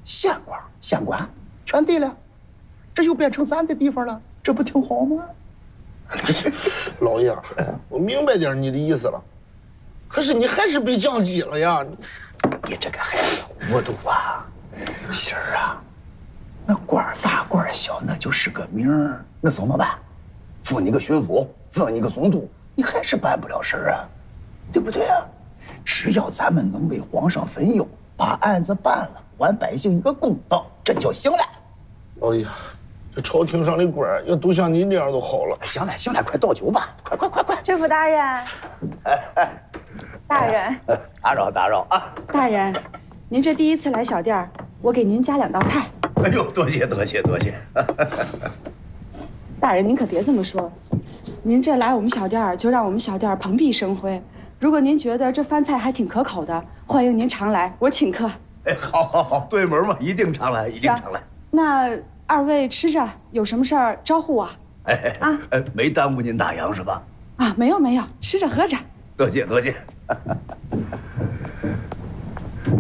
县官、县官全对了，这又变成咱的地方了，这不挺好吗？老爷，我明白点你的意思了，可是你还是被降级了呀！你这个孩子糊涂啊，心儿啊！那官大官小那就是个名儿，那怎么办？封你个巡抚，封你个总督，你还是办不了事儿啊，对不对啊？只要咱们能为皇上分忧，把案子办了，还百姓一个公道，这就行了。老爷，这朝廷上的官要都像你这样就好了。行了行了，快倒酒吧，快！知府大人，大人，打扰啊！大人，您这第一次来小店，我给您加2道菜。哎呦，多谢。大人，您可别这么说，您这来我们小店就让我们小店蓬荜生辉。如果您觉得这饭菜还挺可口的，欢迎您常来，我请客。哎，好，对门嘛，一定常来。那2位吃着，有什么事儿招呼我。没耽误您打烊是吧？啊，没有，吃着喝着。多谢。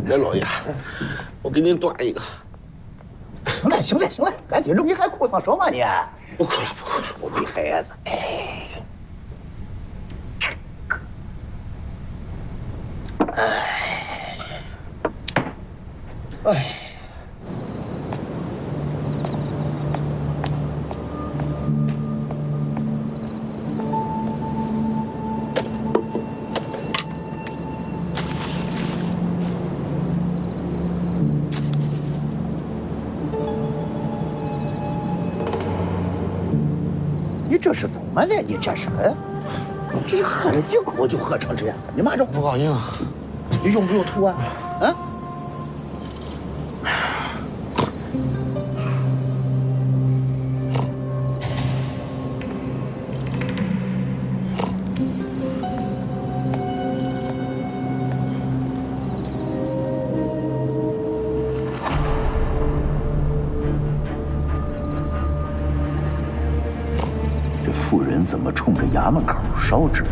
来，老爷，我给您端一个。行了，赶紧着，你还哭丧手吗你？不哭了，我的孩子，你这是怎么了？你这是，这是喝了几口就喝成这样？你妈这不高兴，你用不用吐啊？啊？妇人怎么冲着衙门口烧纸呢？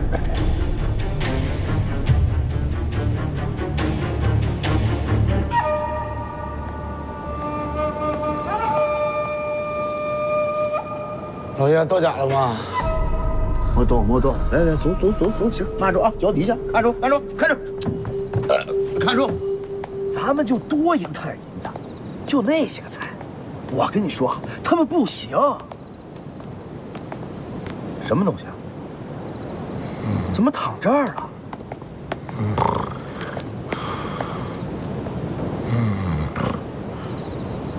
老爷到家了吗？没到。来，走，行，拿着啊，脚底下，看着，咱们就多赢他点银子，就那些个菜，我跟你说，他们不行。什么东西啊？怎么躺这儿了？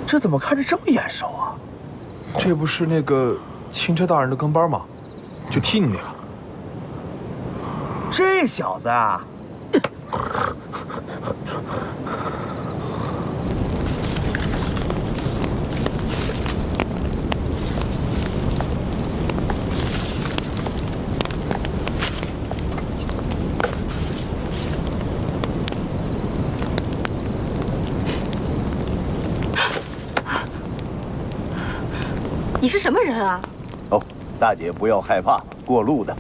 这怎么看着这么眼熟啊？这不是那个钦差大人的跟班吗？就踢你那个。这小子啊！你是什么人啊？哦，大姐不要害怕，过路的。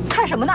看什么呢？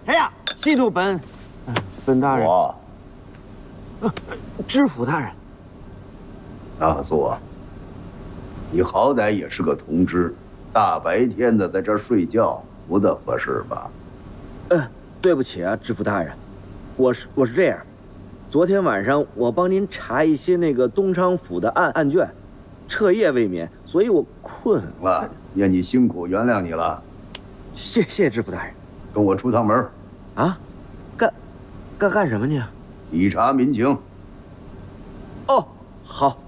谁呀？西渡本大人。我。知府大人。大佐，你好歹也是个同知，大白天的在这儿睡觉，不大合适吧？对不起啊，知府大人，我是这样，昨天晚上我帮您查一些那个东昌府的案卷，彻夜未眠，所以我困了。念你辛苦，原谅你了。谢谢知府大人。跟我出趟门。啊？干什么去？体察民情。哦，好。